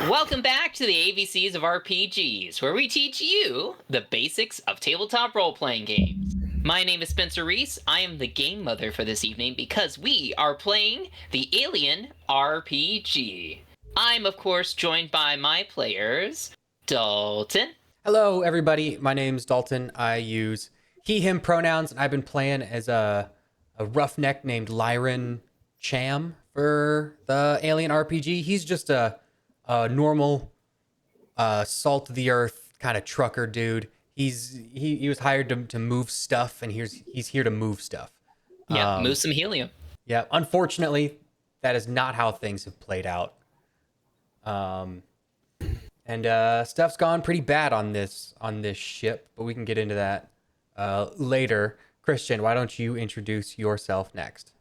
Welcome back to the ABCs of RPGs, where we teach you the basics of tabletop role-playing games. My name is Spencer Reese. I am the game mother for this evening because we are playing the Alien RPG. I'm, of course, joined by my players, Dalton. Hello, everybody. My name's Dalton. I use he, him pronouns, and I've been playing as a roughneck named Lyron Cham for the Alien RPG. He's just a normal, salt of the earth kind of trucker dude. He was hired to move stuff, and he's here to move stuff. Yeah, move some helium. Yeah, unfortunately, that is not how things have played out. And stuff's gone pretty bad on this ship, but we can get into that later. Christian, why don't you introduce yourself next?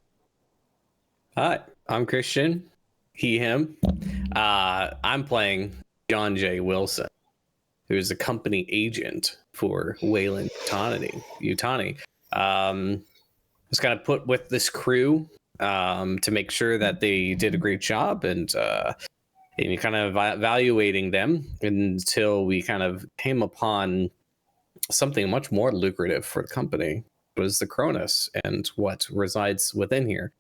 Hi, I'm Christian. He, him. I'm playing John J. Wilson, who is a company agent for Wayland Yutani. Was kind of put with this crew to make sure that they did a great job and kind of evaluating them until we kind of came upon something much more lucrative for the company. It was the Cronus and what resides within here.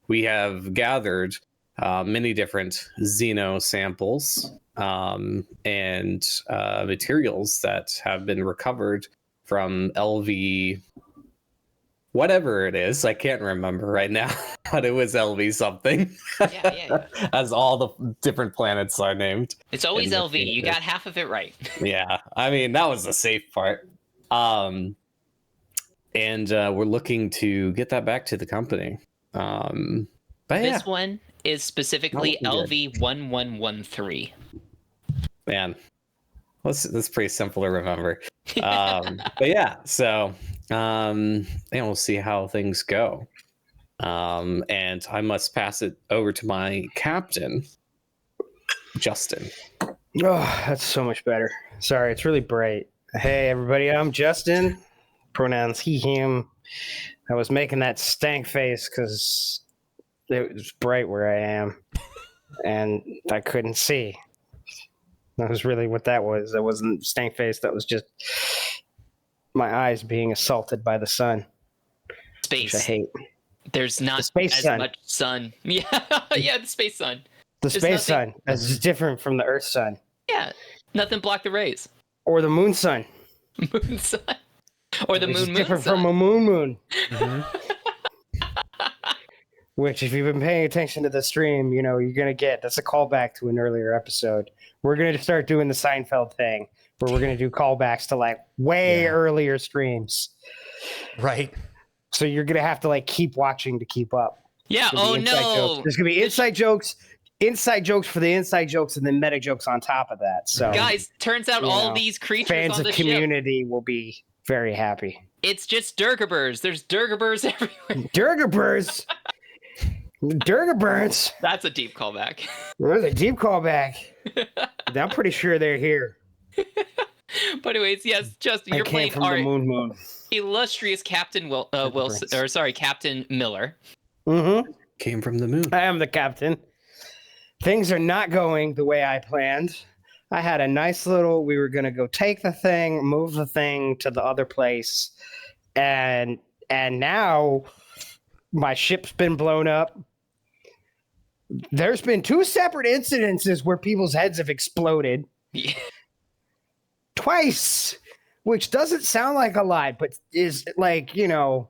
We have gathered many different Xeno samples and materials that have been recovered from LV, whatever it is. I can't remember right now, but it was LV something. Yeah. As all the different planets are named. It's always LV. You got half of it right. Yeah, I mean, that was the safe part. And we're looking to get that back to the company. But this one is specifically LV 1113. Man, that's pretty simple to remember. But yeah, so and we'll see how things go. And I must pass it over to my captain, Justin. Oh, that's so much better. Sorry, it's really bright. Hey, everybody, I'm Justin. Pronouns he, him. I was making that stank face because it was bright where I am, and I couldn't see. That was really what that was. That wasn't stank face. That was just my eyes being assaulted by the sun. Space. Which I hate. There's not space as sun. much sun. Yeah, the space sun. The There's space sun. That's different from the Earth sun. Yeah, nothing blocked the rays. Or the moon sun. Moon sun. Or the moon different sun. from a moon. Mm-hmm. Which, if you've been paying attention to the stream, you know, you're going to get. That's a callback to an earlier episode. We're going to start doing the Seinfeld thing, where we're going to do callbacks to, like, way earlier streams. Right. So you're going to have to, like, keep watching to keep up. Yeah, oh no. Jokes. There's going to be inside jokes for the inside jokes, and then meta jokes on top of that. So, guys, turns out all these creatures fans on the of Community will be very happy. It's just Durgabers. There's Durgabers everywhere. Durgabers. Durgaburns. That's a deep callback. That's a deep callback. I'm pretty sure they're here. But anyways, yes, Justin, you're playing from the moon. Illustrious Captain Wilson, or sorry, Captain Miller. Mm-hmm. Came from the moon. I am the captain. Things are not going the way I planned. I had a nice little. We were gonna go take the thing, move the thing to the other place, and now my ship's been blown up. There's been 2 separate incidences where people's heads have exploded. Yeah. Twice, which doesn't sound like a lot, but is like, you know,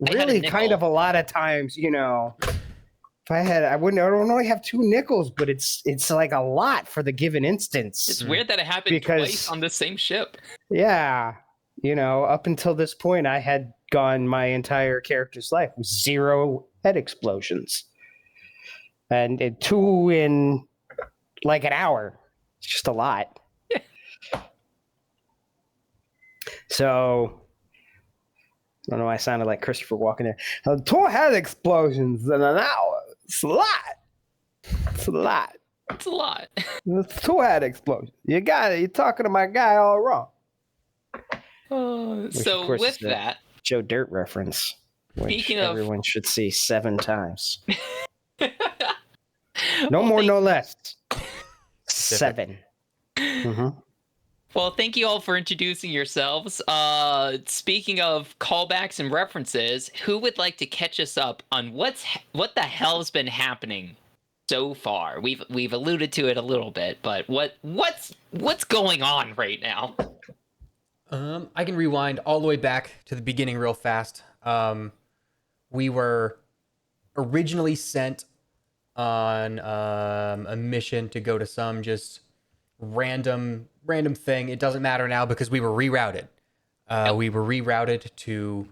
really kind of a lot of times, you know. If I don't only have 2 nickels, but it's like a lot for the given instance. It's weird that it happened twice on the same ship. Yeah. You know, up until this point, I had gone my entire character's life with 0 head explosions. And 2 in like an hour. It's just a lot. So, I don't know why I sounded like Christopher Walken there. 2 head explosions in an hour. It's a lot. It's a lot. It's a lot. It's 2 head explosions. You got it. You're talking to my guy all wrong. So with that, Joe Dirt reference, which everyone should see 7 times. No more, no less. specific. 7. Mm-hmm. Well, thank you all for introducing yourselves. Speaking of callbacks and references, who would like to catch us up on what the hell's been happening so far? We've alluded to it a little bit, but what's going on right now? I can rewind all the way back to the beginning real fast. We were originally sent on a mission to go to some just random thing. It doesn't matter now because we were rerouted. We were rerouted to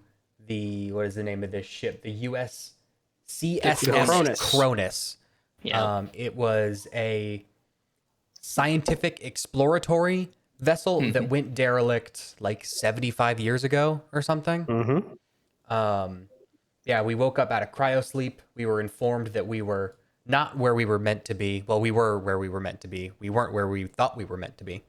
what is the name of this ship? The USCSS Cronus. Yeah. It was a scientific exploratory vessel that went derelict like 75 years ago or something. Mm-hmm. Yeah, we woke up out of cryosleep. We were informed that we were not where we were meant to be. Well, we were where we were meant to be. We weren't where we thought we were meant to be.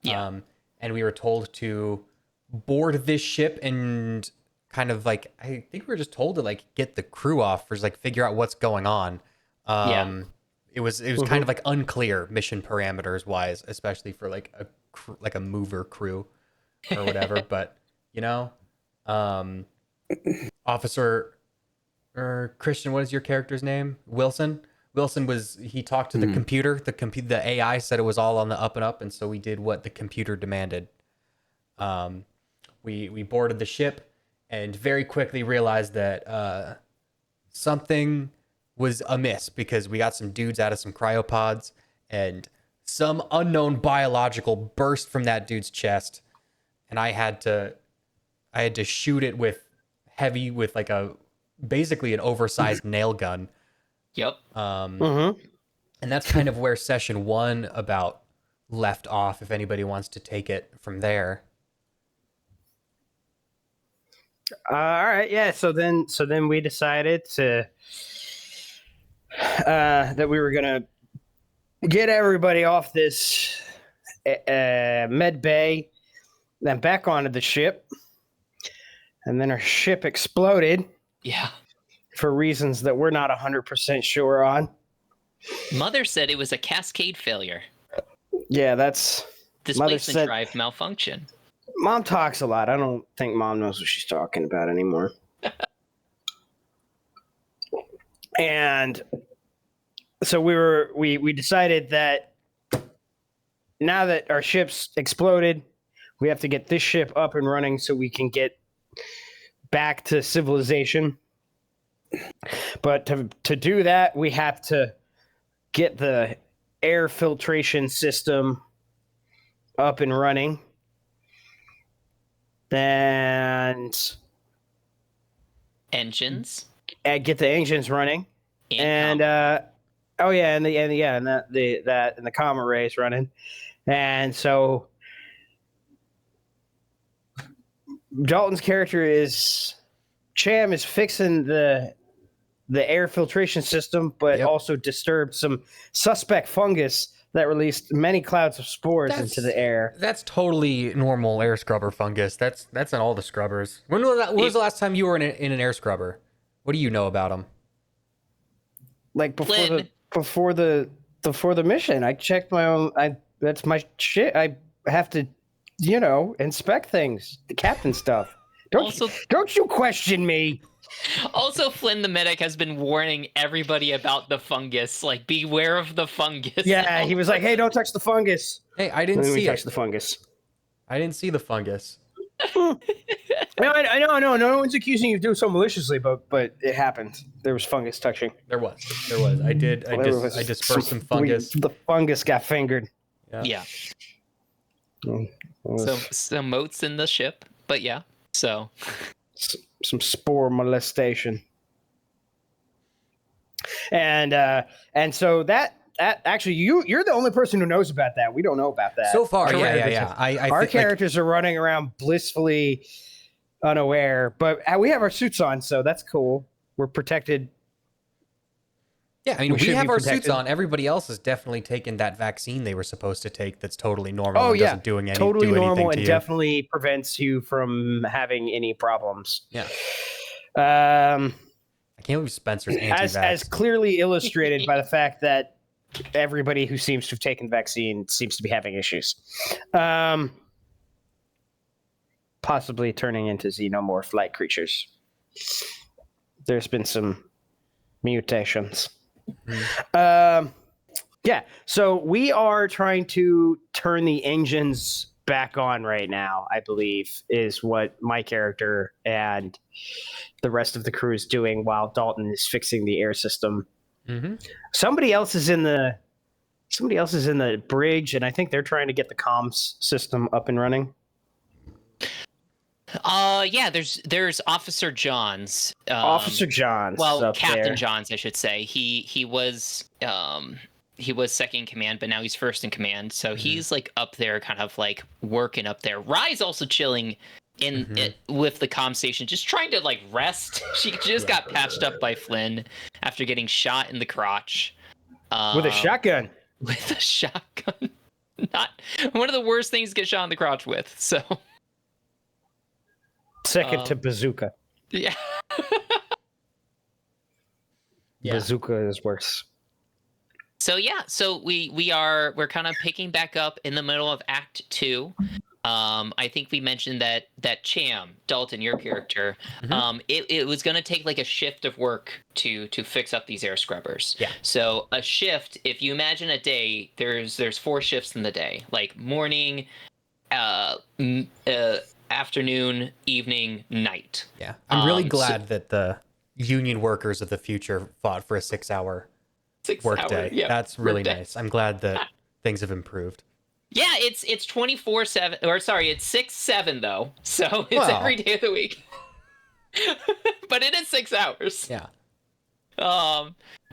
Yeah. And we were told to board this ship and kind of like, I think we were just told to like get the crew off or like figure out what's going on. It was kind of like unclear mission parameters wise, especially for like a mover crew or whatever. But you know, Officer or Christian, what is your character's name? Wilson he talked to the computer. The AI said it was all on the up and up, and so we did what the computer demanded. We boarded the ship and very quickly realized that something was amiss because we got some dudes out of some cryopods and some unknown biological burst from that dude's chest, and I had to shoot it with like basically an oversized nail gun. Yep. And that's kind of where session 1 about left off, if anybody wants to take it from there. All right, yeah. So then we decided to that we were gonna get everybody off this med bay, then back onto the ship, and then our ship exploded. Yeah. For reasons that we're not 100% sure on. Mother said it was a cascade failure. Yeah, that's displacement drive malfunction. Mom talks a lot. I don't think Mom knows what she's talking about anymore. And so we decided that now that our ship's exploded, we have to get this ship up and running so we can get back to civilization. But to do that, we have to get the air filtration system up and running. And engines. Get the engines running. And the comma rays running. And so Dalton's character Cham is fixing the air filtration system, but also disturbed some suspect fungus that released many clouds of spores into the air. That's totally normal air scrubber fungus. That's in all the scrubbers. When was the last time you were in an air scrubber? What do you know about them? Like before the mission, I checked my own. That's my shit. I have to, inspect things, the captain stuff. Don't you question me. Also, Flynn the medic has been warning everybody about the fungus. Like, beware of the fungus. Yeah, he was like, "Hey, don't touch the fungus." Hey, I didn't touch the fungus. I didn't see the fungus. I know. No one's accusing you of doing so maliciously, but it happened. There was fungus touching. There was. I dispersed some fungus. The fungus got fingered. Yeah. So some moats in the ship, but yeah. So some spore molestation. And so that actually you're the only person who knows about that. We don't know about that. So far, yeah. Our characters are running around blissfully unaware, but we have our suits on, so that's cool. We're protected. Yeah, I mean, we have our suits on. Everybody else has definitely taken that vaccine they were supposed to take. That's totally normal. Oh, yeah. Doesn't do totally normal and you. Definitely prevents you from having any problems. Yeah. I can't believe Spencer's anti-vax. As clearly illustrated by the fact that everybody who seems to have taken the vaccine seems to be having issues. Possibly turning into xenomorph-like creatures. There's been some mutations. Yeah, so we are trying to turn the engines back on right now, I believe, is what my character and the rest of the crew is doing while Dalton is fixing the air system. Mm-hmm. Somebody else is in the bridge, and I think they're trying to get the comms system up and running. Yeah, there's Officer Johns. Officer Johns. Well, up Captain there. Johns, I should say. He was second in command, but now he's first in command. So he's like up there, kind of like working up there. Rye's also chilling with the comm station, just trying to like rest. She just got patched up by Flynn after getting shot in the crotch With a shotgun. With a shotgun. Not one of the worst things to get shot in the crotch with. So Second to bazooka. yeah. Bazooka is worse. So yeah, so we're kind of picking back up in the middle of Act 2. I think we mentioned that Cham, Dalton, your character, it was going to take like a shift of work to fix up these air scrubbers. Yeah. So a shift, if you imagine a day, there's 4 shifts in the day, like morning, afternoon, evening, night. Yeah. I'm really glad that the union workers of the future fought for a 6-hour workday. Yeah, that's really workday. nice. I'm glad that things have improved. Yeah, it's 24/7, or sorry, it's 6/7 though. So it's every day of the week. But it is 6 hours. Yeah.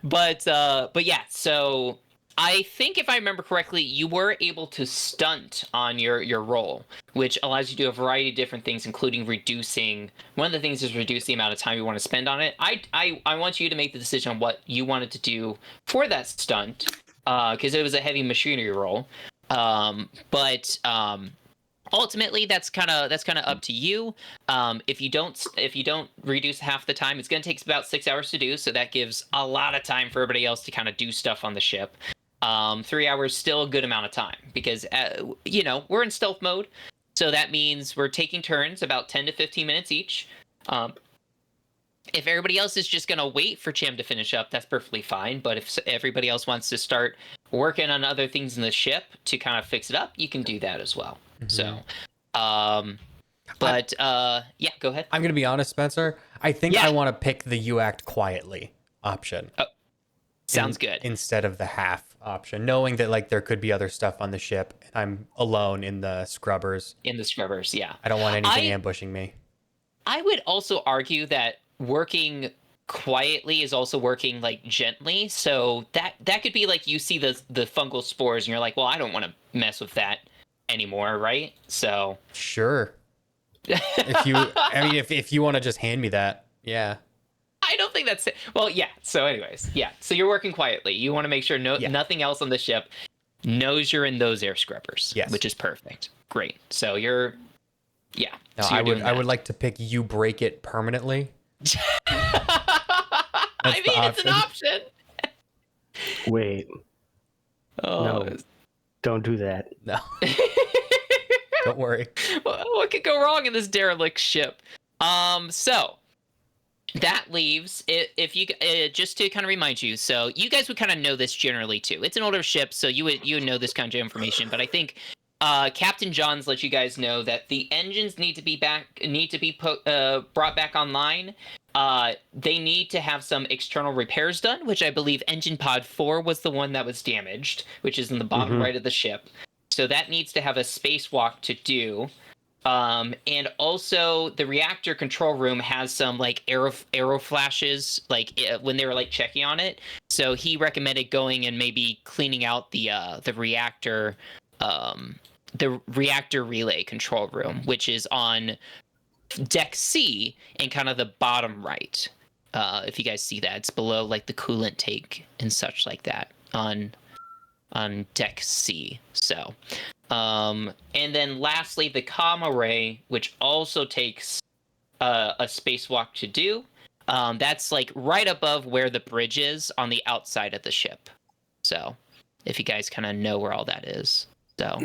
But yeah, so I think if I remember correctly, you were able to stunt on your roll, which allows you to do a variety of different things, including reducing. One of the things is reduce the amount of time you want to spend on it. I want you to make the decision on what you wanted to do for that stunt, because it was a heavy machinery roll. But ultimately, that's kind of up to you. If you don't reduce half the time, it's going to take about 6 hours to do. So that gives a lot of time for everybody else to kind of do stuff on the ship. 3 hours still a good amount of time because we're in stealth mode, so that means we're taking turns about 10 to 15 minutes each. If everybody else is just gonna wait for Cham to finish up, that's perfectly fine. But if everybody else wants to start working on other things in the ship to kind of fix it up, you can do that as well. So, yeah, go ahead. I'm gonna be honest, Spencer. I think I want to pick the "you act quietly" option. Oh, sounds good. Instead of the half option, knowing that like there could be other stuff on the ship, and I'm alone in the scrubbers. Yeah. I don't want anything ambushing me. I would also argue that working quietly is also working like gently. So that could be like you see the fungal spores and you're like, well, I don't want to mess with that anymore, right? So sure. If you want to just hand me that, yeah. I don't think that's it. Well, yeah. So anyways, yeah. So you're working quietly. You want to make sure nothing else on the ship knows you're in those air scrubbers. Yes. Which is perfect. Great. So you're, yeah. No, so I would like to pick you break it permanently. It's an option. Wait. Oh. No. Don't do that. No. Don't worry. What could go wrong in this derelict ship? So that leaves, if you just to kind of remind you, so you guys would kind of know this generally too. It's an older ship, so you would know this kind of information. But I think Captain Johns let you guys know that the engines need to be brought back online. They need to have some external repairs done, which I believe engine pod 4 was the one that was damaged, which is in the bottom right of the ship. So that needs to have a spacewalk to do. And also the reactor control room has some like arrow flashes, like when they were like checking on it. So he recommended going and maybe cleaning out the reactor relay control room, which is on deck C and kind of the bottom right. If you guys see that, it's below like the coolant tank and such like that on deck C. So, and then lastly, the comm array, which also takes a spacewalk to do. That's like right above where the bridge is on the outside of the ship. So, if you guys kind of know where all that is. So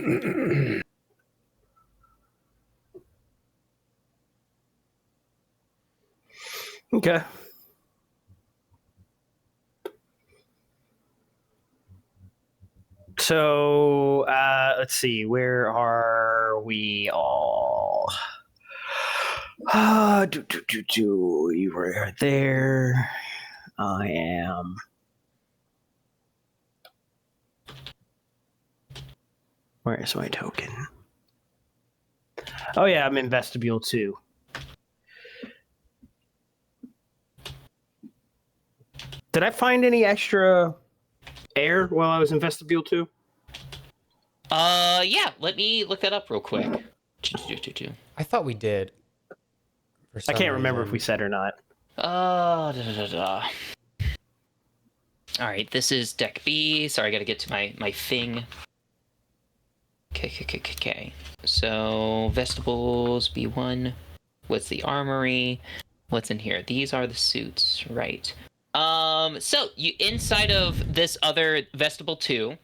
Okay. So let's see. Where are we all? You were there. I am. Where is my token? Oh yeah, I'm in vestibule 2. Did I find any extra air while I was in vestibule 2? yeah, let me look that up real quick. I thought we did. For I some can't remember if reason. we said or not. Da, da, da. All right, this is deck B. Sorry, I got to get to my thing. Okay. So vestibules B1. What's the armory? What's in here? These are the suits, right? So you inside of this other vestibule 2.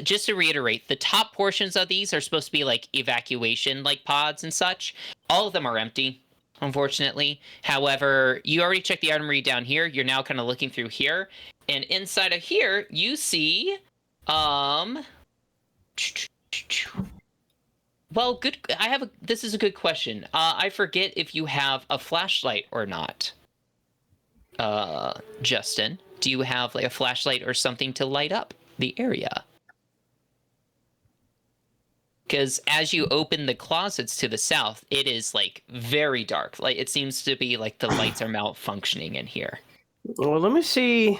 Just to reiterate, the top portions of these are supposed to be like evacuation, like pods and such. All of them are empty, unfortunately. However, you already checked the armory down here. You're now kind of looking through here, and inside of here, you see, well, good. This is a good question. I forget if you have a flashlight or not. Justin, do you have like a flashlight or something to light up the area? Because as you open the closets to the south, it is like very dark. Like it seems to be like the lights are malfunctioning in here. Well, let me see. I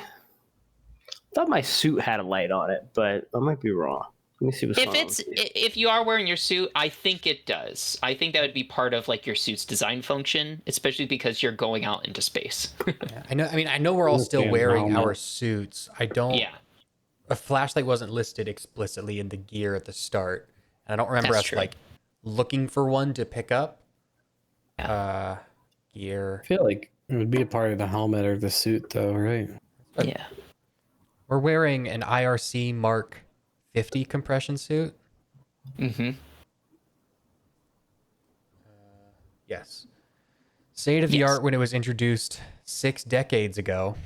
thought my suit had a light on it, but I might be wrong. Let me see what's going on. If you are wearing your suit, I think it does. I think that would be part of like your suit's design function, especially because you're going out into space. Yeah, I know. I mean, I know we're all still Damn wearing helmet. our suits. I don't. Yeah, A flashlight wasn't listed explicitly in the gear at the start, and I don't remember That's us true. like looking for one to pick up. Yeah. Gear. I feel like it would be a part of the helmet or the suit, though, right? yeah. We're wearing an IRC Mark 50 compression suit. Mm-hmm. Yes. State of the Yes. art when it was introduced 6 decades ago.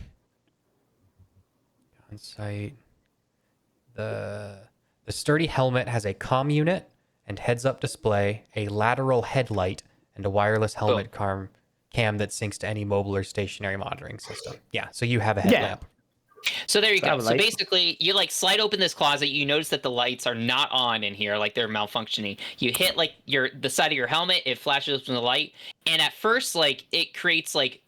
On site. The sturdy helmet has a comm unit and heads-up display, a lateral headlight, and a wireless helmet cam that syncs to any mobile or stationary monitoring system. Yeah, so you have a headlamp. So there you So I go. have a So light. basically, you like slide open this closet. You notice that the lights are not on in here, like they're malfunctioning. You hit like the side of your helmet, it flashes open the light, and at first, like it creates like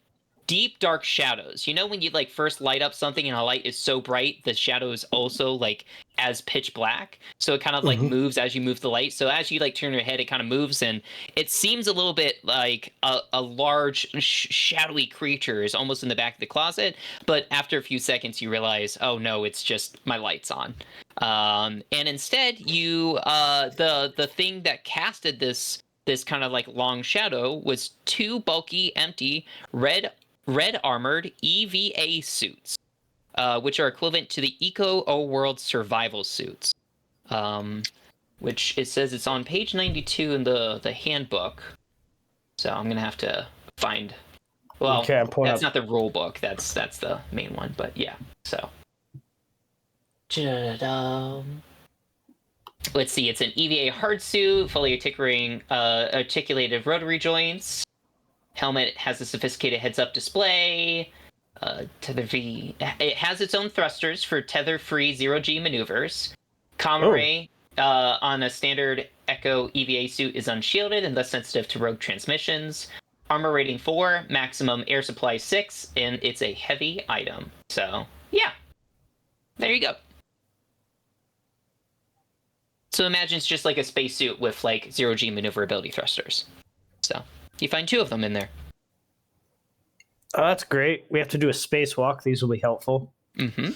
deep dark shadows. You know when you like first light up something and a light is so bright, the shadow is also like as pitch black. So it kind of like moves as you move the light. So as you like turn your head, it kind of moves, and it seems a little bit like a large shadowy creature is almost in the back of the closet. But after a few seconds, you realize, oh no, it's just my lights on. And instead, you the thing that casted this kind of like long shadow was 2 bulky, empty red armored EVA suits, which are equivalent to the Eco World survival suits. Which it says it's on page 92 in the handbook. So I'm gonna have to find. Well, Okay, I'm pulling that's up. not the rule book. That's the main one. But yeah. So. Let's see. It's an EVA hard suit, fully articulated rotary joints. Helmet has a sophisticated heads-up display. Tether-free. It has its own thrusters for tether-free zero-G maneuvers. Comm array on a standard Echo EVA suit is unshielded and thus sensitive to rogue transmissions. Armor rating 4, maximum air supply 6, and it's a heavy item. So, yeah. There you go. So imagine it's just like a spacesuit with like zero-G maneuverability thrusters. So you find 2 of them in there. Oh, that's great. We have to do a spacewalk. These will be helpful. Mm-hmm.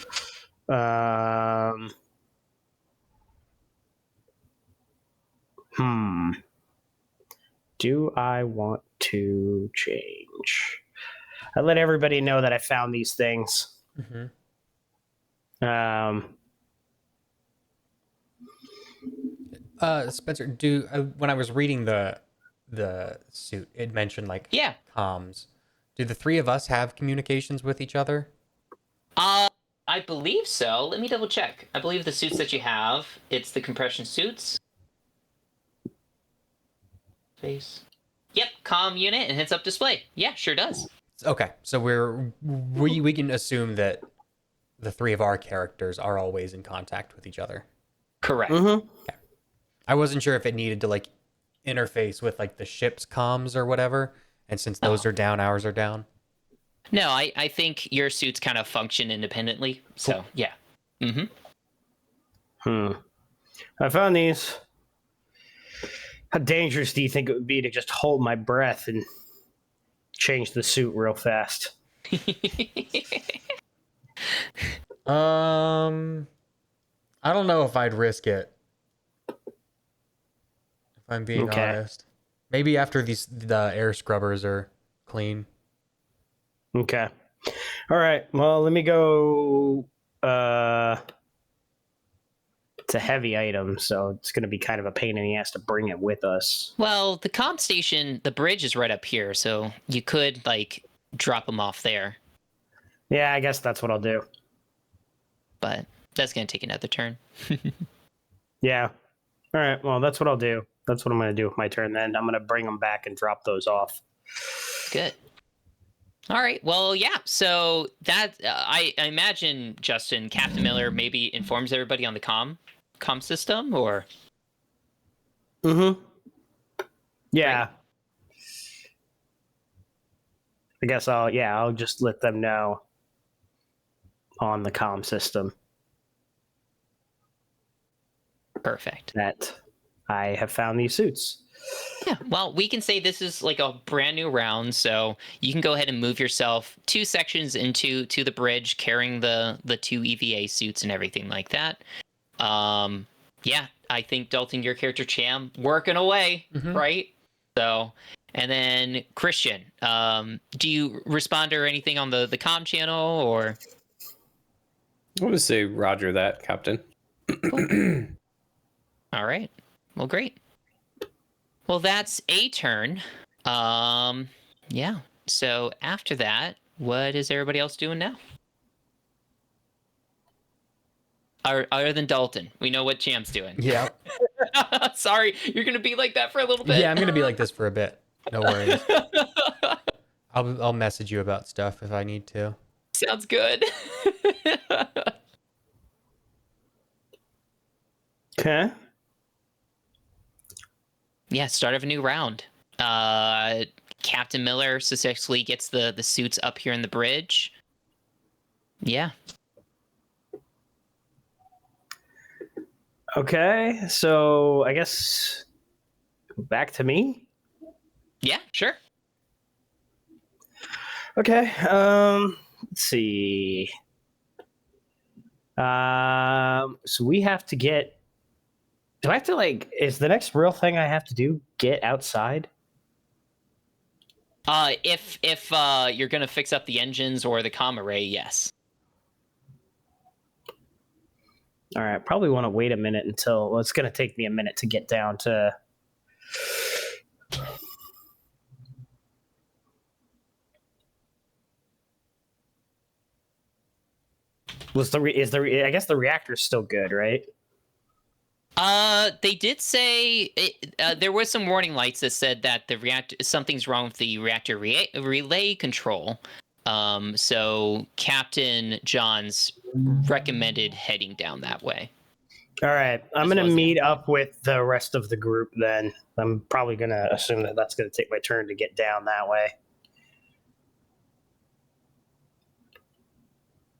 Do I want to change? I let everybody know that I found these things. Mm-hmm. Spencer, when I was reading the suit, it mentioned like Yeah. comms. Do the three of us have communications with each other? I believe so. Let me double check. I believe the suits that you have, it's the compression suits. Face. Yep, comm unit and heads up display. Yeah, sure does. Okay, so we can assume that the three of our characters are always in contact with each other. Correct. Mm-hmm. I wasn't sure if it needed to like interface with like the ship's comms or whatever, and since those are down, ours are down. No, I think your suits kind of function independently. So, yeah. Mm-hmm. I found these. How dangerous do you think it would be to just hold my breath and change the suit real fast? I don't know if I'd risk it. If I'm being Okay. honest. Maybe after the air scrubbers are clean. Okay. All right. Well, let me go. It's a heavy item, so it's going to be kind of a pain in the ass to bring it with us. Well, the comm station, the bridge is right up here, so you could, like, drop them off there. Yeah, I guess that's what I'll do. But that's going to take another turn. Yeah. All right. Well, that's what I'll do. That's what I'm going to do with my turn then. I'm going to bring them back and drop those off. Good. All right. Well, yeah. So that I imagine, Justin, Captain Miller maybe informs everybody on the comm system, or Mm-hmm. Yeah. Right. I guess I'll just let them know on the comm system perfect. that I have found these suits. Yeah. Well, we can say this is like a brand new round, so you can go ahead and move yourself 2 sections into the bridge, carrying the 2 EVA suits and everything like that. Yeah, I think Dalton, your character Cham, working away, right? So, and then Christian, do you respond or anything on the comm channel, or? I would say Roger that, Captain. All right. Well, great. Well, that's a turn. Yeah. So after that, what is everybody else doing now? Other than Dalton, we know what Cham's doing. Yeah. Sorry, you're gonna be like that for a little bit. Yeah, I'm gonna be like this for a bit. No worries. I'll message you about stuff if I need to. Sounds good. Okay. Yeah, start of a new round. Captain Miller successfully gets the suits up here in the bridge. Yeah. Okay. So I guess back to me. Yeah, sure. Okay. Let's see. So we have to get. Do I have to is the next real thing I have to do get outside? If you're gonna fix up the engines or the comm array, yes. All right, probably want to wait a minute until. Well, it's going to take me a minute to get down to. I guess the reactor's still good, right? They did say there was some warning lights that said that the reactor something's wrong with the reactor relay control. So Captain Johns recommended heading down that way. All right, I'm going to meet up with the rest of the group then. I'm probably going to assume that that's going to take my turn to get down that way.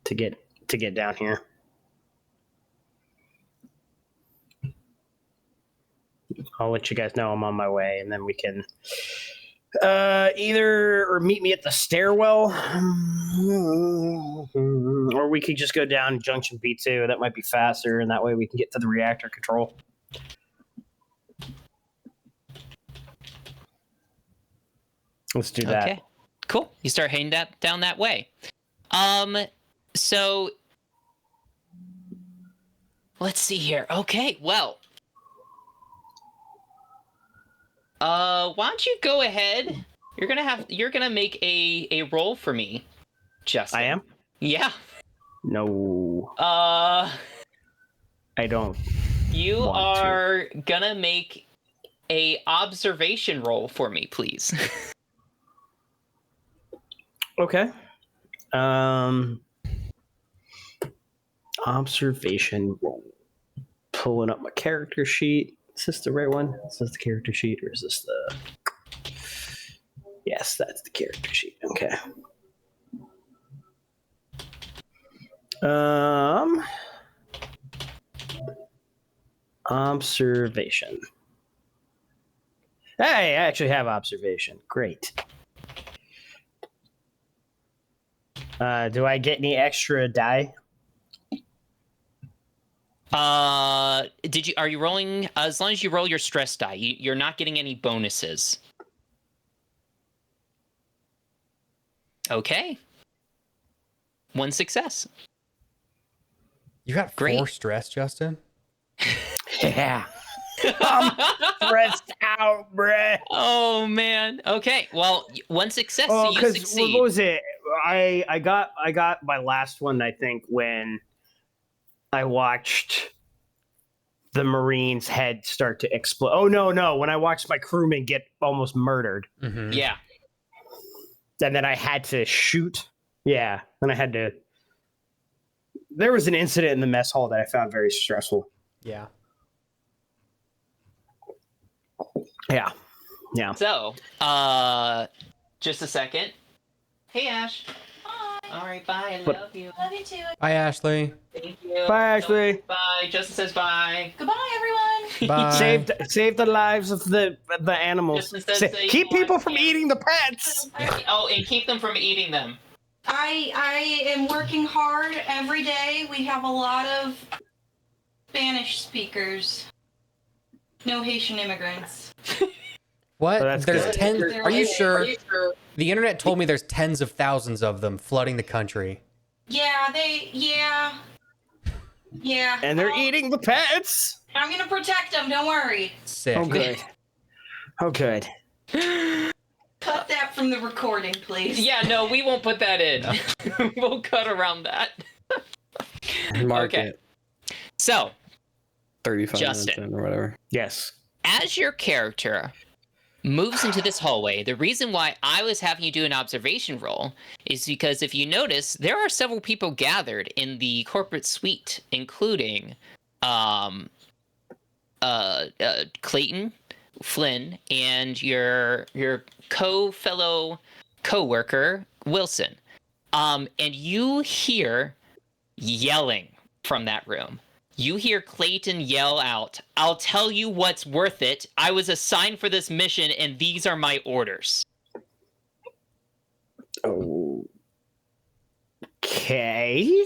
To get down here. I'll let you guys know I'm on my way, and then we can either meet me at the stairwell, or we could just go down Junction B2. That might be faster, and that way we can get to the reactor control. Let's do that. Okay, cool. You start heading down that way. So let's see here. Okay, well, Why don't you go ahead? You're gonna make a roll for me, Justin. I am? Yeah. No, Uh, I don't. you Want to. are gonna make a observation roll for me, please. Okay. Observation roll. Pulling up my character sheet. Is this the right one? Is this the character sheet or is this the... Yes, that's the character sheet. Okay. Observation. Hey, I actually have observation. Great. Do I get any extra die? Are you rolling? As long as you roll your stress die, you're not getting any bonuses. Okay. 1 success. You got Great. 4 stress, Justin? Yeah. I'm stressed out, bruh. Oh man. Okay. Well, 1 success, Oh, so you because succeed. what was it? I got my last one, I think, when I watched the Marine's head start to explode. Oh no, when I watched my crewman get almost murdered. Mm-hmm. Yeah. And then I had to shoot. Yeah. And I had to. There was an incident in the mess hall that I found very stressful. Yeah. Yeah. Yeah. So, just a second. Hey, Ash. Bye. All right, bye. I But- love you. Love you too. Bye, Ashley. Thank you. Bye, Ashley. Bye. Justin says bye. Goodbye, everyone. Bye. Saved the lives of the animals. Just instead say Keep you people want- from yeah. eating the pets. Oh, and keep them from eating them. I am working hard every day. We have a lot of Spanish speakers. No Haitian immigrants. What? Oh, that's There's good. 10. They're Are you like- sure? The internet told me there's tens of thousands of them flooding the country. Yeah, Yeah. And they're I'll- eating the pets. I'm gonna protect them. Don't worry. Sick. Oh, good. Oh, good. Cut that from the recording, please. Yeah, no, we won't put that in. We'll cut around that. Mark Okay. it. So, 35 Justin. minutes in or whatever. Yes. as your character moves into this hallway, the reason why I was having you do an observation roll is because if you notice, there are several people gathered in the corporate suite, including Clayton, Flynn, and your fellow co-worker Wilson. And you hear yelling from that room. You hear Clayton yell out, "I'll tell you what's worth it. I was assigned for this mission, and these are my orders." Okay.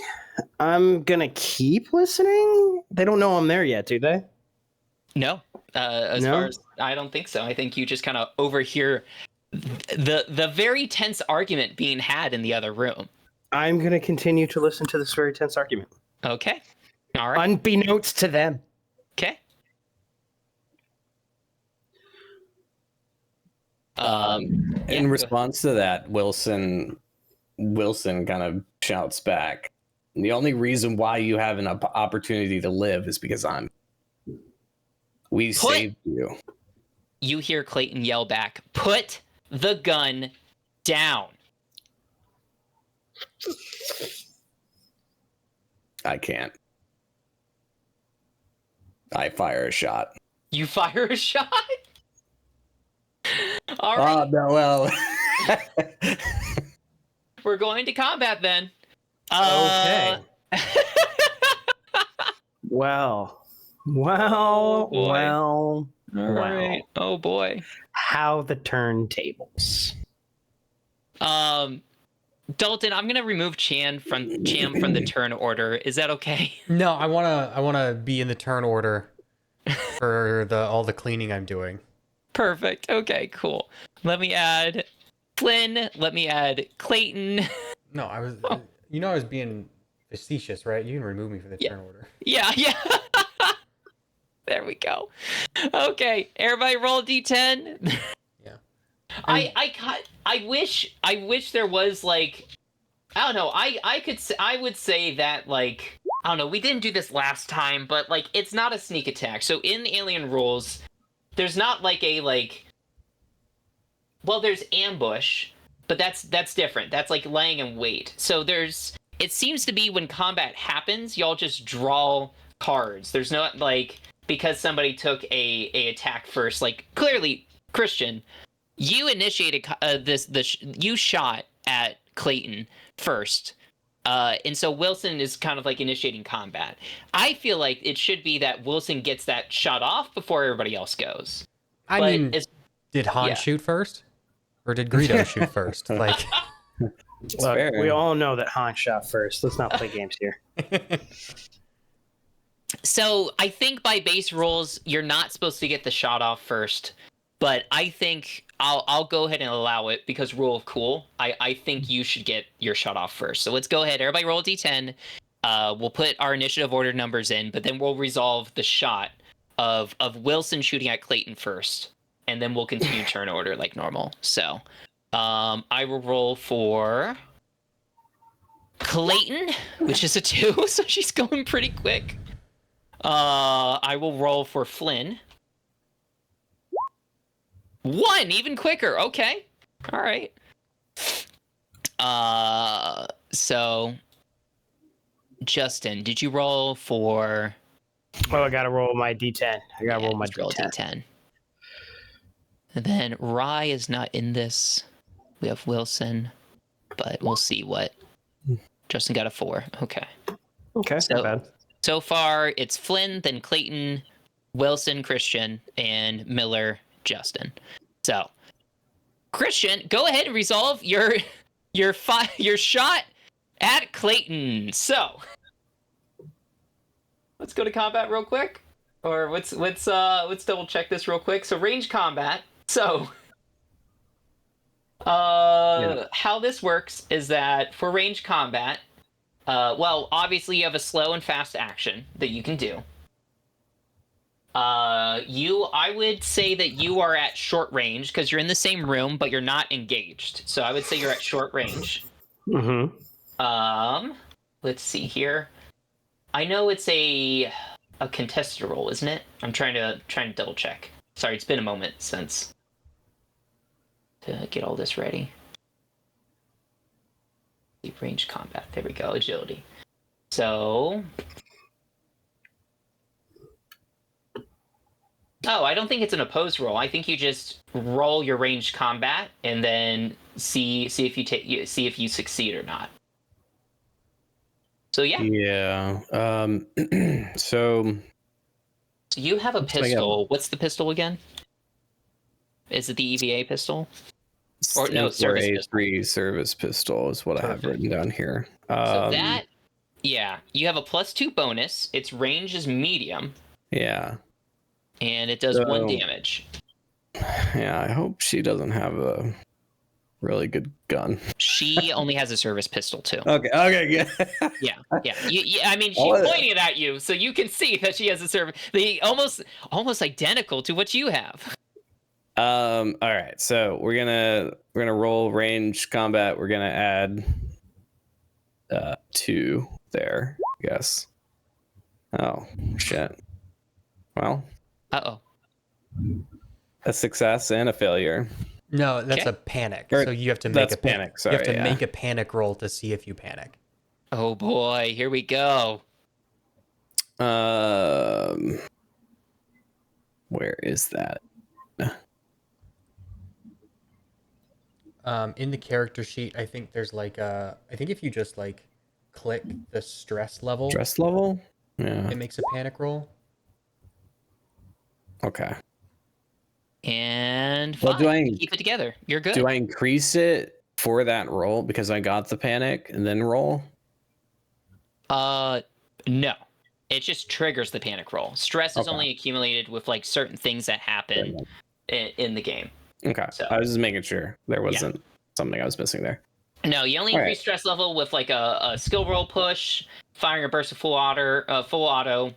I'm gonna keep listening. They don't know I'm there yet, do they? No, as No? far as I don't think so. I think you just kind of overhear the very tense argument being had in the other room. I'm gonna continue to listen to this very tense argument, Okay, all right, unbeknownst to them. okay. In yeah, response to that, Wilson kind of shouts back, "The only reason why you have an opportunity to live is because we saved you." you hear Clayton yell back, "Put the gun down." I can't. I fire a shot. You fire a shot. All right, Oh, no, well. we're going to combat then. Okay. Well. boy. Well. All right. Oh boy. How the turntables. Dalton, I'm gonna remove Cham from the turn order. Is that okay? No, I wanna be in the turn order for all the cleaning I'm doing. Perfect. Okay, cool. Let me add Flynn. Let me add Clayton. No, I was. I was being facetious, right? You can remove me from the Yeah. turn order. Yeah. There we go. Okay, everybody roll a d10. Yeah. I wish there was like, I don't know. I would say that like, I don't know. We didn't do this last time, but like it's not a sneak attack. So in Alien rules, there's not like a like. Well, there's ambush, but that's different. That's like laying in wait. So it seems to be when combat happens, y'all just draw cards. There's not like, because somebody took a attack first. Like clearly, Christian, you initiated you shot at Clayton first. And so Wilson is kind of like initiating combat. I feel like it should be that Wilson gets that shot off before everybody else goes. I mean, did Han shoot first? Or did Greedo shoot first? Like, Look, we all know that Han shot first. Let's not play games here. So I think by base rules, you're not supposed to get the shot off first. But I think I'll go ahead and allow it because rule of cool. I think you should get your shot off first. So let's go ahead. Everybody roll a d10. We'll put our initiative order numbers in, but then we'll resolve the shot of Wilson shooting at Clayton first. And then we'll continue turn order like normal. So I will roll for Clayton, which is a 2. So she's going pretty quick. I will roll for Flynn. 1, even quicker. Okay. All right. So Justin, did you roll for? Oh, I gotta roll my d10. I gotta roll my roll d10. And then Rye is not in this. We have Wilson, but we'll see what. Justin got a 4. Okay. Okay, not bad. So far, it's Flynn, then Clayton, Wilson, Christian, and Miller, Justin. So, Christian, go ahead and resolve your shot at Clayton. So, let's go to combat real quick, or let's double check this real quick. So, range combat. So, how this works is that for range combat, well, obviously you have a slow and fast action that you can do. I would say that you are at short range because you're in the same room, but you're not engaged. So I would say you're at short range. Mm-hmm. Let's see here. I know it's a contested roll, isn't it? I'm trying to double check. Sorry, it's been a moment since to get all this ready. Deep range combat. There we go. Agility. So. Oh, I don't think it's an opposed roll. I think you just roll your ranged combat and then see if you succeed or not. So yeah. Yeah. So you have a pistol. What's the pistol again? Is it the EVA pistol? Or no, service pistol. A3 service pistol is what I have written down here. So that, yeah, you have a +2 bonus. Its range is medium. Yeah. And it does 1 damage. Yeah, I hope she doesn't have a really good gun. She only has a service pistol too. Okay, good. Yeah. I mean, she's pointing it at you, so you can see that she has a service. They almost identical to what you have. All right, so we're gonna roll range combat. We're gonna add 2 there, I guess. Oh shit. Well. Uh-oh. A success and a failure. No, that's a panic. So you have to make a panic. Sorry, you have to make a panic roll to see if you panic. Oh boy, here we go. Where is that? In the character sheet, I think there's like I think if you just like click the stress level. Stress level? Yeah. It makes a panic roll. Okay. And well, keep it together. You're good. Do I increase it for that roll because I got the panic and then roll? No. It just triggers the panic roll. Stress is only accumulated with like certain things that happen in the game. Okay. So, I was just making sure there wasn't something I was missing there. No, you only increase stress level with like a skill roll push, firing a burst of full auto,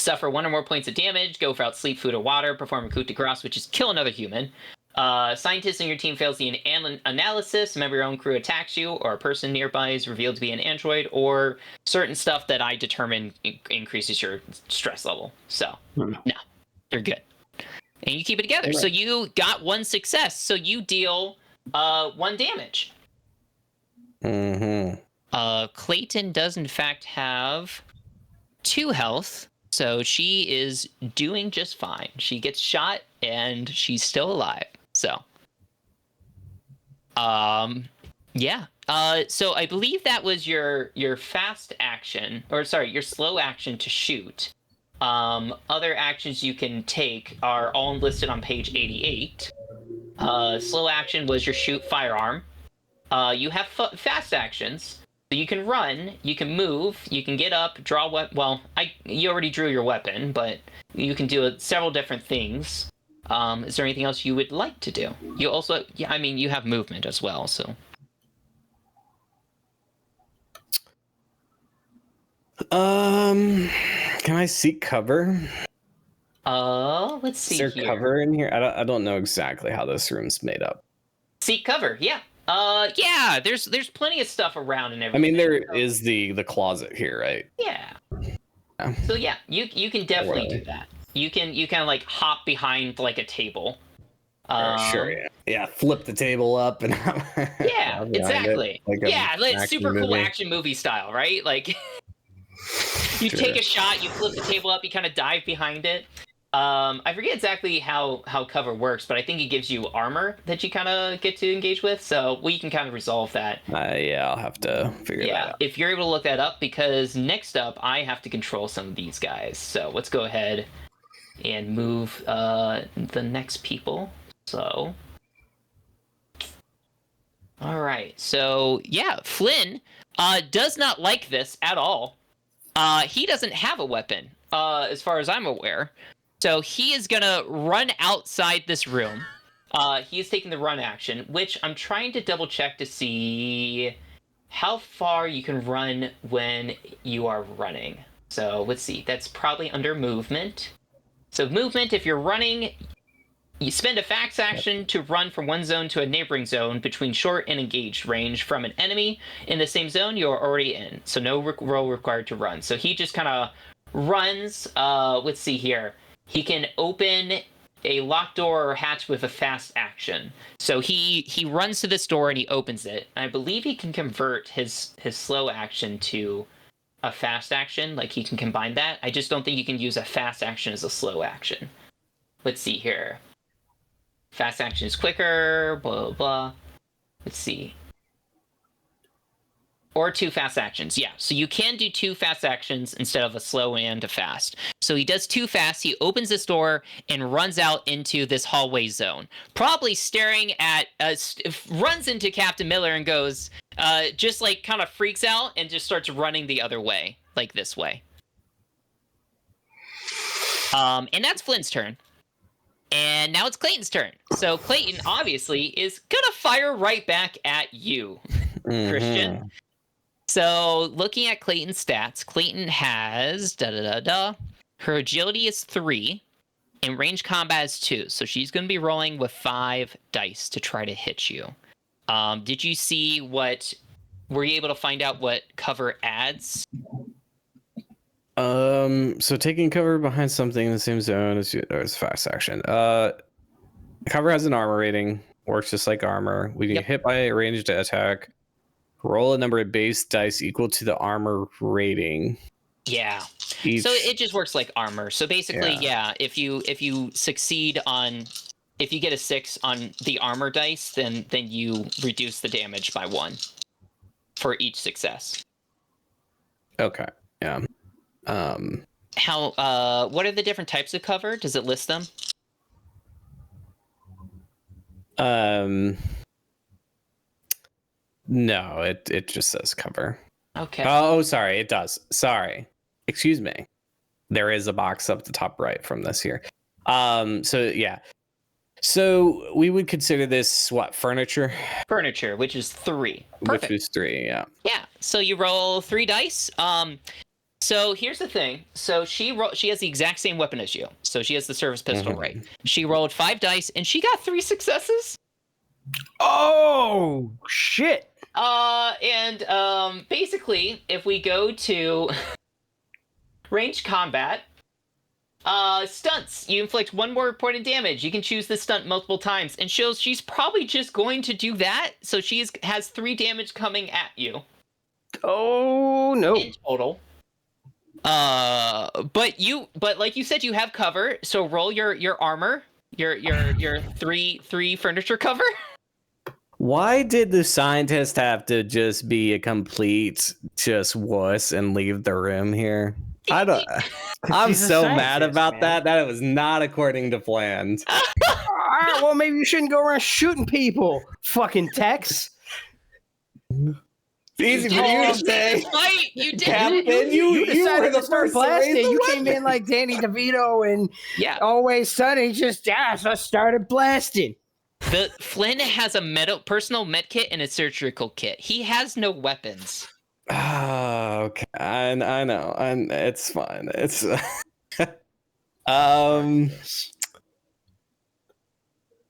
suffer 1 or more points of damage, go without sleep, food, or water, perform a coup de grace, which is kill another human. Scientist in your team fails the analysis, a member of your own crew attacks you, or a person nearby is revealed to be an android, or certain stuff that I determine increases your stress level. So, no, you're good. And you keep it together. Right. So you got 1 success. So you deal 1 damage. Clayton does in fact have 2 health, so she is doing just fine. She gets shot and she's still alive. So, yeah. So I believe that was your fast action, or sorry, your slow action to shoot. Other actions you can take are all listed on page 88. Slow action was your shoot firearm. You have fast actions. So you can run, you can move, you can get up, draw well, you already drew your weapon, but you can do several different things. Is there anything else you would like to do? You also, yeah, I mean, you have movement as well, so. Can I seek cover? Let's see Is there here. cover in here? I don't know exactly how this room's made up. Seek cover, yeah. Yeah, there's plenty of stuff around and I everything. mean, there is the closet here, right? Yeah. Yeah. So yeah, you can definitely do that. You can like hop behind like a table. Sure, yeah. Yeah, flip the table up and Yeah, exactly. Like like super cool action movie style, right? Like you take a shot, you flip the table up, you kind of dive behind it. I forget exactly how cover works, but I think it gives you armor that you kind of get to engage with. So we can kind of resolve that. Yeah, I'll have to figure that out. If you're able to look that up, because next up I have to control some of these guys. So let's go ahead and move the next people. So, all right. So yeah, Flynn does not like this at all. He doesn't have a weapon, as far as I'm aware. So he is gonna run outside this room. He is taking the run action, which I'm trying to double check to see how far you can run when you are running. So let's see, that's probably under movement. So movement, if you're running, you spend a fast action to run from one zone to a neighboring zone between short and engaged range from an enemy in the same zone you're already in. So no roll required to run. So he just kind of runs. Let's see here. He can open a locked door or hatch with a fast action. So he runs to this door and he opens it. I believe he can convert his slow action to a fast action. Like he can combine that. I just don't think you can use a fast action as a slow action. Let's see here. Fast action is quicker, blah, blah, blah. Let's see. Or 2 fast actions, yeah. So you can do 2 fast actions instead of a slow and a fast. So he does 2 fast, he opens this door and runs out into this hallway zone. Probably staring at, runs into Captain Miller and goes, just like kind of freaks out and just starts running the other way, like this way. And that's Flynn's turn. And now it's Clayton's turn. So Clayton obviously is gonna fire right back at you, Christian. So looking at Clayton's stats, Clayton has her agility is 3, and range combat is 2. So she's gonna be rolling with 5 dice to try to hit you. Did you see were you able to find out what cover adds? So taking cover behind something in the same zone is fast action. Cover has an armor rating, works just like armor. We get hit by a ranged attack. Roll a number of base dice equal to the armor rating. Yeah. So it just works like armor. So basically, if you succeed on, if you get a 6 on the armor dice, then you reduce the damage by 1 for each success. Okay. Yeah. What are the different types of cover? Does it list them? No, it just says cover. Okay. Oh, sorry, it does. Sorry. Excuse me. There is a box up the top right from this here. So yeah. So we would consider this what, furniture? Furniture, which is 3. Perfect. Which is 3, yeah. Yeah. So you roll 3 dice. So here's the thing. So she has the exact same weapon as you. So she has the service pistol, right? She rolled 5 dice and she got 3 successes. Oh shit! Basically, if we go to ranged combat, stunts. You inflict 1 more point of damage. You can choose the stunt multiple times, and she's probably just going to do that. So she has 3 damage coming at you. Oh no! In total. But like you said, you have cover. So roll your armor, your 3 furniture cover. Why did the scientist have to just be a complete just wuss and leave the room here? I'm he's a so mad scientist, about man. that. That was not according to plans. All right, well maybe you shouldn't go around shooting people. Fucking Tex. Easy for you to say. Fight, you did. Captain, You were decided the to start first to raise blasting. the You weapon. came in like Danny DeVito and Yeah. Always Sunny. So I started blasting. The Flynn has a personal med kit and a surgical kit. He has no weapons. Oh, okay. I know. And it's fine. It's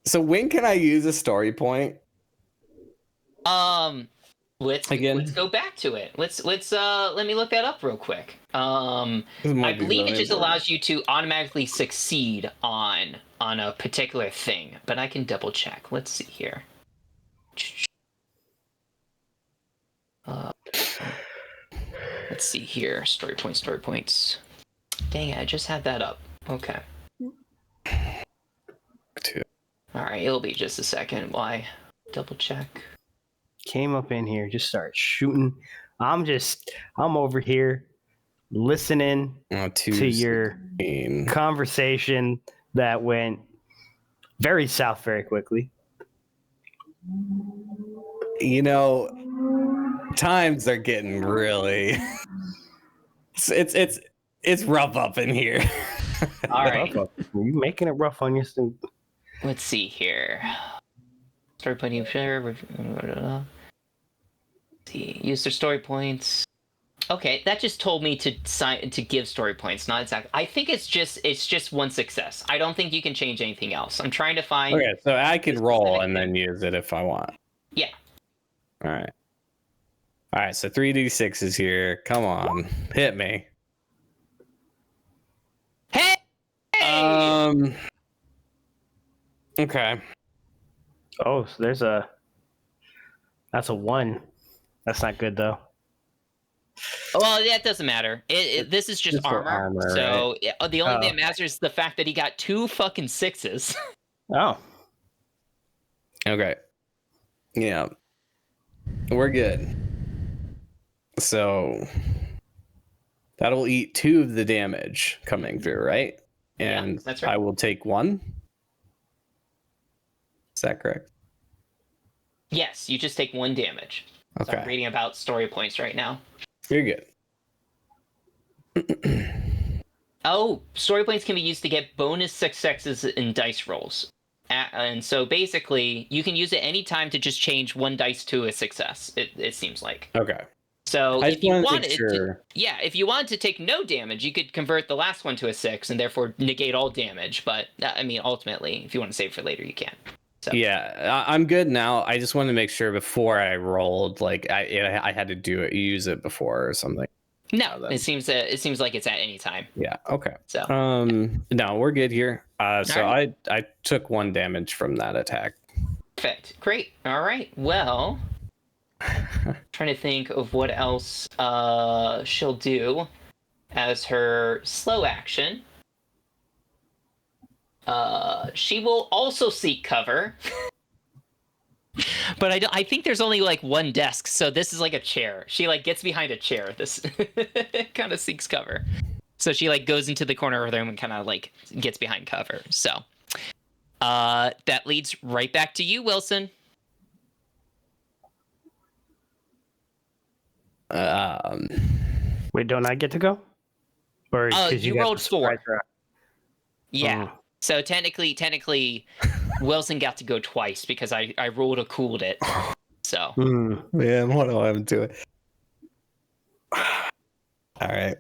So when can I use a story point? Let's go back to it. Let's let me look that up real quick. I believe it just allows you to automatically succeed on a particular thing, but I can double check. Let's see here. Let's see here. Story points. Dang it, I just had that up. Okay. Alright, it'll be just a second while I double check. Came up in here, just started shooting. I'm over here listening to your conversation that went very south very quickly. You know, times are getting really it's rough up in here. All right. You making it rough on your student. Let's see here. Story point of share. See, use their story points. Okay, that just told me to give story points, not exactly. I think it's just 1 success. I don't think you can change anything else. I'm trying to find. Okay, so I can roll and then use it if I want. Yeah. All right. So 3d6 is here. Come on, hit me. Hey. Okay. Oh, so that's a 1. That's not good though. Well, that doesn't matter. This is just armor. So right? The only thing that matters is the fact that he got 2 fucking 6s. Oh. Okay. Yeah. We're good. So that'll eat 2 of the damage coming through, right? And yeah, that's right. I will take 1. Is that correct? Yes, you just take 1 damage. Okay. So I'm reading about story points right now. You're good. Oh, story points can be used to get bonus successes in dice rolls. And so basically, you can use it any time to just change 1 dice to a success, it seems like. Okay. So I if you wanted if you wanted to take no damage, you could convert the last one to a 6 and therefore negate all damage. But I mean, ultimately, if you want to save for later, you can. So. Yeah, I'm good now. I just wanted to make sure before I rolled, like I had to use it before or something. No, it seems like it's at any time. Yeah. Okay. So no, we're good here. So right. I took 1 damage from that attack. Perfect. Great. All right. Well, trying to think of what else she'll do as her slow action. She will also seek cover. But I think there's only like 1 desk, so this is like a chair. She like gets behind a chair. This kind of seeks cover. So she like goes into the corner of the room and kind of like gets behind cover. So that leads right back to you, Wilson. Wait, don't I get to go? Or you rolled 4. Yeah. Oh. So technically, Wilson got to go twice because I rolled a cooled it. So Man, what do I have to it? All right.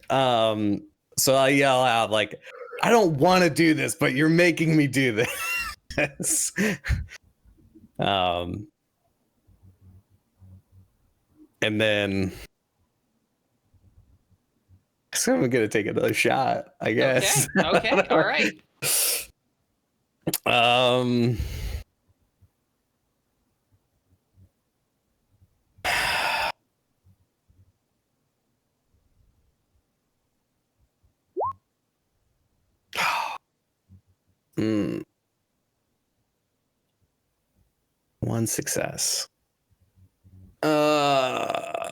So I yell out like, I don't want to do this, but you're making me do this. And then so I'm gonna take another shot, I guess. Okay. All right. Um. One success. I'm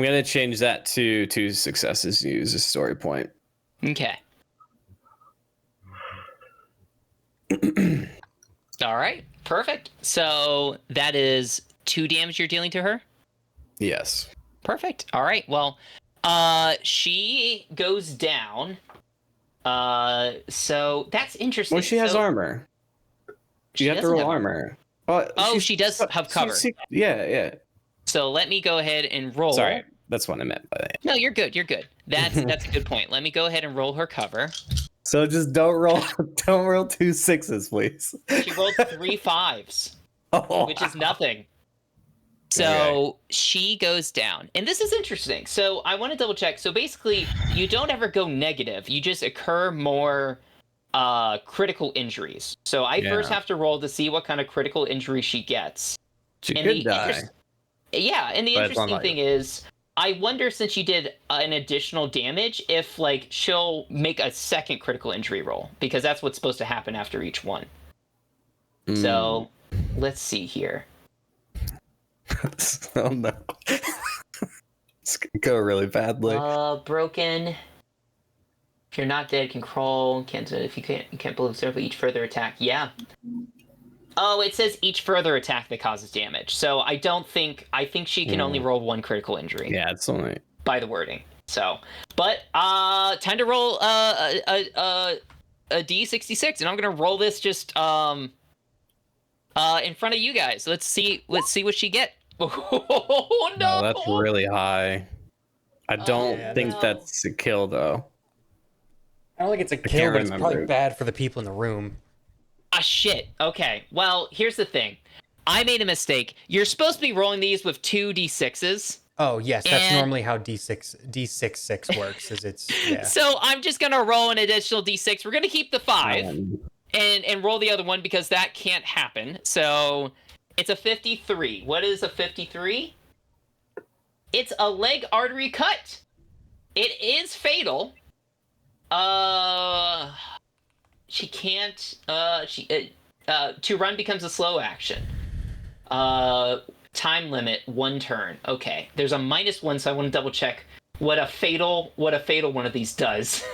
gonna change that to 2 successes. Use a story point. Okay. All right. Perfect. So that is 2 damage you're dealing to her? Yes. Perfect. All right. Well, she goes down. So that's interesting. Well, she has armor. You have to roll armor. She does have cover. Yeah. So let me go ahead and roll. Sorry, that's what I meant by that. No, you're good. You're good. That's a good point. Let me go ahead and roll her cover. So just don't roll 2 6s, please. She rolled 3 5s, which is nothing. So she goes down. And this is interesting. So I want to double check. So basically, you don't ever go negative. You just incur more critical injuries. So I first have to roll to see what kind of critical injury she gets. She could die. Yeah, and the interesting thing is, I wonder, since you did an additional damage, if like she'll make a second critical injury roll, because that's what's supposed to happen after each one. So let's see here. Oh no. It's gonna go really badly. Broken. If you're not dead, can crawl. If you can't believe so for each further attack. Yeah. Oh, it says each further attack that causes damage. So I think she can only roll 1 critical injury. Yeah, it's only by the wording. So, but time to roll a D66, and I'm gonna roll this just in front of you guys. Let's see what she get. Oh no! That's really high. I don't think that's a kill though. I don't think it's a kill, but it's probably bad for the people in the room. Ah, shit. Okay. Well, here's the thing. I made a mistake. You're supposed to be rolling these with 2 D6s. Oh, yes. That's normally how D66 works. So I'm just going to roll an additional D6. We're going to keep the 5 and roll the other one because that can't happen. So it's a 53. What is a 53? It's a leg artery cut. It is fatal. She can't. To run becomes a slow action. Time limit 1 turn. Okay, there's a -1, so I want to double check what a fatal one of these does.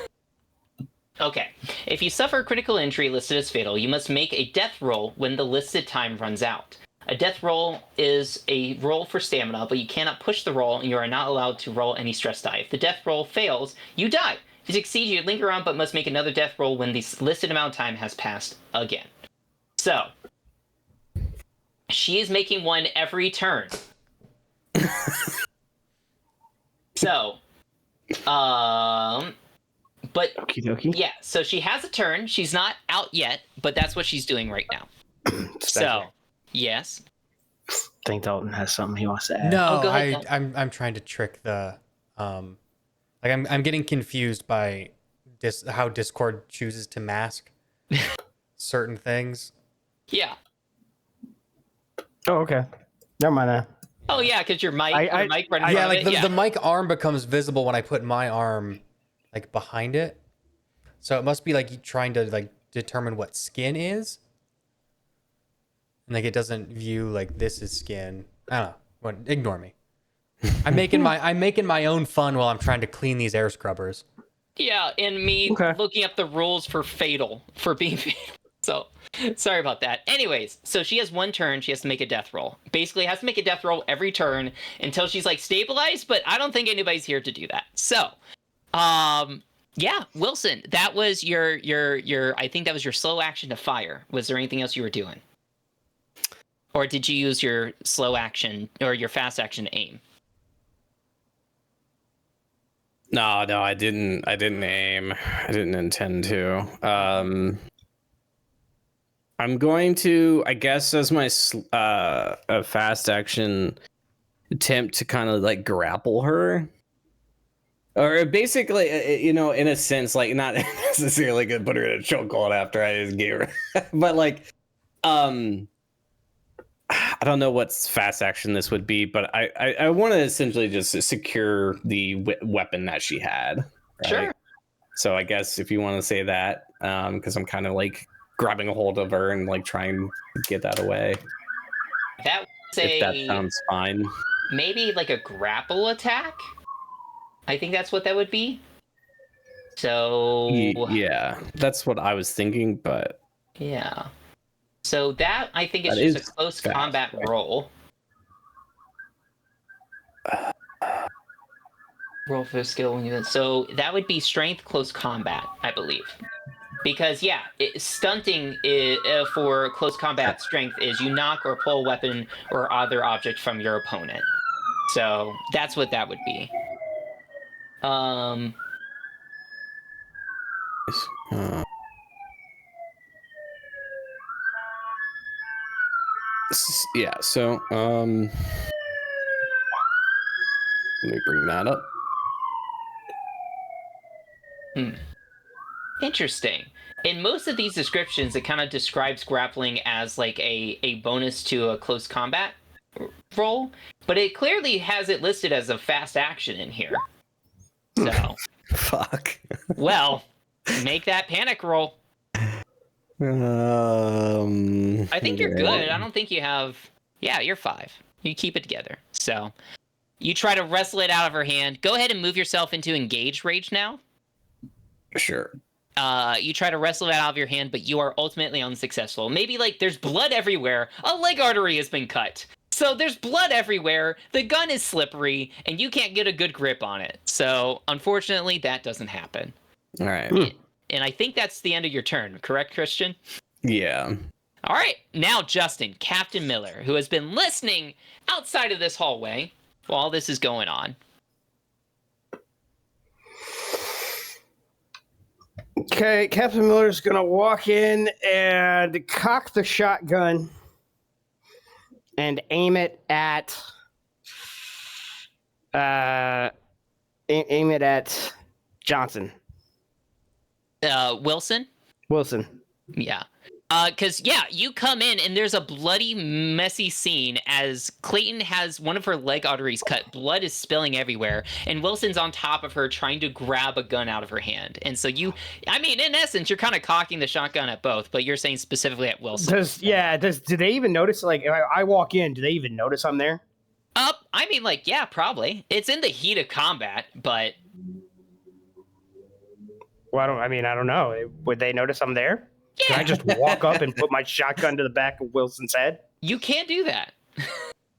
Okay, if you suffer a critical injury listed as fatal, you must make a death roll when the listed time runs out. A death roll is a roll for stamina, but you cannot push the roll, and you are not allowed to roll any stress die. If the death roll fails, you die. If you succeed, you linger around, but must make another death roll when the listed amount of time has passed again. So, she is making one every turn. So, but yeah, so she has a turn. She's not out yet, but that's what she's doing right now. So, yes. I think Dalton has something he wants to add. No, go ahead, I'm trying to trick the like I'm getting confused by how Discord chooses to mask certain things. Yeah. Oh, okay. Never mind that. Oh yeah, because your mic, the mic arm becomes visible when I put my arm like behind it. So it must be like trying to like determine what skin is. And like it doesn't view like this is skin. I don't know. Well, ignore me. I'm making my own fun while I'm trying to clean these air scrubbers. Yeah, and me looking up the rules for being fatal. So sorry about that. Anyways, so she has 1 turn. She has to make a death roll. Basically, has to make a death roll every turn until she's like stabilized. But I don't think anybody's here to do that. So, yeah, Wilson, that was your. I think that was your slow action to fire. Was there anything else you were doing, or did you use your slow action or your fast action to aim? No, I didn't aim. I didn't intend to. I'm going to, I guess, as my a fast action attempt to kind of like grapple her, or basically, in a sense, like not necessarily gonna put her in a chokehold after I just gave her, but like, I don't know what fast action this would be, but I want to essentially just secure the weapon that she had. Right? Sure. So I guess if you want to say that, because I'm kind of like grabbing a hold of her and like trying to get that away. That would If that say sounds fine. maybe like a grapple attack. I think that's what that would be. So Yeah, that's what I was thinking, but yeah. So that I think is That just is a close fast, combat right? roll. Roll for skill when you. So that would be strength close combat, I believe. Because yeah, stunting for close combat strength is you knock or pull a weapon or other object from your opponent. So that's what that would be. Yeah, so let me bring that up. Interesting. In most of these descriptions, it kind of describes grappling as like a bonus to a close combat roll, but it clearly has it listed as a fast action in here. So, Fuck. well, make that panic roll. I think you're good. I don't think you have. Yeah, you're 5. You keep it together. So, you try to wrestle it out of her hand. Go ahead and move yourself into engaged rage now. Sure. You try to wrestle it out of your hand, but you are ultimately unsuccessful. Maybe like there's blood everywhere. A leg artery has been cut. So there's blood everywhere. The gun is slippery, and you can't get a good grip on it. So unfortunately, that doesn't happen. All right. And I think that's the end of your turn, correct, Christian? Yeah. All right. Now, Justin, Captain Miller, who has been listening outside of this hallway while this is going on. Okay, Captain Miller's gonna walk in and cock the shotgun and aim it at aim it at Johnson. Wilson? Wilson. Yeah. Because, you come in and there's a bloody, messy scene as Clayton has one of her leg arteries cut. Blood is spilling everywhere. And Wilson's on top of her trying to grab a gun out of her hand. And so in essence, you're kind of cocking the shotgun at both, but you're saying specifically at Wilson. Do they even notice, like, if I walk in, do they even notice I'm there? Yeah, probably. It's in the heat of combat, but... Well, I don't know. Would they notice I'm there? Yeah. Can I just walk up and put my shotgun to the back of Wilson's head? You can't do that.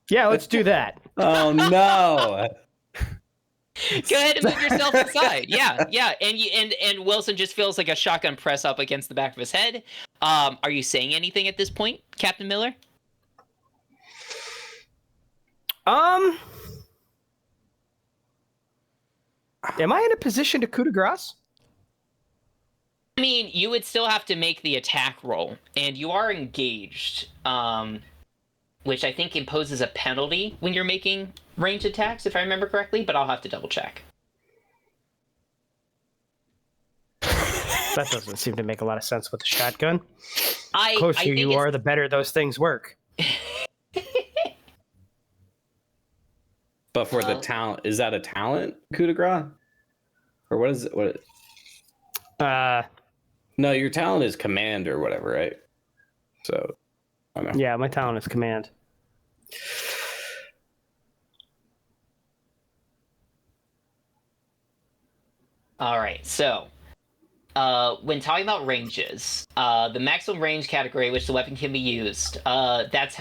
Yeah, let's do that. Oh no. Go ahead and move yourself aside. Yeah. And Wilson just feels like a shotgun press up against the back of his head. Are you saying anything at this point, Captain Miller? Am I in a position to coup de grace? I mean, you would still have to make the attack roll, and you are engaged, which I think imposes a penalty when you're making ranged attacks, if I remember correctly, but I'll have to double check. That doesn't seem to make a lot of sense with the shotgun. The closer you are, the better those things work. But for the talent, is that a talent coup de grace? Or what is it? No, your talent is command or whatever, right? So, I don't know. Yeah, my talent is command. All right, so when talking about ranges, the maximum range category which the weapon can be used, that's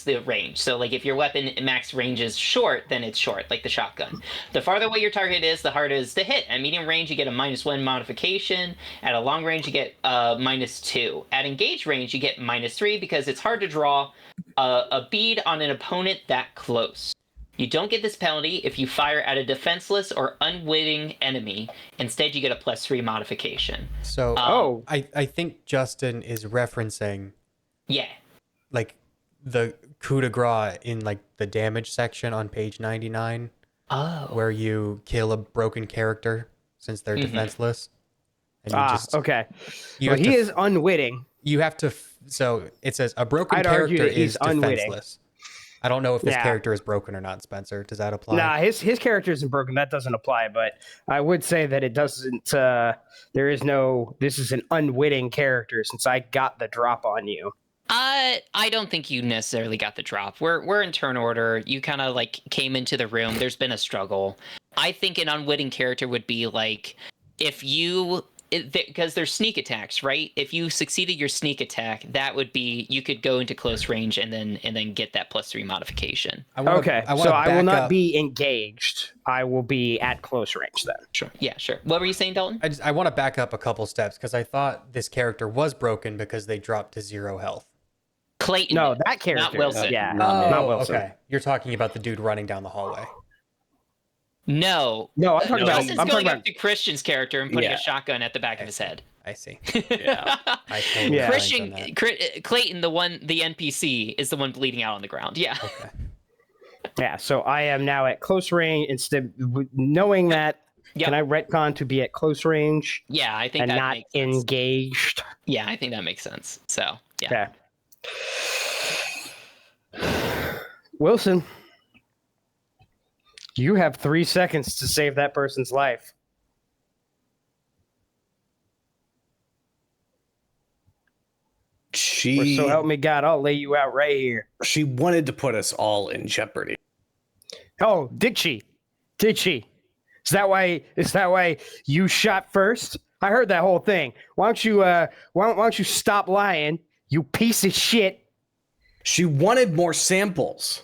the range. So like if your weapon max range is short, then it's short, like the shotgun. The farther away your target is, the harder it is to hit. At medium range, you get a -1 modification. At a long range, you get -2. At engaged range, you get -3 because it's hard to draw a bead on an opponent that close. You don't get this penalty if you fire at a defenseless or unwitting enemy. Instead, you get a +3 modification. So, I think Justin is referencing Yeah. like the coup de grace in like the damage section on page 99, Oh. where you kill a broken character since they're defenseless. And you okay. you Well, have he to is unwitting. You have to. So it says a broken I'd argue character that he's is unwitting. defenseless. I don't know if this Yeah. character is broken or not, Spencer. Does that apply? Nah, his character isn't broken. That doesn't apply. But I would say that it doesn't. There is no. This is an unwitting character since I got the drop on you. I don't think you necessarily got the drop. We're in turn order. You kind of like came into the room. There's been a struggle. I think an unwitting character would be like if you because there's sneak attacks, right? If you succeeded your sneak attack, that would be you could go into close range and then get that +3 modification. I will not be engaged. I will be at close range then. Sure. Yeah, sure. What were you saying, Dalton? I want to back up a couple steps because I thought this character was broken because they dropped to 0 health. Clayton. No, that character. Not Wilson. Yeah, not Wilson. Okay. You're talking about the dude running down the hallway. No. No, I'm talking about. Wilson's going up to Christian's character and putting a shotgun at the back of his head. I see. Yeah. I totally Christian, Clayton, the NPC, is the one bleeding out on the ground. Yeah. Okay. Yeah, so I am now at close range instead. Knowing that, can I retcon to be at close range? Yeah, I think and that not makes sense. engaged. Yeah, I think that makes sense. So yeah. Wilson, you have 3 seconds to save that person's life. Or so help me God, I'll lay you out right here. She wanted to put us all in jeopardy. Oh, did she? Did she? Is that why you shot first? I heard that whole thing. Why don't you stop lying, you piece of shit? She wanted more samples.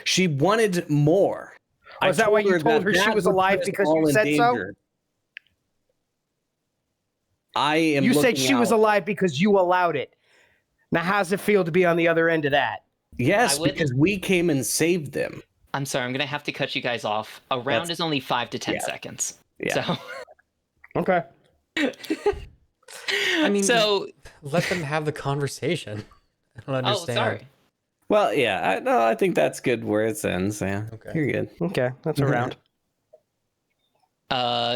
She wanted more. Oh, is that why you told her she was alive because you said so? I am. You said she was alive because you allowed it. Now, how's it feel to be on the other end of that? Yes, because we came and saved them. I'm sorry, I'm going to have to cut you guys off. A round is only 5 to 10 seconds. Yeah. So. Okay. I mean, let them have the conversation. I don't understand. Oh, sorry. Well, yeah, I think that's good where it ends. Yeah, okay. You're good. Okay, that's a round.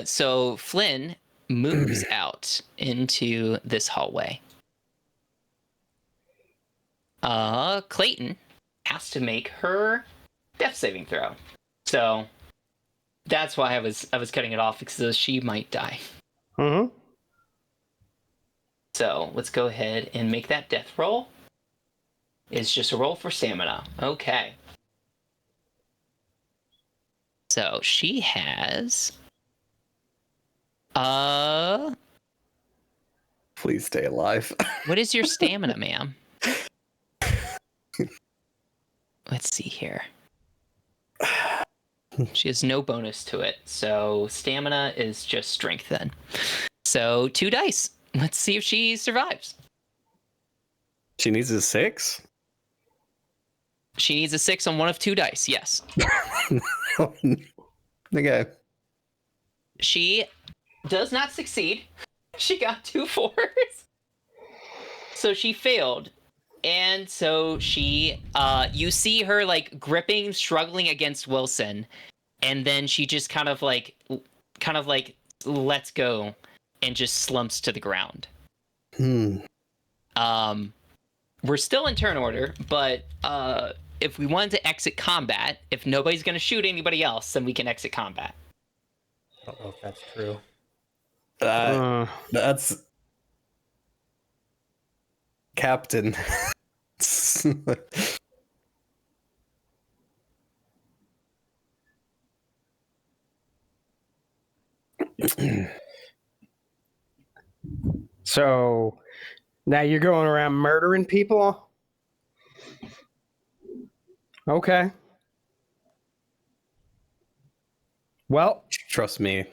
So Flynn moves out into this hallway. Clayton has to make her death saving throw. So that's why I was cutting it off because she might die. Mm-hmm. So let's go ahead and make that death roll. It's just a roll for stamina. Okay. So she has Please stay alive. what is your stamina, ma'am? Let's see here. She has no bonus to it, so stamina is just strength then. So 2 dice. Let's see if she survives. She needs a 6? She needs a 6 on one of 2 dice, yes. Okay. She does not succeed. She got 2 4s. So she failed. And so she, you see her like gripping, struggling against Wilson. And then she just kind of like lets go and just slumps to the ground. We're still in turn order, but if we wanted to exit combat, if nobody's going to shoot anybody else, then we can exit combat. I don't know if that's true. That's Captain. So now you're going around murdering people? Okay. Well, Trust me,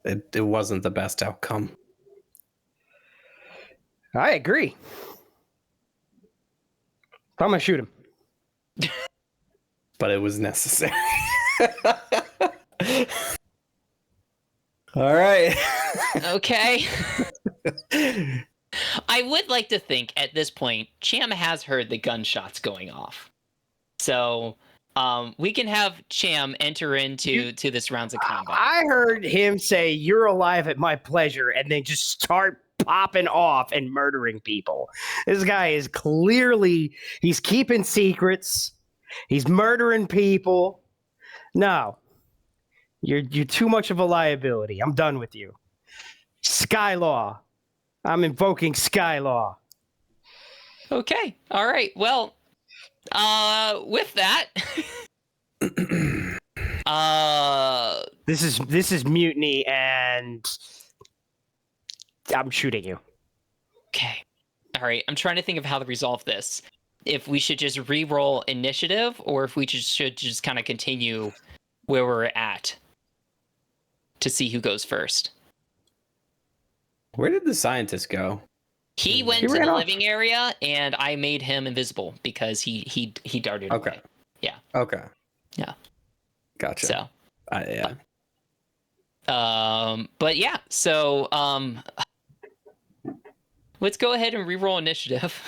it wasn't the best outcome. I agree. I'm gonna shoot him. but it was necessary. All right. Okay. I would like to think at this point, Cham has heard the gunshots going off. So we can have Cham enter into this rounds of combat. I heard him say, "You're alive at my pleasure," and then just start popping off and murdering people. This guy is clearly, he's keeping secrets. He's murdering people. No. You're too much of a liability. I'm done with you. Sky Law. I'm invoking Sky Law. Okay. All right. Well, with that, This is mutiny, and I'm shooting you. okay. All right. I'm trying to think of how to resolve this. If we should just re-roll initiative, or if we should just kind of continue where we're at to see who goes first. Where did the scientist go? He went He to ran the off. living area, and I made him invisible because he darted Okay. away. Yeah. Okay. Yeah. Gotcha. So, Yeah. but yeah. So, let's go ahead and re-roll initiative,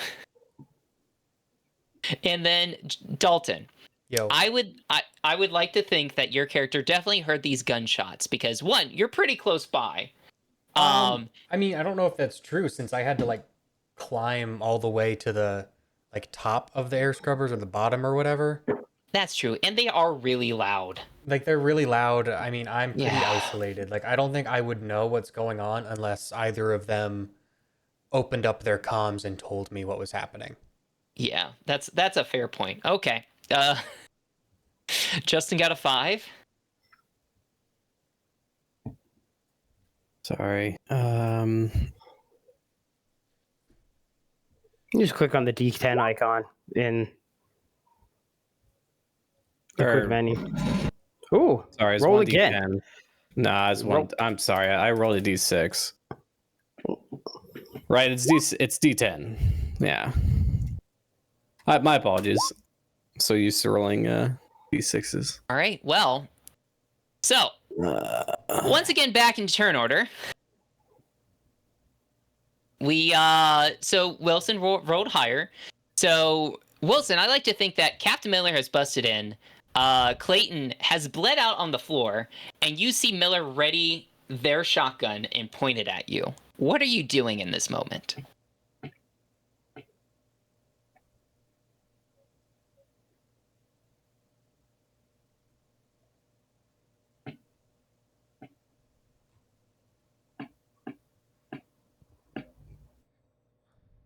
and then Dalton. Yo. I would like to think that your character definitely heard these gunshots because one, you're pretty close by. I mean, I don't know if that's true since I had to like climb all the way to the like top of the air scrubbers or the bottom or whatever. That's true, and they are really loud. Like they're really loud. I mean, I'm pretty Yeah. isolated. Like I don't think I would know what's going on unless either of them opened up their comms and told me what was happening. Yeah, that's a fair point. Okay. Justin got a 5. Sorry. You just click on the D10 icon in the quick menu. Ooh, Sorry, it's roll one again. D10. Nah, it's one. I'm sorry. I rolled a D6. Right, it's D10. Yeah. My apologies. I'm so used to rolling D6s. All right. Well, so once again, back in turn order. We so Wilson rolled higher. So Wilson, I like to think that Captain Miller has busted in. Clayton has bled out on the floor, and you see Miller ready their shotgun and pointed at you. What are you doing in this moment?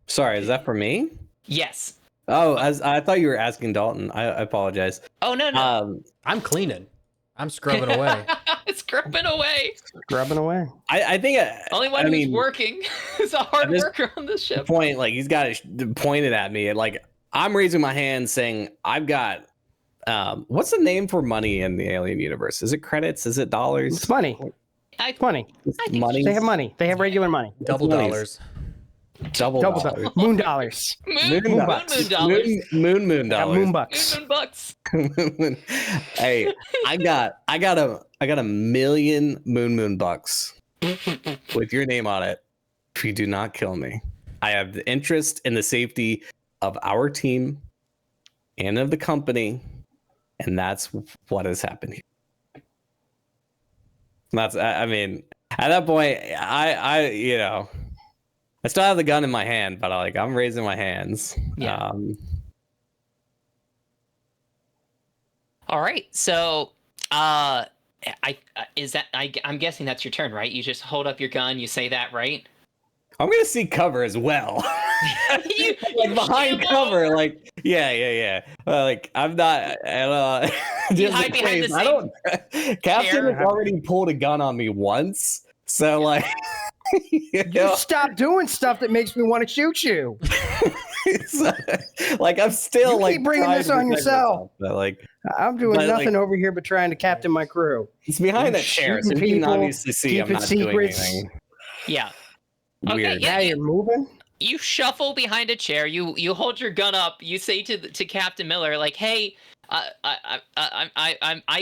Sorry, is that for me? Yes. Oh, I thought you were asking Dalton. I apologize. Oh no. I'm cleaning. I'm scrubbing away. It's scrubbing away. Grubbing away. I think Only one who's working is a hard this worker on this ship. point, like he's got it pointed at me. Like I'm raising my hand, saying, "I've got." What's the name for money in the alien universe? Is it credits? Is it dollars? It's money. It's money. think Money. They have money. They have regular money. Double Nice. dollars. Double Double dollars. dollars. Moon dollars. Moon bucks. dollars. Moon Got dollars. moon bucks. Moon bucks. Hey, I got a million moon bucks with your name on it. If you do not kill me, I have the interest in the safety of our team and of the company, and that's what has happened here. That's I mean, at that point, I still have the gun in my hand, but I'm raising my hands. Yeah. All right. So, I'm guessing that's your turn, right? You just hold up your gun. You say that, right? I'm gonna seek cover as well. You Behind cover, yeah. I'm not. You Just hide in behind the case. I don't. Captain chair. has already pulled a gun on me once, so You stop doing stuff that makes me want to shoot you. I'm still You keep bringing trying this to on protect yourself. myself, but I'm doing But, nothing over here but trying to captain my crew. it's behind that chair, so shooting you can people, obviously see I'm keeping not doing secrets. anything Yeah. Okay, weird. yeah. Now you're moving. You shuffle behind a chair. You hold your gun up. You say to Captain Miller, like, "Hey, I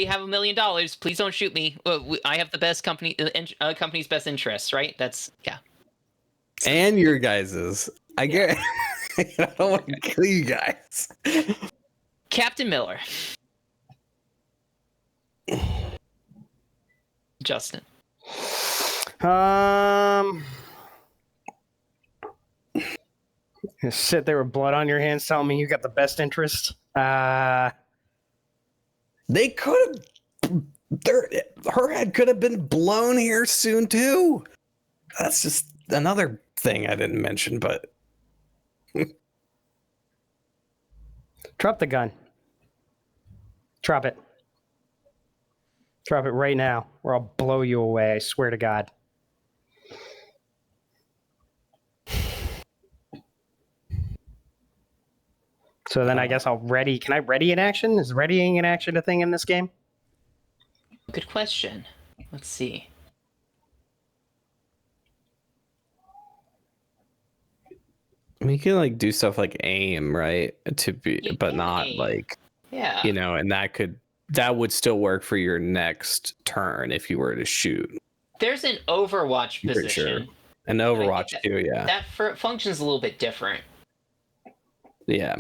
have $1 million. Please don't shoot me. I have the best company's best interests, right? That's yeah. And your guys's. I get. I don't want to kill you guys. Captain Miller. Justin. You sit there with blood on your hands telling me you got the best interest. They could have. Her head could have been blown here soon too. That's just another thing I didn't mention, but Drop the gun. Drop it. Drop it right now, or I'll blow you away. I swear to God. So then I guess I'll ready. Can I ready in action? Is readying in action a thing in this game? Good question. Let's see. we can like do stuff like aim, right? You But can not aim. like Yeah. and that would still work for your next turn if you were to shoot. There's an Overwatch For position. sure. And Overwatch that- too, yeah. That functions a little bit different. Yeah.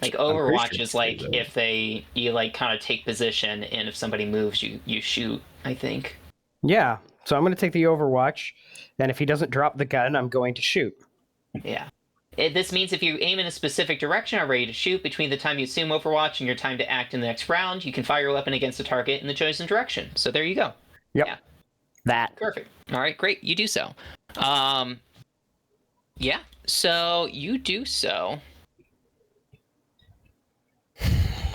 Like I'm pretty Overwatch sure is like it's if you like kind of take position, and if somebody moves, you shoot. I think. Yeah. So I'm going to take the Overwatch, and if he doesn't drop the gun, I'm going to shoot. Yeah. This means if you aim in a specific direction or ready to shoot, between the time you assume Overwatch and your time to act in the next round, you can fire your weapon against the target in the chosen direction. So there you go. Yep. Yeah. That. Perfect. All right, great. You do so. Yeah. So you do so.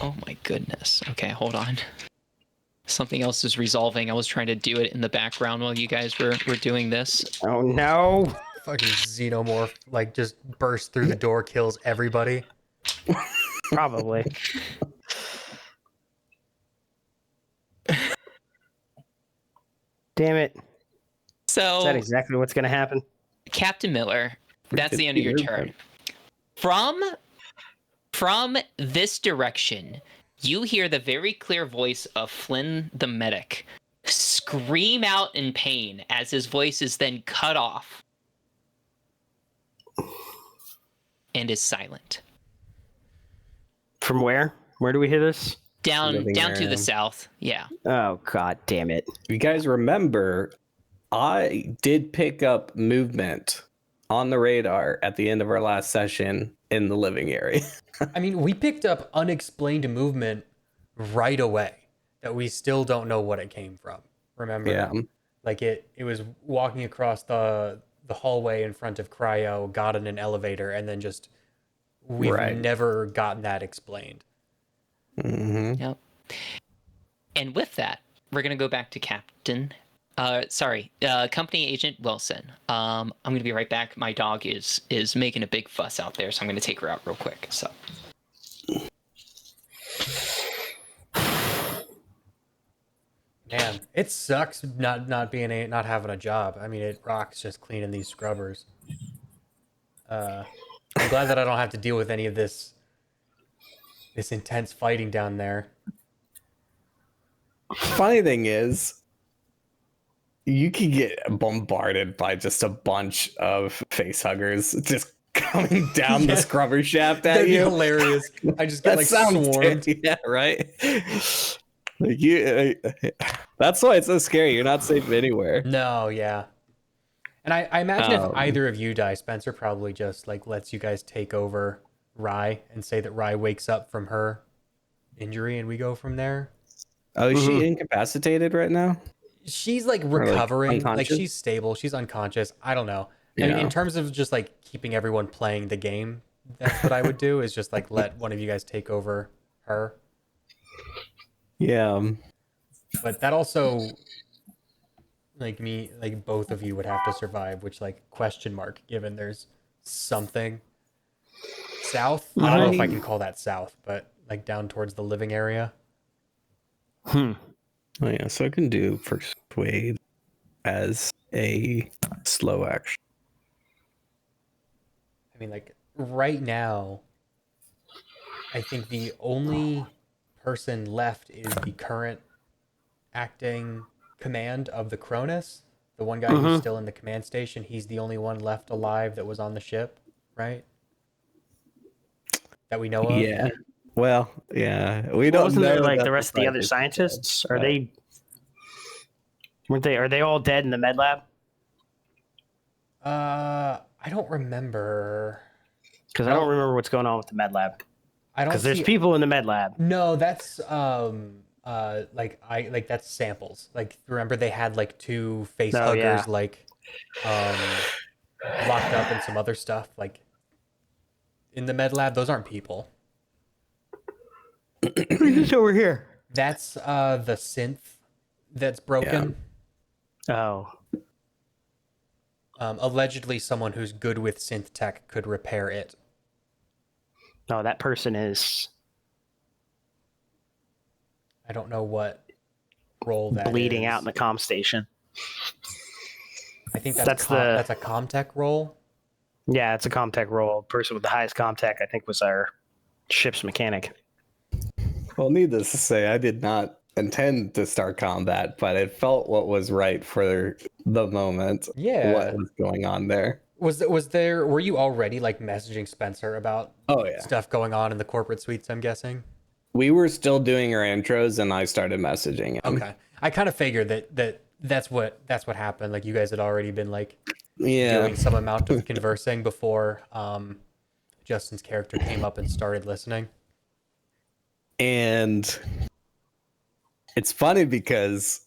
Oh my goodness. Okay, hold on. Something else is resolving. I was trying to do it in the background while you guys were doing this. Oh no. Fucking Xenomorph, like, just bursts through the door, kills everybody. Probably. Damn it. So Is that exactly what's going to happen? Captain Miller, that's the end of your turn. From this direction, you hear the very clear voice of Flynn the medic scream out in pain as his voice is then cut off and is silent. From where? Where do we hear this? Down Living to area. the south. Yeah. Oh, God damn it. You guys remember, I did pick up movement on the radar at the end of our last session in the living area. I mean, we picked up unexplained movement right away that we still don't know what it came from. Remember? Yeah. Like it was walking across the hallway in front of Cryo, got in an elevator, and then just we've Right. never gotten that explained. Mm-hmm. Yep. And with that, we're gonna go back to Company Agent Wilson. I'm gonna be right back. My dog is making a big fuss out there, so I'm gonna take her out real quick. So. Man, it sucks not having a job. I mean, it rocks just cleaning these scrubbers. I'm glad that I don't have to deal with any of this intense fighting down there. Funny thing is, you can get bombarded by just a bunch of face huggers just coming down the scrubber shaft at That'd be you. hilarious. I just get That like sounds swarmed. yeah, right. Like that's why it's so scary. You're not safe anywhere. No, yeah. And I imagine if Um, either of you die, Spencer probably just like lets you guys take over Rye and say that Rye wakes up from her injury and we go from there. Oh, is she incapacitated right now? She's like like, recovering, like unconscious? she's stable, she's unconscious. I don't know. I mean, Yeah. in terms of just like keeping everyone playing the game, that's what I would do is just like let one of you guys take over her. Yeah. But that also like both of you would have to survive, which like question mark given there's something south. I don't know if I can call that south, but like down towards the living area. Oh yeah, so I can do persuade as a slow action. I mean, like right now, I think the only person left is the current acting command of the Cronus. The one guy who's Mm-hmm. still in the command station. He's the only one left alive that was on the ship, right? That we know of. Yeah. Well, yeah. We Well, don't wasn't there know like that the rest of the other scientists? Are they? Weren't they? Are they all dead in the med lab? I don't remember. Because I don't remember what's going on with the med lab. I don't Because there's see. people in the med lab. No, that's that's samples. Like remember they had like two face Oh, huggers yeah. like locked up and some other stuff like in the med lab. Those aren't people. Who's over here? That's the synth that's broken. Oh, Allegedly someone who's good with synth tech could repair it. no, that person is I don't know what role that bleeding is. out in the comm station. I think that's that's a Comtech role. Yeah, it's a Comtech role. Person with the highest Comtech, I think, was our ship's mechanic. Well, needless to say, I did not intend to start combat, but it felt what was right for the moment. Yeah. What was going on there? Were you already like messaging Spencer about Oh, yeah. stuff going on in the corporate suites, I'm guessing? We were still doing our intros, and I started messaging him. Okay. I kind of figured that's what happened. Like you guys had already been like Yeah. doing some amount of conversing before Justin's character came up and started listening. And it's funny because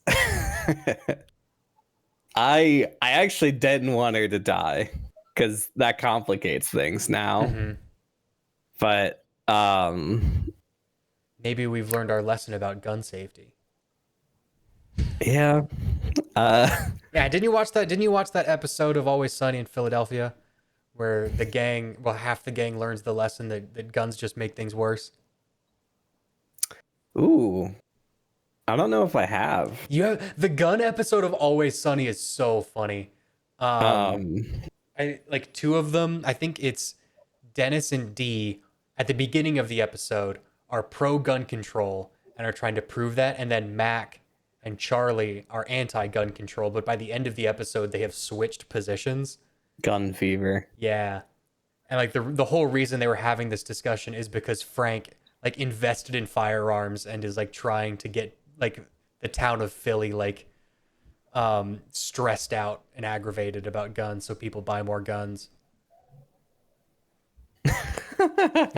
I actually didn't want her to die because that complicates things now. Mm-hmm. But Maybe we've learned our lesson about gun safety. yeah. Yeah, didn't you watch that episode of Always Sunny in Philadelphia where half the gang learns the lesson that guns just make things worse? Ooh. I don't know if I have. The gun episode of Always Sunny is so funny. I like two of them. I think it's Dennis and Dee at the beginning of the episode are pro gun control and are trying to prove that, and then Mac and Charlie are anti gun control. But by the end of the episode, they have switched positions. Gun fever. Yeah, and like the whole reason they were having this discussion is because Frank like invested in firearms and is like trying to get like the town of Philly like stressed out and aggravated about guns so people buy more guns.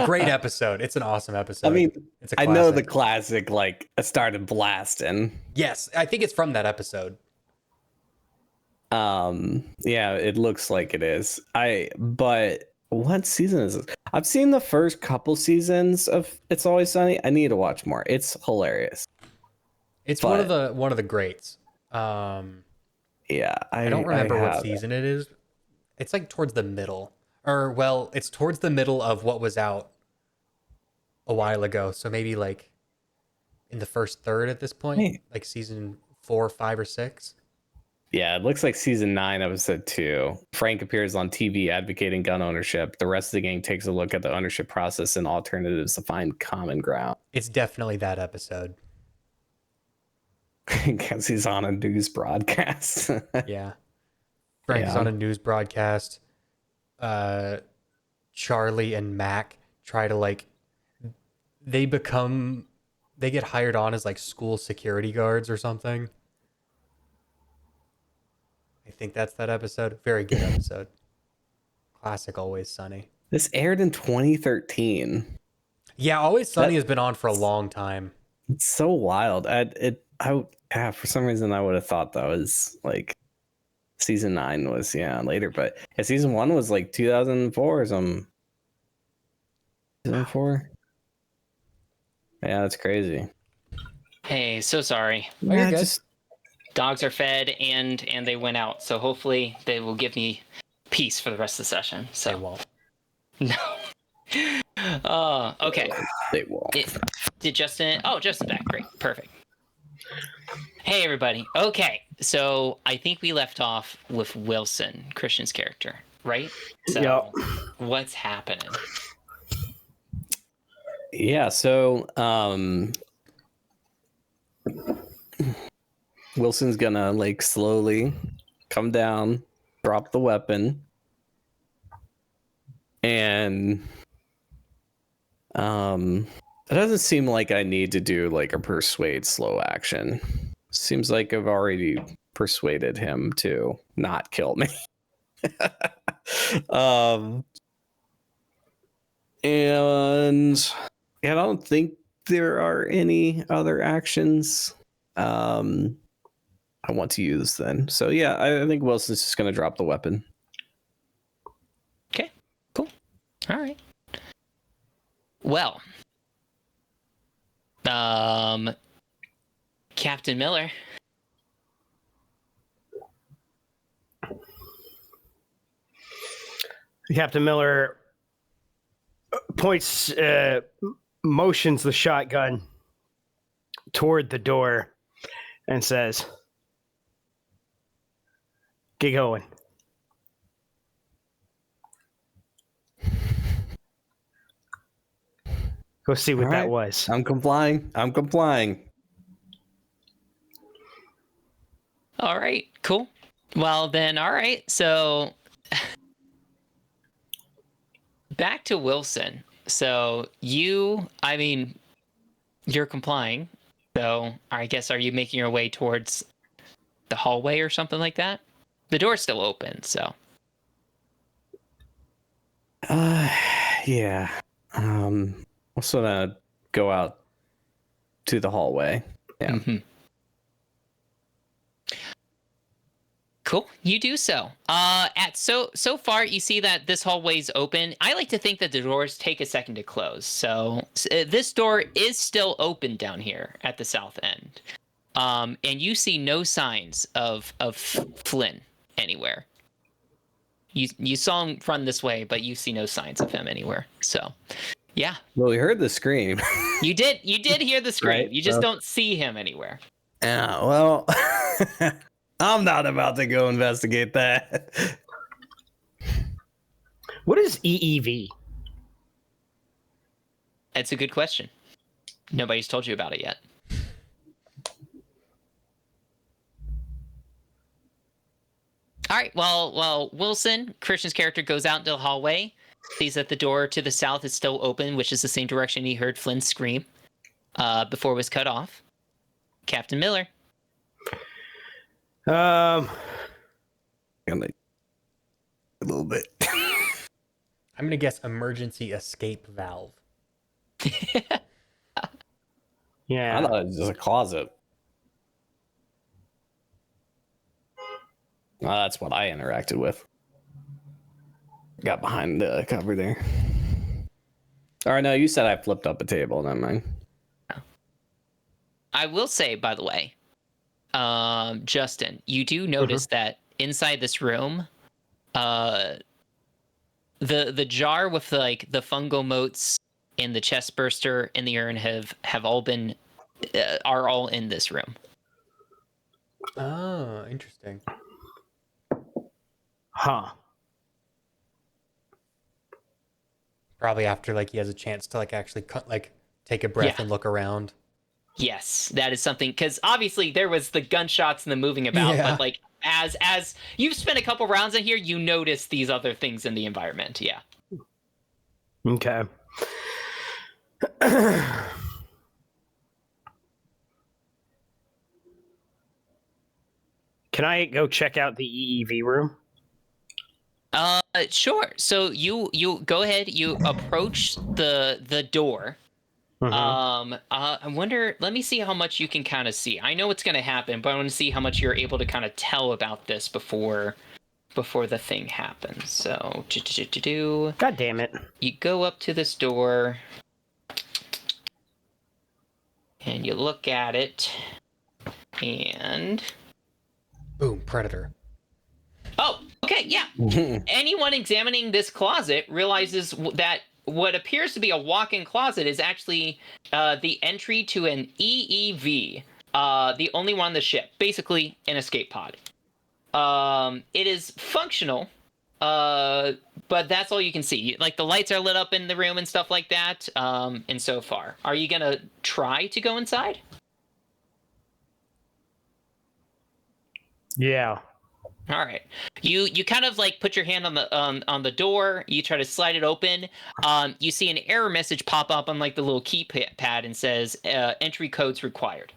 Great episode. It's an awesome episode. I mean, it's a I classic. know the classic, like, started blasting. Yes, I think it's from that episode. Yeah, it looks like it is. But what season is this? I've seen the first couple seasons of It's Always Sunny. I need to watch more. It's hilarious. It's one of the greats. Yeah, I don't remember what have season it is. It's like towards the middle. It's towards the middle of what was out a while ago. So maybe like in the first third at this point, Wait. like season 4, 5, or 6. Yeah, it looks like season 9, episode 2. Frank appears on TV advocating gun ownership. The rest of the gang takes a look at the ownership process and alternatives to find common ground. It's definitely that episode. Because he's on a news broadcast. Yeah. Frank is on a news broadcast. Charlie and Mac try to they get hired on as like school security guards or something. I think that's that episode. Very good episode. Classic Always Sunny. This aired in 2013. Yeah, Always Sunny has been on for a long time. It's so wild. For some reason I would have thought that was like season 9 was later, but season 1 was like 2004 or something. 2004. Yeah, that's crazy. Hey, so sorry. Oh, you're good. Dogs are fed and they went out, so hopefully they will give me peace for the rest of the session. So They won't. No. Okay. They won't. Did Justin? Oh, Justin back. Great. Perfect. Hey, everybody. Okay. So I think we left off with Wilson, Christian's character, right? So Yep. what's happening? Yeah, so Wilson's gonna like slowly come down, drop the weapon, and it doesn't seem like I need to do like a persuade slow action. Seems like I've already persuaded him to not kill me. And I don't think there are any other actions I want to use then. So yeah, I think Wilson's just gonna drop the weapon. Okay, cool. All right. Well, Captain Miller. Captain Miller points, motions the shotgun toward the door and says, "Get going." Go see what that was. I'm complying. All right, cool. Well then, all right. So back to Wilson. So you're complying. So I guess, are you making your way towards the hallway or something like that? The door's still open, so. Yeah. Also gonna go out to the hallway. Yeah. Mm-hmm. Cool, you do so. So far, you see that this hallway's open. I like to think that the doors take a second to close. So this door is still open down here at the south end, and you see no signs of Flynn anywhere. You saw him run this way, but you see no signs of him anywhere. So, yeah. Well, we heard the scream. You did hear the scream. Right, You just don't see him anywhere. Yeah. Well. I'm not about to go investigate that. What is EEV? That's a good question. Nobody's told you about it yet. All right. Well, Wilson, Christian's character, goes out into the hallway, sees that the door to the south is still open, which is the same direction he heard Flynn scream before it was cut off. Captain Miller. A little bit. I'm gonna guess emergency escape valve. Yeah. I thought it was just a closet. That's what I interacted with. Got behind the cover there. All right, no, you said I flipped up a table. Never mind. I will say, by the way, Justin, you do notice that inside this room, the jar with like the fungal motes and the chest burster and the urn have all been are all in this room. Oh, interesting. Huh. Probably after like he has a chance to like actually take a breath Yeah. and look around. Yes, that is something, because obviously there was the gunshots and the moving about, Yeah. but like as you've spent a couple rounds in here, you notice these other things in the environment. Yeah. Okay. Can I go check out the EEV room? Sure. So you go ahead. You approach the door. I wonder. Let me see how much you can kind of see. I know what's going to happen, but I want to see how much you're able to kind of tell about this before the thing happens. So, God damn it! you go up to this door and you look at it, and Boom, predator. oh, okay, yeah. Anyone examining this closet realizes that what appears to be a walk-in closet is actually the entry to an EEV, the only one on the ship, basically an escape pod. It is functional, But that's all you can see. Like the lights are lit up in the room and stuff like that. And so far, are you gonna try to go inside? Yeah. All right. You kind of like put your hand on the door. You try to slide it open. You see an error message pop up on like the little keypad and says entry codes required.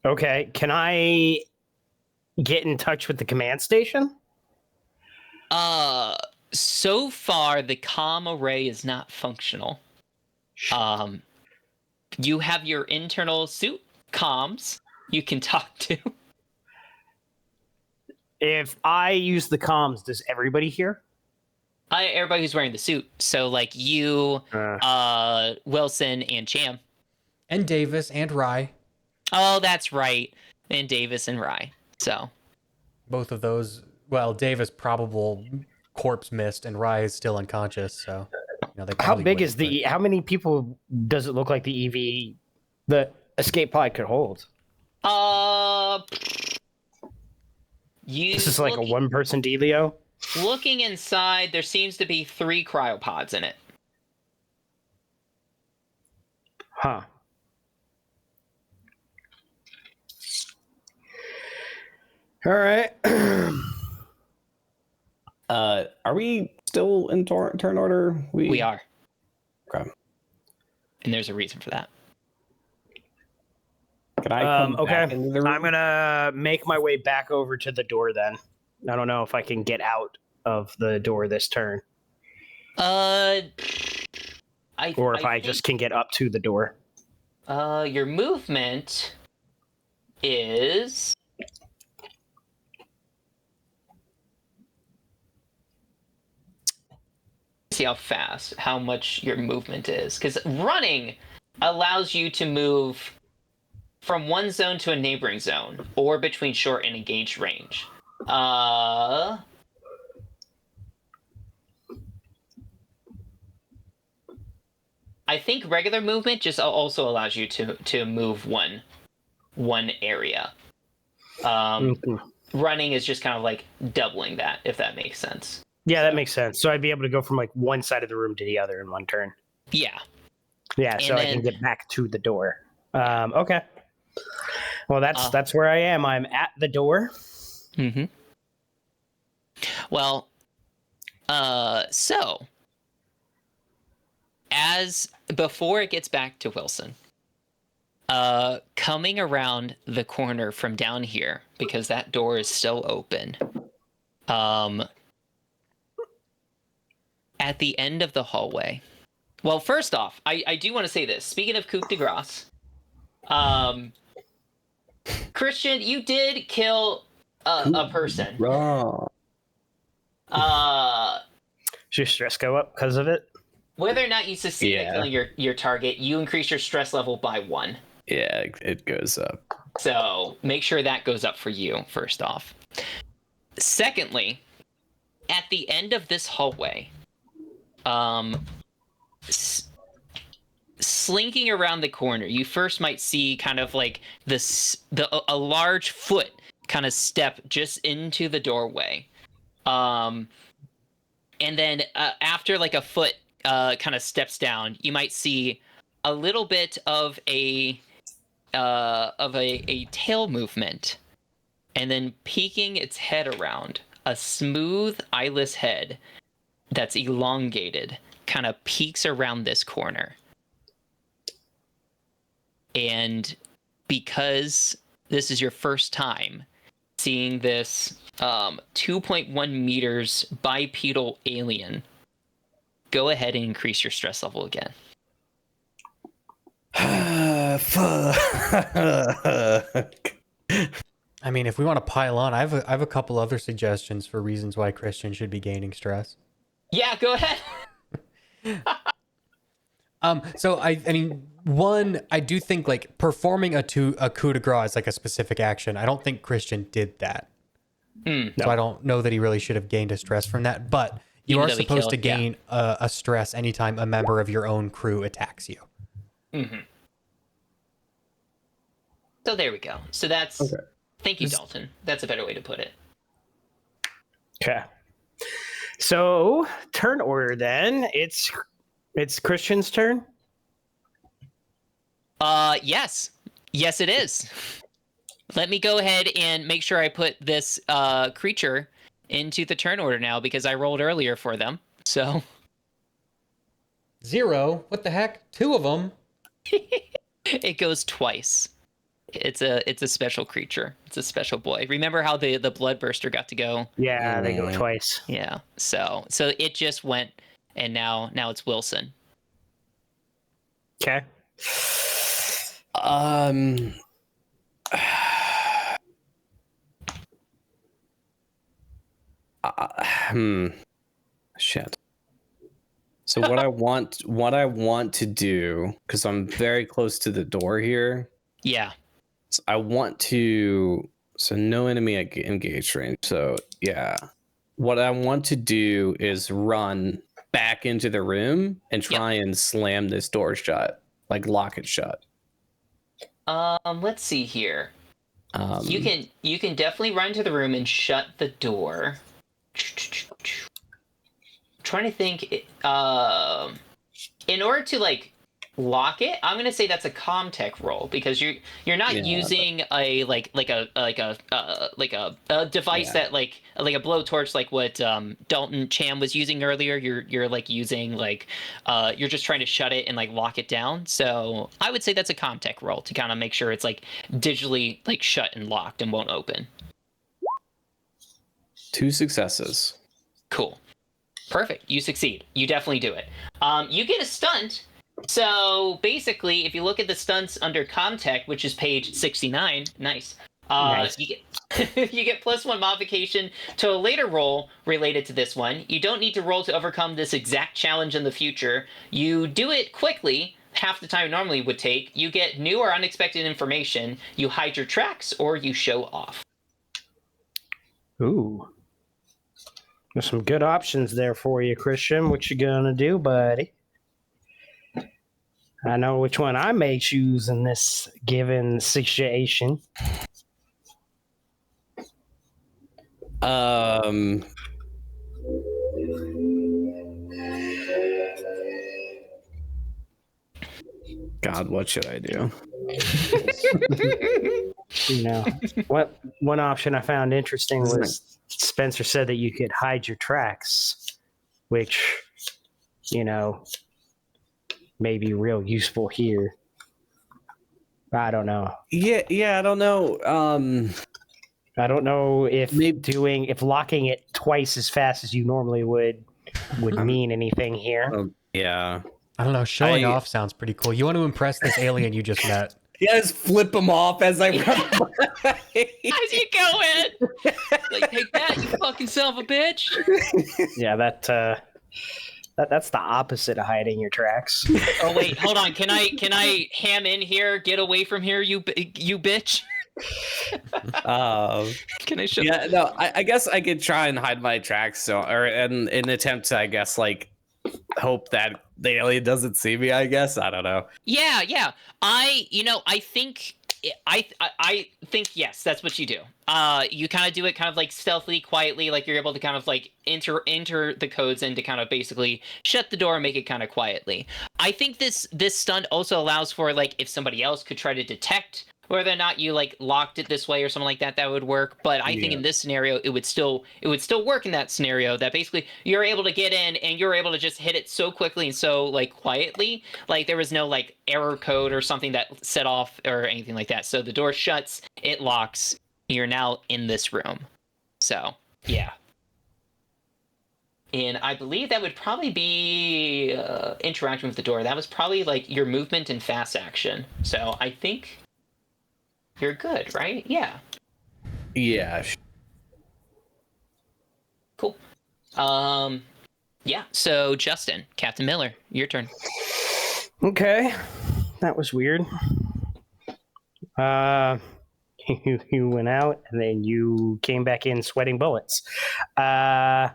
Okay. Can I get in touch with the command station? So far the comm array is not functional. You have your internal suit comms you can talk to. If I use the comms, does everybody hear? Everybody who's wearing the suit. So like you, Wilson, and Cham. And Davis and Rye. Oh, that's right. And Davis and Rye. So Both of those. Well, Davis probable corpse missed, and Rye is still unconscious. So, they How probably big is wouldn't, the? How many people does it look like the the escape pod could hold? This is like a one-person dealio. Looking inside, there seems to be 3 cryopods in it. Huh. All right. Are we still in turn order? We are. Okay. And there's a reason for that. Can I come back okay. into the room? I'm gonna make my way back over to the door then. I don't know if I can get out of the door this turn. Or if I just can get up to the door. Your movement is... See how much your movement is. Because running allows you to move from one zone to a neighboring zone, or between short and engaged range. I think regular movement just also allows you to move one area. Running is just kind of like doubling that, if that makes sense. Yeah, that makes sense. So I'd be able to go from like one side of the room to the other in one turn. Yeah. Yeah, so I can get back to the door. Okay. Well, that's where I am. I'm at the door. Mm-hmm. Well, so as before it gets back to Wilson, coming around the corner from down here, because that door is still open, at the end of the hallway. Well, first off, I do want to say this. Speaking of coup de grace, Christian, you did kill a person. Raw. Does your stress go up because of it? Whether or not you succeed at killing your target, you increase your stress level by 1. Yeah, it goes up. So make sure that goes up for you, first off. Secondly, at the end of this hallway, slinking around the corner, you first might see kind of like a large foot kind of step just into the doorway. And then after like a foot kind of steps down, you might see a little bit of a tail movement, and then peeking its head around, a smooth eyeless head that's elongated kind of peeks around this corner. And because this is your first time seeing this 2.1 meters bipedal alien, go ahead and increase your stress level again. Fuck. I mean, if we want to pile on, I have a couple other suggestions for reasons why Christian should be gaining stress. Yeah, go ahead. So I mean, one, I do think like performing a coup de grace is like a specific action. I don't think Christian did that. So I don't know that he really should have gained a stress from that. But you are supposed to gain a stress anytime a member of your own crew attacks you. Mm-hmm. So there we go. So that's... Okay. Thank you, Dalton. That's a better way to put it. Okay. So turn order then. It's Christian's turn. Yes. Yes, it is. Let me go ahead and make sure I put this creature into the turn order now because I rolled earlier for them. So 0. What the heck? 2 of them. it goes twice. It's a special creature. It's a special boy. Remember how the bloodburster got to go? Yeah, they go twice. Yeah. So it just went, and now it's Wilson. Okay. Shit. So what I want to do, because I'm very close to the door here. Yeah. So I want to. So no enemy engaged range. So yeah, what I want to do is run back into the room and try and slam this door shut, like lock it shut. Let's see here. You can definitely run to the room and shut the door. Trying to think. In order to like lock it, I'm gonna say that's a Comtech roll because you're not using a a device that like a blowtorch like what Dalton Cham was using earlier. You're like using like you're just trying to shut it and like lock it down. So I would say that's a Comtech roll to kind of make sure it's like digitally like shut and locked and won't open. 2 successes. Cool. Perfect. You succeed. You definitely do it. You get a stunt. So basically, if you look at the stunts under Comtech, which is page 69, nice. Nice. You get +1 modification to a later roll related to this one. You don't need to roll to overcome this exact challenge in the future. You do it quickly, half the time it normally would take. You get new or unexpected information. You hide your tracks or you show off. Ooh. There's some good options there for you, Christian. What you gonna do, buddy? I know which one I may choose in this given situation. God, what should I do? You know, what one option I found interesting was Spencer said that you could hide your tracks, which, you know, may be real useful here. I don't know. Yeah, I don't know. I don't know if if locking it twice as fast as you normally would mean anything here. Yeah. I don't know. Showing off sounds pretty cool. You want to impress this alien you just met. Yeah, just flip them off as I run by. As you go in, like take that, you fucking son of a bitch. Yeah, that's the opposite of hiding your tracks. Oh wait, hold on. Can I ham in here? Get away from here, you bitch. Can I show? Yeah, no. I guess I could try and hide my tracks, or in an attempt to, I guess, like hope that the alien doesn't see me. I guess I don't know. Yeah. I think yes, that's what you do. You kind of do it kind of like stealthily, quietly, like you're able to kind of like enter the codes and to kind of basically shut the door and make it kind of quietly. I think this stunt also allows for like if somebody else could try to detect whether or not you like locked it this way or something like that, that would work. But I think in this scenario, it would still work in that scenario that basically you're able to get in and you're able to just hit it so quickly and so like quietly, like there was no like error code or something that set off or anything like that. So the door shuts, it locks, you're now in this room. So yeah. And I believe that would probably be interacting with the door. That was probably like your movement and fast action. So I think you're good, right? Yeah. Yeah. Cool. Yeah. So Justin, Captain Miller, your turn. Okay, that was weird. You went out and then you came back in sweating bullets. What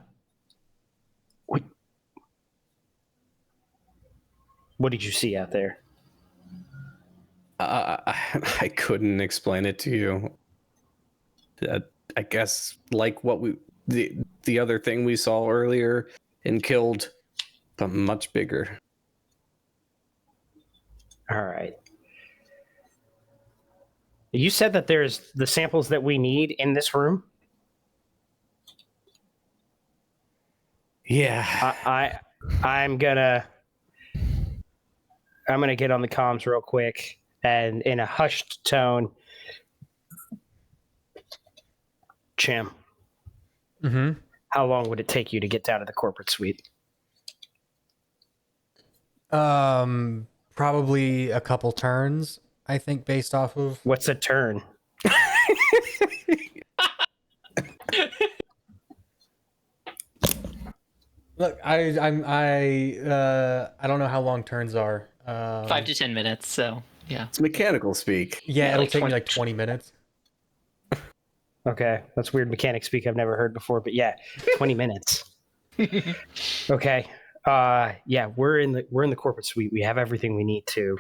did you see out there? I couldn't explain it to you. I guess like what the other thing we saw earlier and killed, but much bigger. All right. You said that there's the samples that we need in this room. Yeah. I'm gonna get on the comms real quick and in a hushed tone. Cham, Mm-hmm. how long would it take you to get down to the corporate suite? Probably a couple turns, I think, based off of. What's a turn? Look, I don't know how long turns are. 5 to 10 minutes. So yeah. It's mechanical speak. Yeah, it'll like take me 20 like 20 minutes. Okay, that's weird mechanic speak I've never heard before, but yeah, 20 minutes. Okay. Yeah, we're in the corporate suite. We have everything we need to.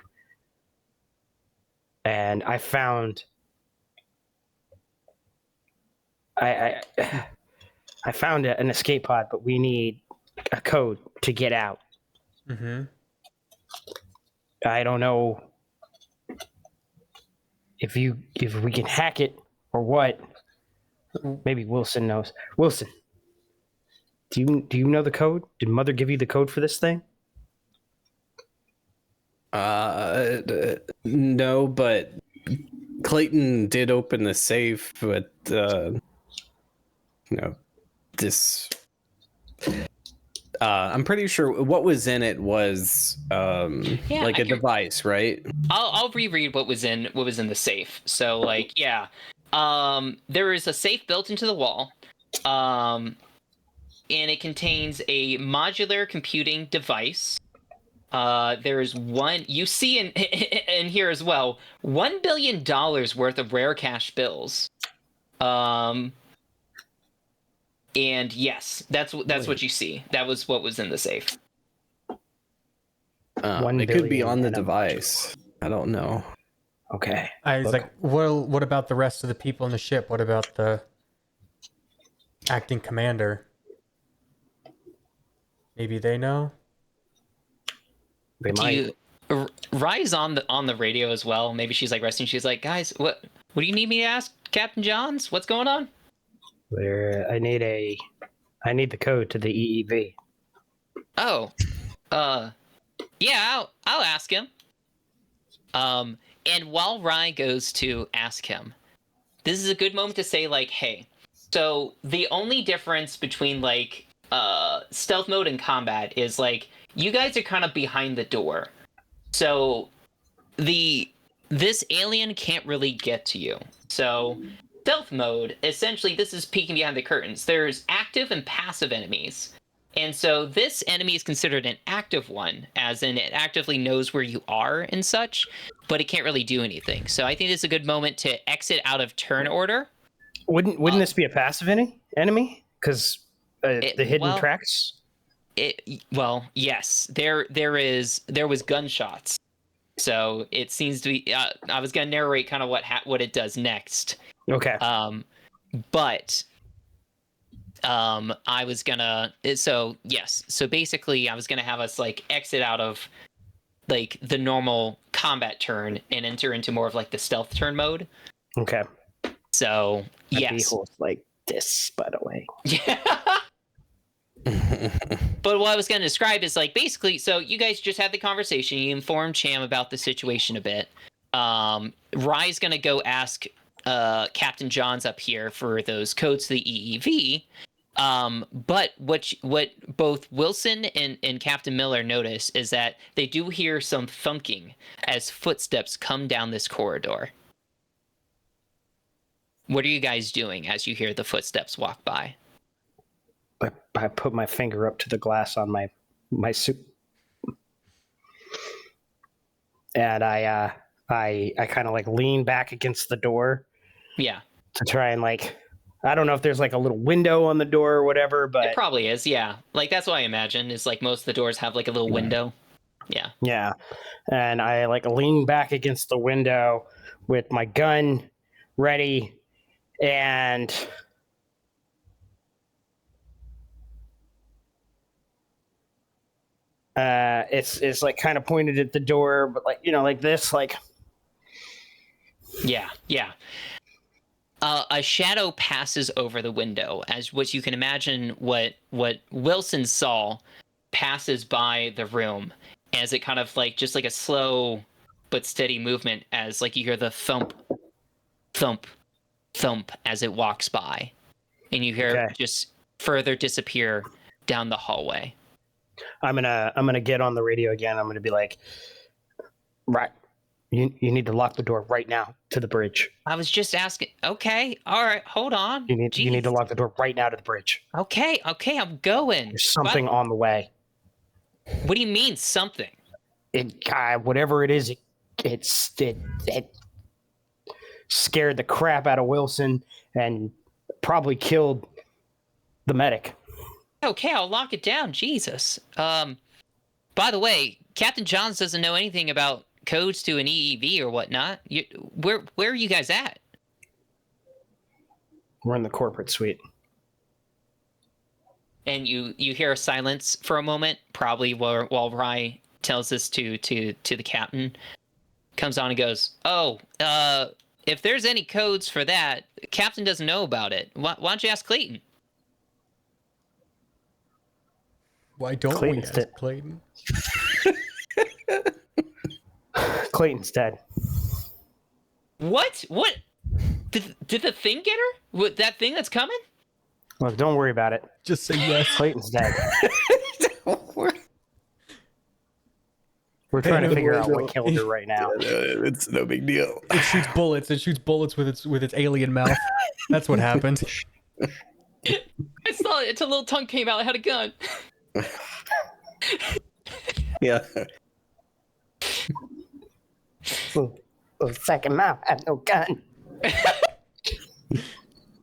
And I found I found an escape pod, but we need a code to get out. Mm-hmm. I don't know if we can hack it or what. Maybe Wilson knows. Wilson, do you know the code? Did Mother give you the code for this thing? No, but Clayton did open the safe with this. I'm pretty sure what was in it was like a device, right? I'll reread what was in the safe. So like yeah, there is a safe built into the wall, and it contains a modular computing device. There is one you see in here as well. $1 billion worth of rare cash bills. And yes, that's what you see. That was what was in the safe. It could be on the device. I don't know. Okay. I was like, well, what about the rest of the people on the ship? What about the acting commander? Maybe they know. They might. Rye's on the radio as well. Maybe she's like resting. She's like, guys, what do you need me to ask Captain Johns? What's going on? I need the code to the EEV. Oh, yeah, I'll ask him. And while Rye goes to ask him, this is a good moment to say like, hey, so the only difference between like stealth mode and combat is like you guys are kind of behind the door, so this alien can't really get to you. So stealth mode, essentially, this is peeking behind the curtains. There's active and passive enemies. And so this enemy is considered an active one, as in it actively knows where you are and such, but it can't really do anything. So I think this is a good moment to exit out of turn order. Wouldn't this be a passive enemy? Because the hidden tracks? Well, yes. There was gunshots. So it seems to be I was going to narrate kind of what it does next. Okay. But I was gonna so basically I was gonna have us like exit out of like the normal combat turn and enter into more of like the stealth turn mode. Okay. So yes. Like this, by the way. Yeah. But what I was gonna describe is like basically, so you guys just had the conversation, you informed Cham about the situation a bit. Rye's gonna go ask Captain Johns up here for those codes to the EEV. But what both Wilson and Captain Miller notice is that they do hear some thunking as footsteps come down this corridor. What are you guys doing as you hear the footsteps walk by? I put my finger up to the glass on my suit, and I kind of like lean back against the door. Yeah. To try and like, I don't know if there's like a little window on the door or whatever, but it probably is. Yeah. Like that's what I imagine is like most of the doors have like a little window. Yeah. Yeah. And I like lean back against the window with my gun ready, and It's like kind of pointed at the door, but like like this, like. Yeah. A shadow passes over the window, as what you can imagine. What Wilson saw passes by the room, as it kind of like just like a slow but steady movement, as like you hear the thump, thump, thump as it walks by, and you hear it just further disappear down the hallway. I'm gonna get on the radio again. I'm gonna be like, right. You need to lock the door right now to the bridge. I was just asking. Okay, all right, hold on. You need to lock the door right now to the bridge. Okay, I'm going. There's something on the way. What do you mean something? Whatever it is, it scared the crap out of Wilson and probably killed the medic. Okay, I'll lock it down. Jesus. By the way, Captain Johns doesn't know anything about codes to an EEV or whatnot. Where are you guys at? We're in the corporate suite. And you hear a silence for a moment, probably while Rye tells this to the captain. Comes on and goes, "Oh, if there's any codes for that, Captain doesn't know about it. Why don't you ask Clayton?" Why don't Clayton's we ask Clayton? Clayton's dead. What? Did the thing get her? What, that thing that's coming? Look, don't worry about it. Just say yes. Clayton's dead. We're trying to figure out what killed her right now. It's no big deal. It shoots bullets. It shoots bullets with its alien mouth. That's what happened. I saw it. Its a little tongue came out. It had a gun. Yeah. Second mouth had no gun.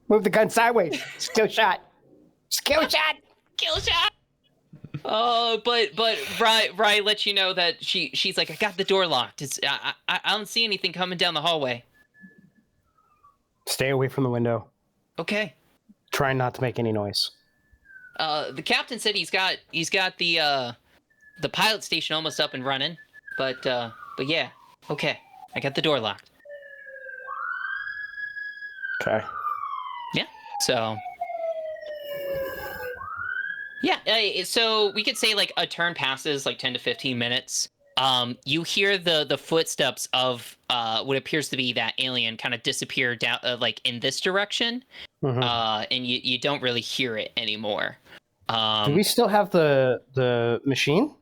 Move the gun sideways. Skill shot. Skill shot. Kill shot. But Rye lets you know that she's like, I got the door locked. I don't see anything coming down the hallway. Stay away from the window. Okay. Try not to make any noise. The captain said he's got the pilot station almost up and running, but yeah, okay. I got the door locked. Okay. Yeah. So. Yeah. So we could say like a turn passes like 10 to 15 minutes. You hear the footsteps of what appears to be that alien kind of disappear down like in this direction, and you don't really hear it anymore. Do we still have the machine,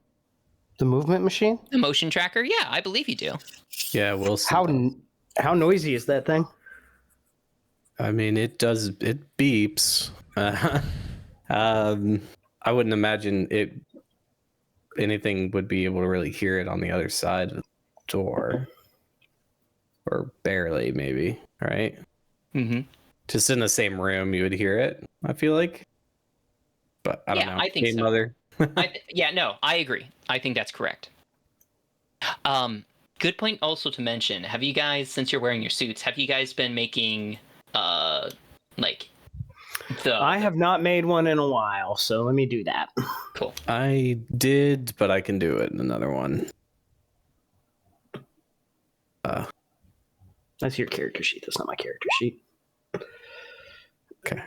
the movement machine, the motion tracker? Yeah, I believe you do. Yeah, we'll see. How noisy is that thing? I mean, it beeps. I wouldn't imagine anything would be able to really hear it on the other side of the door, or barely, maybe. Right? Mm-hmm. Just in the same room, you would hear it. I feel like, but I don't know. I think Game so. Mother. No, I agree. I think that's correct. Good point also to mention. Have you guys, since you're wearing your suits, have you guys been making like I have not made one in a while, so let me do that. Cool. I did, but I can do it in another one. That's your character sheet. That's not my character sheet. Okay.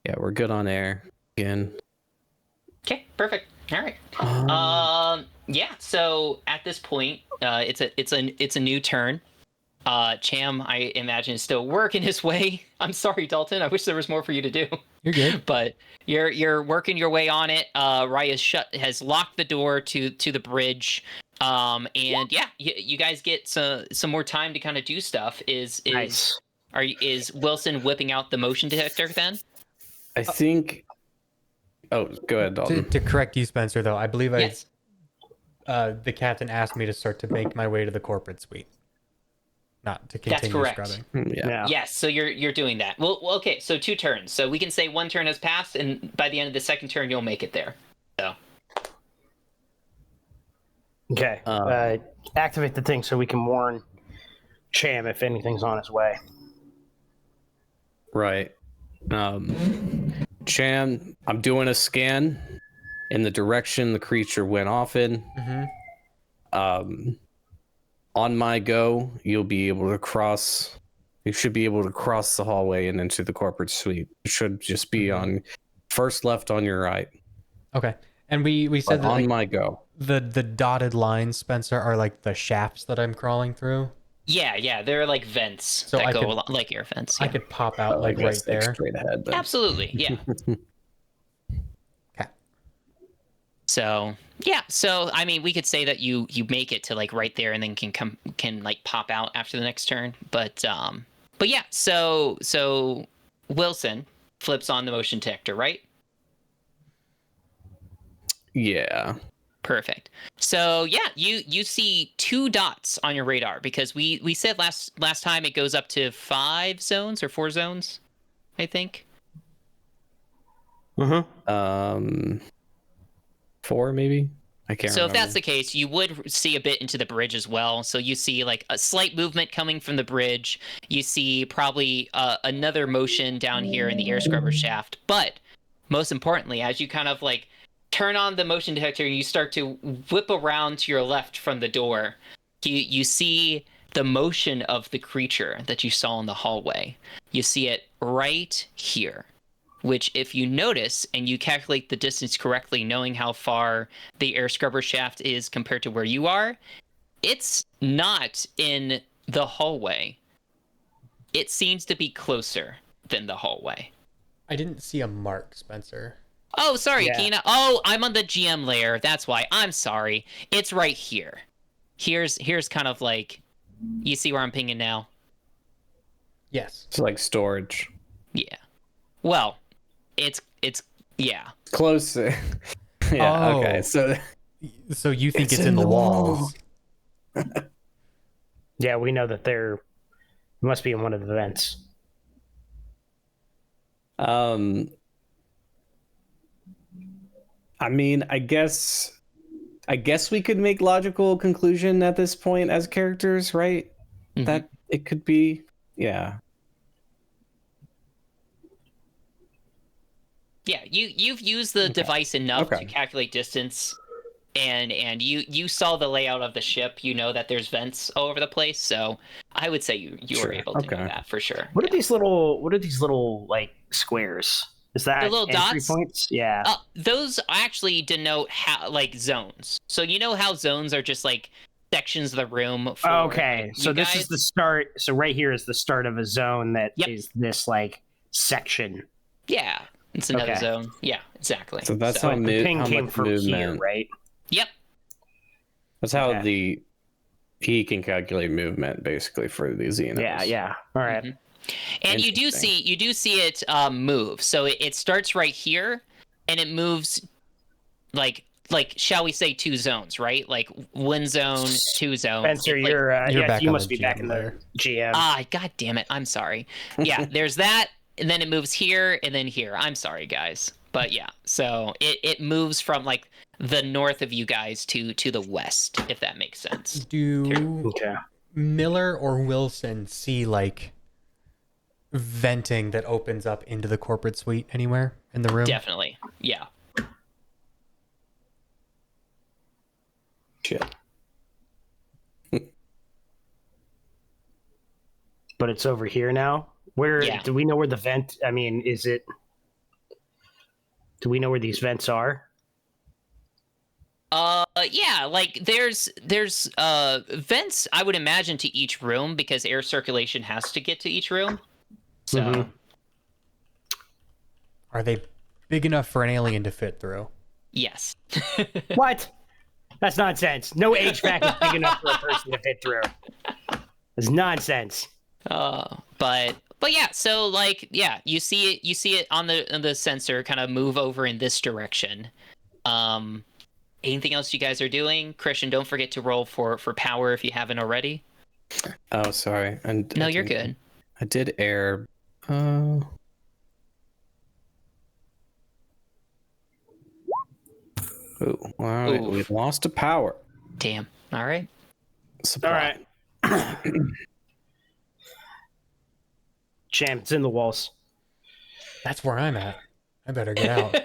Yeah, we're good on air again. Okay, perfect. All right. Yeah. So at this point, it's a new turn. Cham, I imagine, is still working his way. I'm sorry, Dalton. I wish there was more for you to do. You're good. But you're working your way on it. Raya has locked the door to the bridge. And yeah, you guys get some more time to kind of do stuff. Is Wilson whipping out the motion detector then? I think. Oh, go ahead, Dalton. To correct you, Spencer, though, I believe Yes. the captain asked me to start to make my way to the corporate suite, not to continue correct. scrubbing. Yeah. Yes, so you're doing that. Well, okay, so 2 turns. So we can say 1 turn has passed, and by the end of the second turn, you'll make it there. So. Okay. Activate the thing so we can warn Cham if anything's on its way. Right. Cham, I'm doing a scan. in the direction the creature went off in. On my go, you'll be able to cross. You should be able to cross the hallway and into the corporate suite. It should just be on first left on your right. Okay. And we said that On like, my go. the dotted lines, Spencer, are like the shafts that I'm crawling through. Yeah, they're like vents So that I go could- along, like air vents. I Yeah. could pop out I like guess right stick there. straight ahead. Then. Absolutely, yeah. Okay. So yeah, so I mean, we could say that you make it to like right there, and then can like pop out after the next turn. But yeah, so Wilson flips on the motion detector, right? Yeah. Perfect. So yeah, you see 2 dots on your radar, because we said last time it goes up to 5 zones or 4 zones, I think. 4 maybe. I can't. So remember. if that's the case, you would see a bit into the bridge as well. So you see like a slight movement coming from the bridge. You see probably another motion down here in the air scrubber shaft. But most importantly, as you kind of like turn on the motion detector, you start to whip around to your left from the door. You see the motion of the creature that you saw in the hallway. You see it right here, which if you notice and you calculate the distance correctly, knowing how far the air scrubber shaft is compared to where you are, it's not in the hallway. It seems to be closer than the hallway. I didn't see a mark, Spencer. Oh, sorry, Yeah. Kina. Oh, I'm on the GM layer. That's why. I'm sorry. It's right here. Here's kind of like, you see where I'm pinging now? Yes. It's like storage. Yeah. Well, it's yeah. Close. Yeah. Oh. Okay. So you think it's in the walls? Yeah, we know that it must be in one of the vents. I mean, I guess we could make logical conclusion at this point as characters, right? Mhm. That it could be, yeah. Yeah, you've used the device enough Okay. to calculate distance, and you saw the layout of the ship. You know that there's vents all over the place, so I would say you Sure, were able to know okay. that for sure. What are these little like squares? Is that The little entry dots? points? Yeah. Those actually denote how, like, zones. So you know how zones are just like sections of the room. For Okay, so you this guys? is the start. So right here is the start of a zone that is Yep. this like section. Yeah, it's another Okay. zone. Yeah, exactly. So that's So how the ping how came much from movement. here, right? Yep. That's how Okay. he can calculate movement basically for the Xenos. Yeah. All right. Mhm. And you do see it move. So it starts right here, and it moves like shall we say 2 zones, right? Like 1 zone, 2 zones. Spencer, It's like, You're back you on must the be back GM in the layer. GM. God damn it! I'm sorry. Yeah, there's that, and then it moves here, and then here. I'm sorry, guys, but yeah. So it moves from like the north of you guys to the west, if that makes sense. Do Okay. Miller or Wilson see like venting that opens up into the corporate suite anywhere in the room? Definitely, yeah. Shit. But it's over here now. Where Yeah. do we know where the vent? I mean, is it? Do we know where these vents are? Yeah, like there's vents, I would imagine, to each room, because air circulation has to get to each room. So Mhm. Are they big enough for an alien to fit through? yes. What? That's nonsense. No HVAC is big enough for a person to fit through. It's nonsense. But yeah, so like yeah, you see it on the sensor kind of move over in this direction. Anything else you guys are doing? Christian, don't forget to roll for power if you haven't already. Oh, sorry. No, you're good. I did air. Ooh, all right. Ooh. We've lost a power Damn. All right. supply. All right. Champ, it's in the walls. That's where I'm at. I better get out.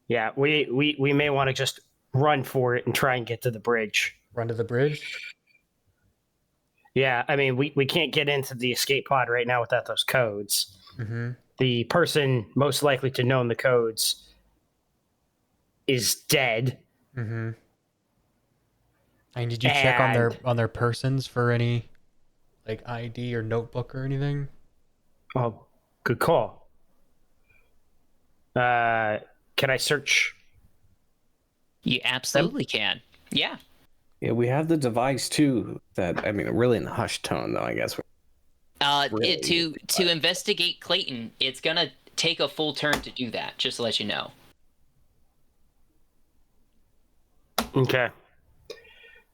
Yeah, we may want to just run for it and try and get to the bridge. Run to the bridge. Yeah, I mean, we can't get into the escape pod right now without those codes. Mm-hmm. The person most likely to know the codes is dead. Mm-hmm. And did you check on their persons for any like ID or notebook or anything? Oh, good call. Can I search? You absolutely can. Yeah. Yeah, we have the device too. That, I mean, really in a hushed tone, though. I guess. Really, To investigate Clayton, it's gonna take a full turn to do that. Just to let you know. Okay.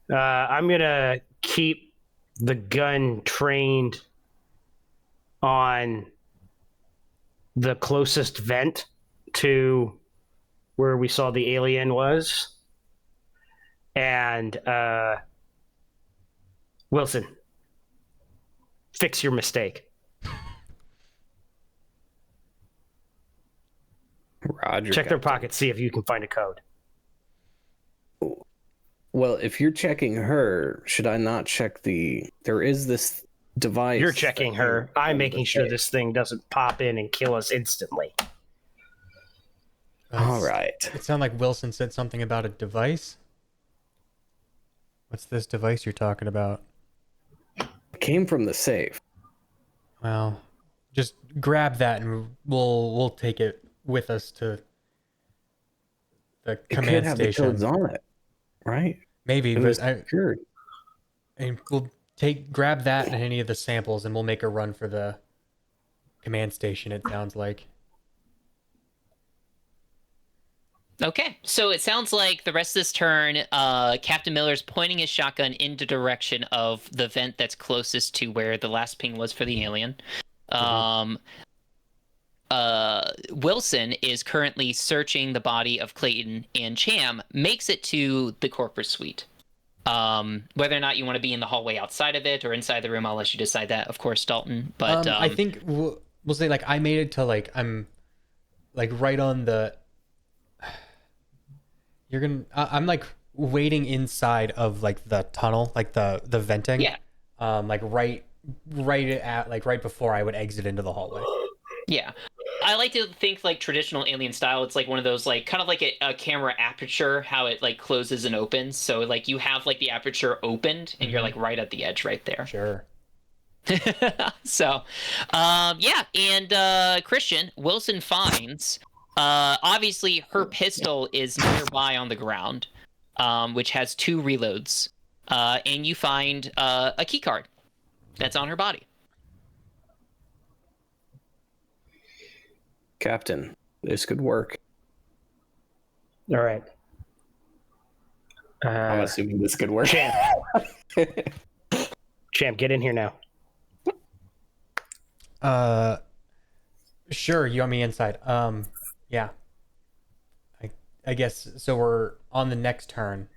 I'm gonna keep the gun trained on the closest vent to where we saw the alien was. And Wilson, fix your mistake. Roger. Check their pockets, see if you can find a code. Well, if you're checking her, should I not check the? There is this device. You're checking her. I'm making sure this thing doesn't pop in and kill us instantly. All right. It sounded like Wilson said something about a device. What's this device you're talking about? It came from the safe. Well, just grab that and we'll take it with us to the command could have station. The codes on it, right? Maybe, And but and we'll grab that and any of the samples, and we'll make a run for the command station. It sounds like. Okay, so it sounds like the rest of this turn, Captain Miller's pointing his shotgun in the direction of the vent that's closest to where the last ping was for the alien. Wilson is currently searching the body of Clayton, and Cham makes it to the corporate suite. Whether or not you want to be in the hallway outside of it or inside the room, I'll let you decide that, of course, Dalton. But I think we'll say like I made it to like I'm like right on the. I'm like waiting inside of like the tunnel, like the venting. Yeah. Like right at like right before I would exit into the hallway. Yeah. I like to think like traditional Alien style. It's like one of those like kind of like a camera aperture, how it like closes and opens. So like you have like the aperture opened and you're like right at the edge right there. Sure. So, yeah. And Christian, Wilson finds, obviously her pistol is nearby on the ground, which has 2 reloads. And you find a key card that's on her body. Captain, this could work. All right. I'm assuming this could work. Champ, get in here now. Sure. You want me inside? Yeah. I guess so. We're on the next turn,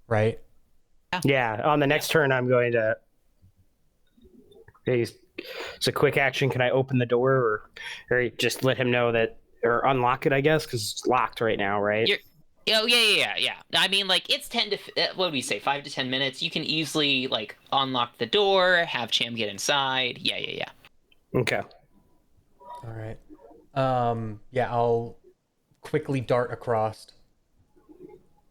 right? Yeah, on the next turn, I'm going to. It's a quick action. Can I open the door, or just let him know that, or unlock it? I guess because it's locked right now, right? Oh yeah. I mean, like it's 10 to what do we say, 5 to 10 minutes. You can easily like unlock the door, have Cham get inside. Yeah. Okay. All right. Yeah, I'll quickly dart across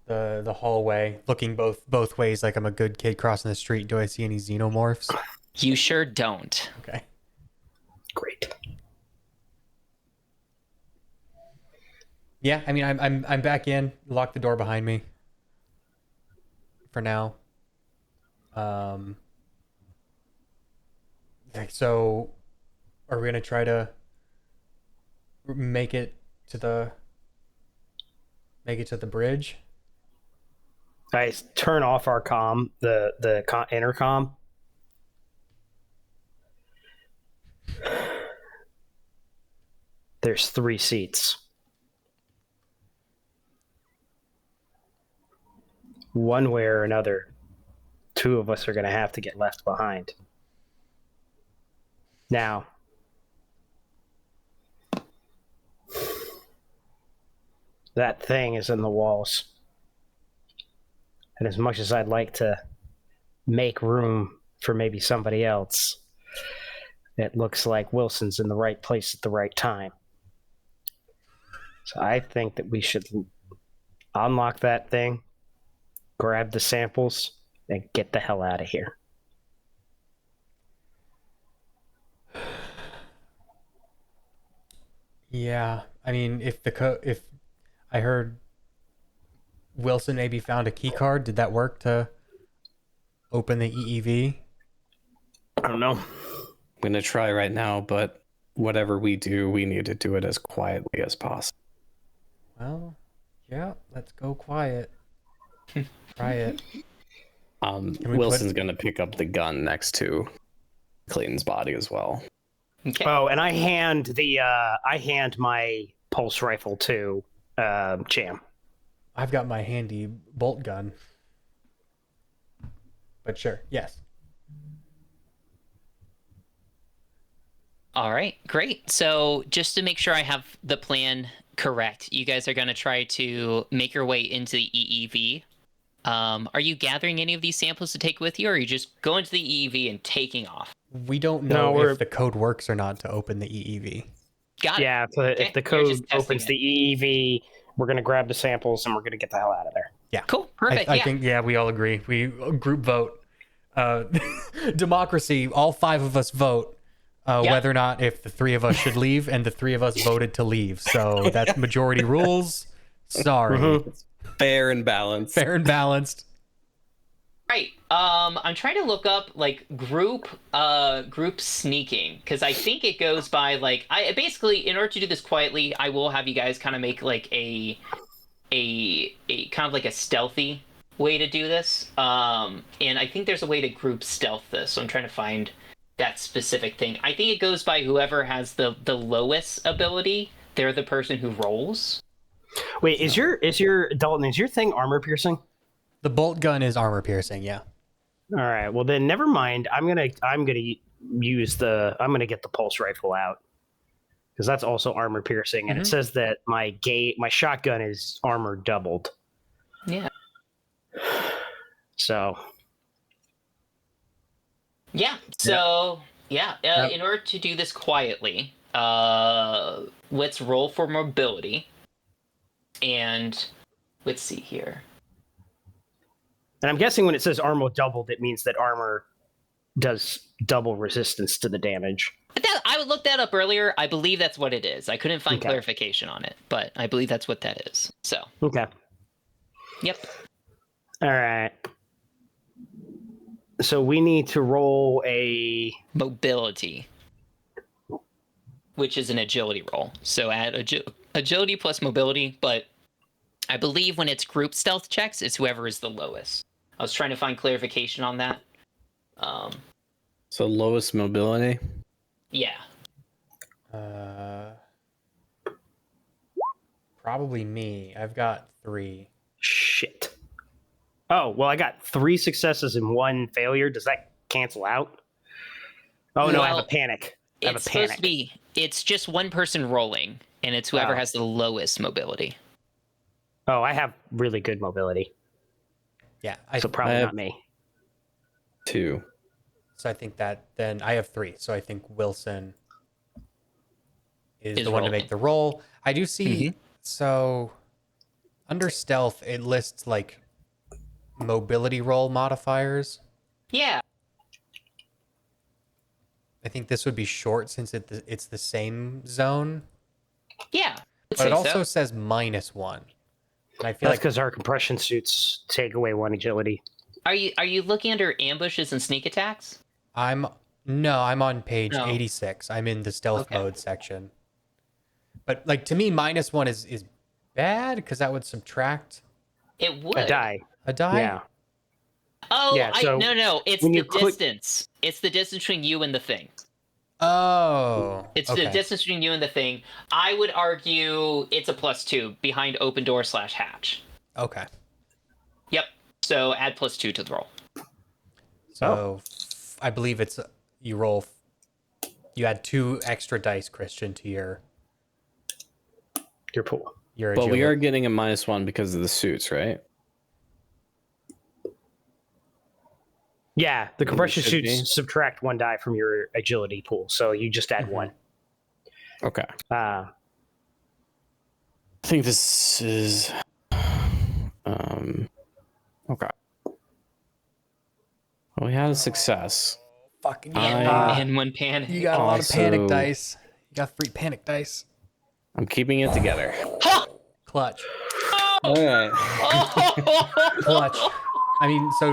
the hallway, looking both ways like I'm a good kid crossing the street. Do I see any xenomorphs? You sure don't. Okay. Great. Yeah, I mean, I'm back in. Lock the door behind me. For now. So, are we gonna try to make it to the bridge? I turn off our comm, the intercom. There's 3 seats. One way or another, 2 of us are going to have to get left behind. Now, that thing is in the walls. And as much as I'd like to make room for maybe somebody else, it looks like Wilson's in the right place at the right time. So I think that we should unlock that thing, grab the samples, and get the hell out of here. Yeah, I mean, if I heard Wilson maybe found a key card, did that work to open the EEV? I don't know. I'm gonna try right now, but whatever we do, we need to do it as quietly as possible. Well, yeah, let's go quiet. Try it. we Wilson's gonna pick up the gun next to Clayton's body as well. Okay. Oh, and I hand my pulse rifle to Cham. I've got my handy bolt gun. But sure, yes. All right, great. So just to make sure I have the plan correct, you guys are going to try to make your way into the EEV. Are you gathering any of these samples to take with you, or are you just going to the EEV and taking off? We don't know if the code works or not to open the EEV. Got it. Yeah, if the code opens the EEV, we're going to grab the samples and we're going to get the hell out of there. Yeah. Cool. Perfect. I think, we all agree. We group vote. Democracy, all 5 of us vote whether or not if the 3 of us should leave, and the 3 of us voted to leave. So that's majority rules. Sorry. Mm-hmm. Fair and balanced. Fair and balanced. Right. I'm trying to look up like group sneaking, because I think it goes by like I basically, in order to do this quietly, I will have you guys kind of make like a kind of like a stealthy way to do this. And I think there's a way to group stealth this. So I'm trying to find that specific thing. I think it goes by whoever has the lowest ability. They're the person who rolls. Wait, is your Dalton, is your thing armor piercing? The bolt gun is armor piercing, yeah. All right. Well, then never mind. I'm gonna get the pulse rifle out, because that's also armor piercing, and it says that my shotgun is armor doubled. Yeah. So. Yeah. So in order to do this quietly, let's roll for mobility, and let's see here. And I'm guessing when it says armor doubled, it means that armor does double resistance to the damage. I would look that up earlier. I believe that's what it is. I couldn't find clarification on it, but I believe that's what that is. So. Okay. Yep. All right. So we need to roll a mobility, which is an agility roll. So add agility plus mobility, but I believe when it's group stealth checks, it's whoever is the lowest. I was trying to find clarification on that. So lowest mobility? Yeah. Probably me. I've got 3. Shit. Oh, well, I got 3 successes and 1 failure. Does that cancel out? Oh, no, I have a panic. Supposed to be, it's just one person rolling, and it's whoever has the lowest mobility. Oh, I have really good mobility. Yeah. So probably not me. 2. So I think that then I have 3. So I think Wilson is the one rolling to make the roll. I do see. So under stealth, it lists like mobility roll modifiers. Yeah. I think this would be short since it's the same zone. Yeah. But it also says -1. And I feel That's because our compression suits take away 1 agility. Are you looking under ambushes and sneak attacks? I'm on page 86. I'm in the stealth mode section. But like to me, -1 is bad because that would subtract It would. A die. a die. Yeah. Oh, Yeah, so no. It's when the you click- distance. It's the distance between you and the thing. Oh. It's the distance between you and the thing. I would argue it's a +2 behind open door / hatch. Okay. Yep. So add +2 to the roll. So I believe it's you roll. You add 2 extra dice, Christian, to your pool. your But we agility. are getting a -1 because of the suits, right? Yeah, the compression should be. suits subtract 1 die from your agility pool, so you just add Mhm. 1. Okay. Uh, I think this is okay. Well, we had a success. Fucking And, I- and one panic. you got a lot of panic also- dice. You got free panic dice. I'm keeping it together. Clutch. All right. Clutch. I mean, so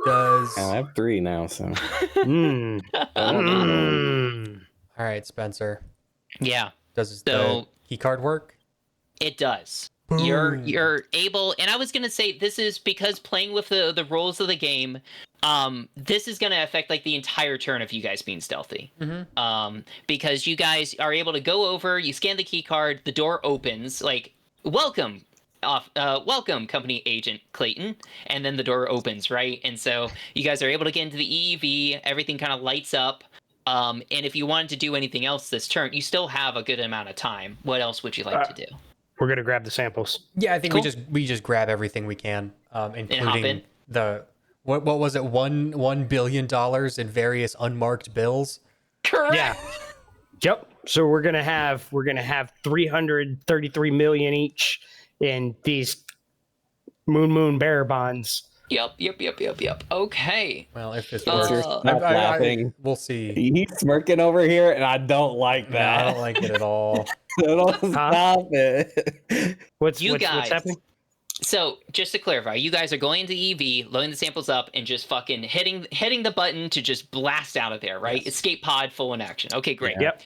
does. I have 3 now, so. mm, mm. All right, Spencer. Yeah, Does So- the key card work? it does. Boom. You're able, and I was gonna say this is because playing with the rules of the game. This is gonna affect like the entire turn of you guys being stealthy. Because you guys are able to go over, you scan the key card, the door opens, like welcome welcome company agent Clayton, and then the door opens, right? And so you guys are able to get into the EEV, everything kind of lights up. And if you wanted to do anything else this turn, you still have a good amount of time. What else would you like to do? We're gonna grab the samples. Yeah, I think Cool. we just grab everything we can, hop including in. the what was it, $1 billion in various unmarked bills. Correct. Yeah. Yep. So we're gonna have 333 million each in these moon bearer bonds. Yep. Okay. Well, if this Uh, works, Stop laughing. we'll see. He's smirking over here, and I don't like No, I that. don't like it at all. Don't stop it. What's You what's guys. happening? So just to clarify, you guys are going into EV, loading the samples up, and just fucking hitting the button to just blast out of there, right? Yes. Escape pod full in action. Okay, great. Yep.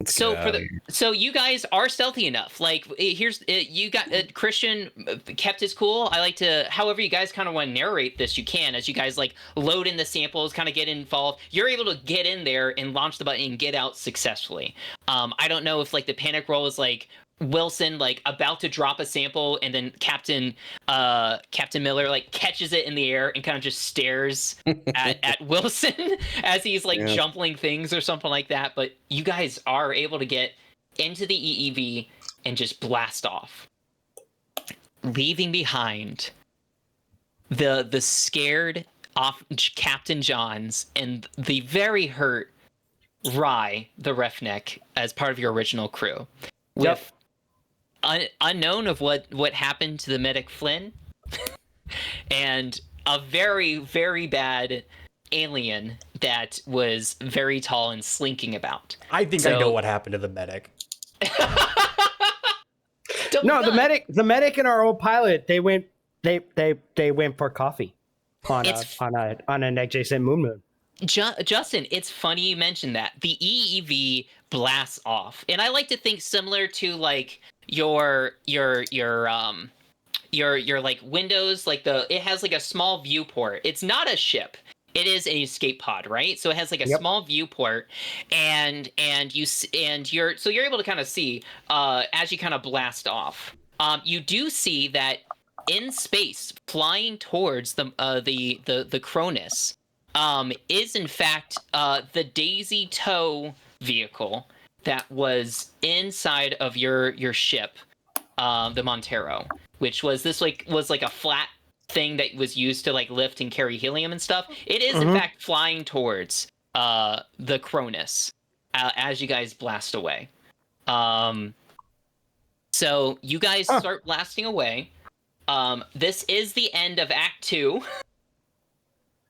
So so you guys are stealthy enough. Like here's you got Christian kept his cool. I like to, however you guys kind of want to narrate this, you can as you guys like load in the samples, kind of get involved. You're able to get in there and launch the button and get out successfully. I don't know if like the panic roll is like Wilson like about to drop a sample and then Captain Miller like catches it in the air and kind of just stares at Wilson as he's like jumping things or something like that. But you guys are able to get into the EEV and just blast off, leaving behind the scared off Captain Johns and the very hurt Rye the Roughneck as part of your original crew. With unknown of what happened to the medic Flynn and a very, very bad alien that was very tall and slinking about. I think I know what happened to the medic. No, the medic and our old pilot, they went for coffee on an adjacent moon. Justin, it's funny you mentioned that. The EEV blasts off. And I like to think similar to like your like windows, like it has like a small viewport. It's not a ship. It is an escape pod, right? So it has like a small viewport, and you're able to kind of see as you kind of blast off. You do see that in space, flying towards the Cronus, is in fact the Daisy tow vehicle that was inside of your ship, the Montero, which was like a flat thing that was used to like lift and carry helium and stuff. It is in fact flying towards the Cronus as you guys blast away. So you guys start blasting away. This is the end of Act 2.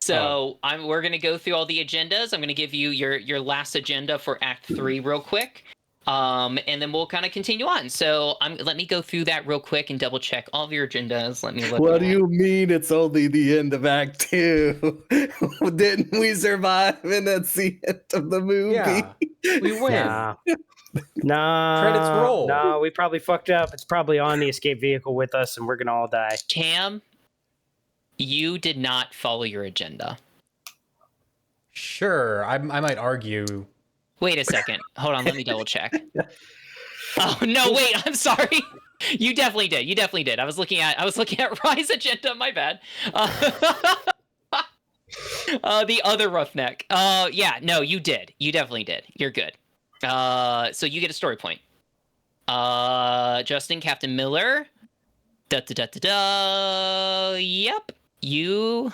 So we're gonna go through all the agendas. I'm gonna give you your last agenda for Act 3 real quick, and then we'll kind of continue on. So let me go through that real quick and double check all of your agendas. Let me look. What do you mean it's only the end of Act 2? Didn't we survive and that's the end of the movie? Yeah, we win. Nah. Credits roll. No, we probably fucked up. It's probably on the escape vehicle with us, and we're gonna all die. Cam, you did not follow your agenda. Sure, I might argue. Wait a second. Hold on. Let me double check. Oh no! Wait. I'm sorry. You definitely did. I was looking at Rye's agenda. My bad. The other Roughneck. Yeah. No, you did. You definitely did. You're good. So you get a story point. Justin, Captain Miller. Da da da da da. Yep. You.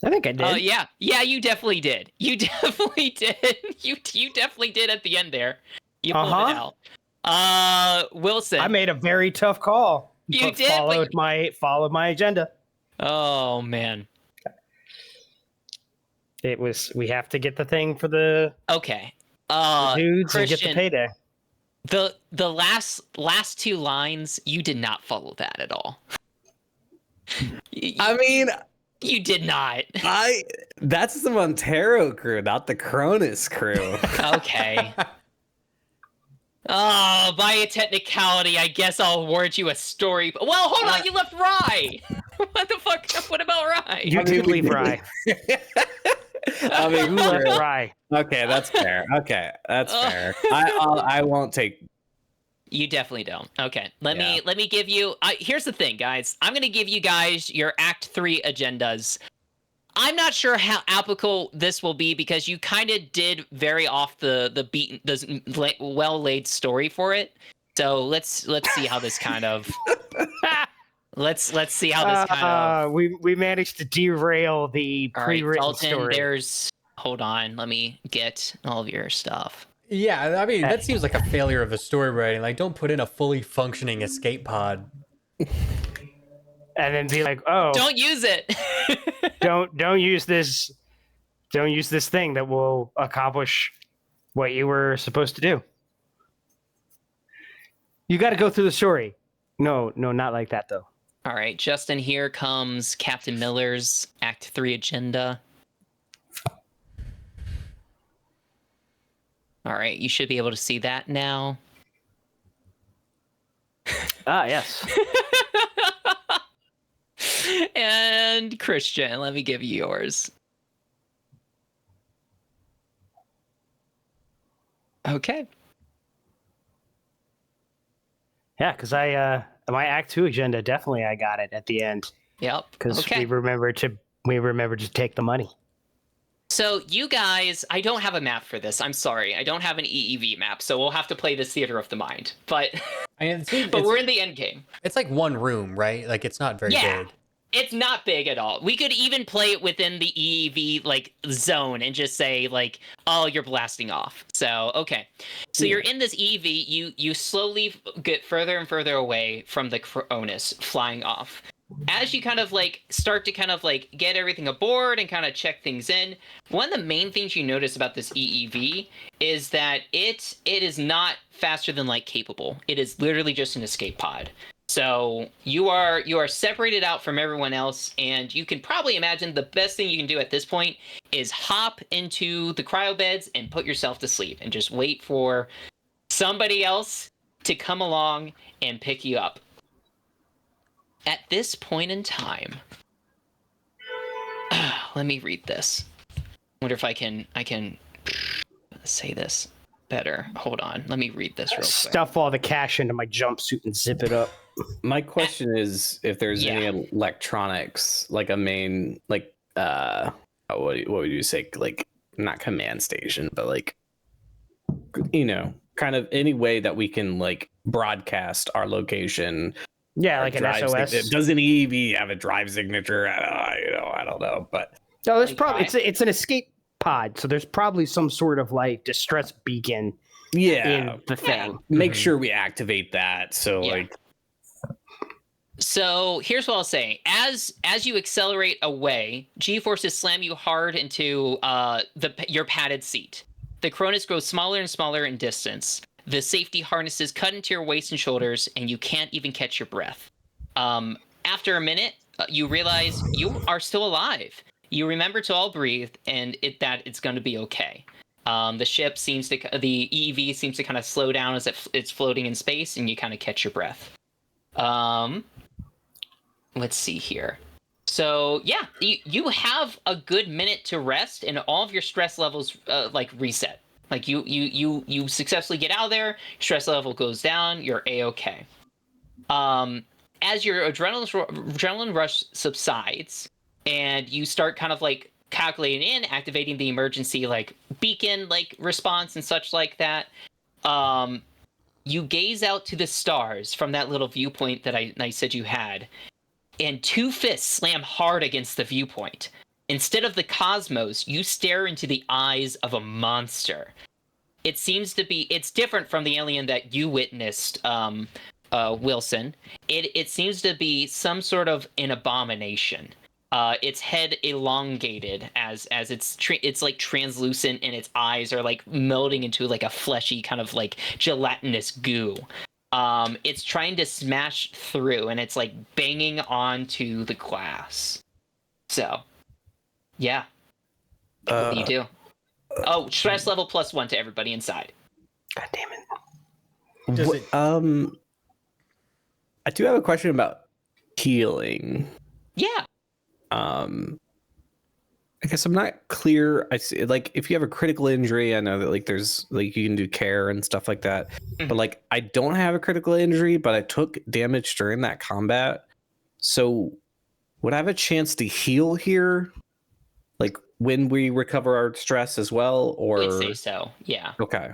I think I did. Yeah, you definitely did. You definitely did. You definitely did at the end there. You pulled it out. Wilson. I made a very tough call. You but did, followed my agenda. Oh man. It was we have to get the thing for the Okay. dudes Christian, and get the payday. The last two lines, you did not follow that at all. I mean, you did not. That's the Montero crew, not the Cronus crew. Okay. Oh, by a technicality, I guess I'll award you a story. Well, hold on, you left Rye. What the fuck? What about Rye? You did leave Rye. I mean, You left Rye. okay, that's fair. Okay, that's fair. I won't take. You definitely don't. Okay, let me give you. Here's the thing, guys. I'm gonna give you guys your Act 3 agendas. I'm not sure how applicable this will be because you kind of did vary off the beaten, the well laid story for it. So let's see how this kind of. Let's see how this kind of. We managed to derail the All right, pre-written Dalton. story. Hold on. Let me get all of your stuff. Yeah, I mean, that seems like a failure of the story writing. Like, don't put in a fully functioning escape pod. And then be like, oh, Don't use it. don't use this. Don't use this thing that will accomplish what you were supposed to do. You got to go through the story. No, not like that though. All right, Justin, here comes Captain Miller's Act 3 agenda. All right, you should be able to see that now. Ah, yes. And Christian, let me give you yours. Okay. Yeah, because my Act 2 agenda, definitely I got it at the end. Yep. Because Okay. we remembered to take the money. So you guys, I don't have a map for this. I'm sorry. I don't have an EEV map, so we'll have to play this theater of the mind. But I mean, but we're in the end game. It's like one room, right? Like, it's not very Yeah. big. It's not big at all. We could even play it within the EEV like zone and just say like, "Oh, you're blasting off." So okay, so you're in this EV. You slowly get further and further away from the Cronus, flying off. As you kind of like start to kind of like get everything aboard and kind of check things in, one of the main things you notice about this EEV is that it is not faster than light capable. It is literally just an escape pod. So you are separated out from everyone else, and you can probably imagine the best thing you can do at this point is hop into the cryo beds and put yourself to sleep and just wait for somebody else to come along and pick you up. At this point in time, let me read this. Wonder if I can say this better. Hold on, let me read this real quick. Stuff all the cash into my jumpsuit and zip it up. My question is if there's any electronics, like a main, like what would you say, like not command station, but like, you know, kind of any way that we can like broadcast our location. Yeah, like an SOS. Does an EEV have a drive signature? I don't know, but No, there's probably it's an escape pod, so there's probably some sort of like distress beacon in the thing. Make sure we activate that. So like. So here's what I'll say: as you accelerate away, G-forces slam you hard into your padded seat. The Cronus grows smaller and smaller in distance. The safety harnesses cut into your waist and shoulders, and you can't even catch your breath. After a minute, you realize you are still alive. You remember to all breathe, and that it's going to be okay. The EEV seems to kind of slow down as it's floating in space, and you kind of catch your breath. Let's see here. So yeah, you have a good minute to rest, and all of your stress levels like reset. Like you successfully get out of there, stress level goes down, you're A-okay. As your adrenaline rush subsides, and you start kind of like calculating in, activating the emergency like beacon like response and such like that, you gaze out to the stars from that little viewpoint that I said you had, and two fists slam hard against the viewpoint. Instead of the cosmos, you stare into the eyes of a monster. It seems to be, it's different from the alien that you witnessed, Wilson. It seems to be some sort of an abomination. Its head elongated as it's like translucent, and its eyes are like melting into like a fleshy kind of like gelatinous goo. It's trying to smash through, and it's like banging onto the glass. So, yeah. What do you do? Oh, stress level +1 to everybody inside. God damn it. Does it? I do have a question about healing. Yeah. I guess I'm not clear. I see, like, if you have a critical injury, I know that like there's like you can do care and stuff like that. But like I don't have a critical injury, but I took damage during that combat. So would I have a chance to heal here? Like when we recover our stress as well, or I'd say so. Yeah. Okay.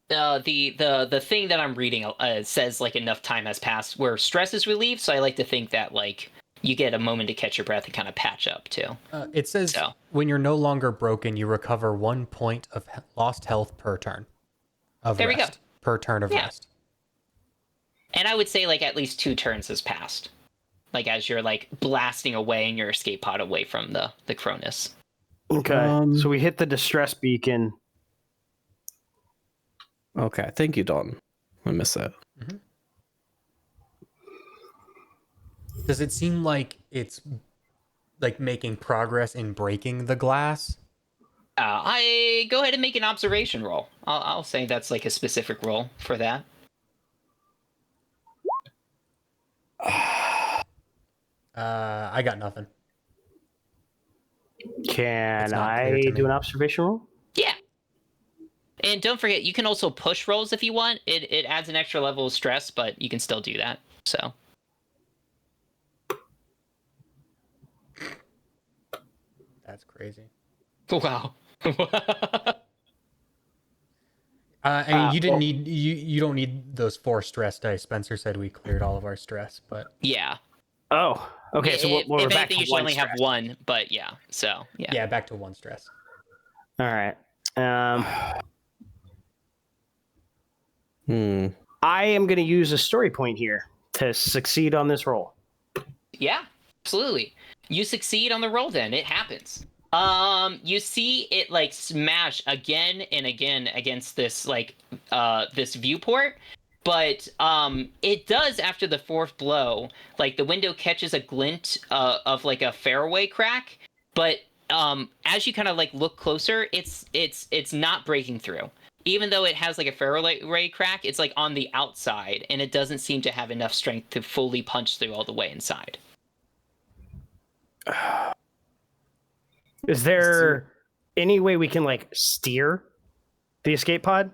The thing that I'm reading says like enough time has passed where stress is relieved, so I like to think that like you get a moment to catch your breath and kind of patch up too. It says when you're no longer broken, you recover 1 point of lost health per turn of There rest. we go. Per turn of rest. And I would say like at least 2 turns has passed, like as you're like blasting away in your escape pod away from the Cronus. Okay, so we hit the distress beacon. Okay, thank you, Dalton. I missed that. Mm-hmm. Does it seem like it's like making progress in breaking the glass? I go ahead and make an observation roll. I'll say that's like a specific roll for that. I got nothing. Can It's not clear I to do me. an observation roll? Yeah. And don't forget, you can also push rolls if you want. It adds an extra level of stress, but you can still do that. So. That's crazy. Wow. I mean, you didn't need you don't need those 4 stress dice. Spencer said we cleared all of our stress, but Yeah. Oh, okay. So we're if back anything, to you should one only have stress. 1, but yeah. So, yeah. yeah, back to 1 stress. All right. I am going to use a story point here to succeed on this roll. Yeah, absolutely. You succeed on the roll then. It happens. You see it like smash again and again against this like this viewport, but it does after the 4th blow. Like the window catches a glint of like a fairway crack, but as you kind of like look closer, it's not breaking through. Even though it has like a fairway crack, it's like on the outside, and it doesn't seem to have enough strength to fully punch through all the way inside. Is there any way we can like steer the escape pod?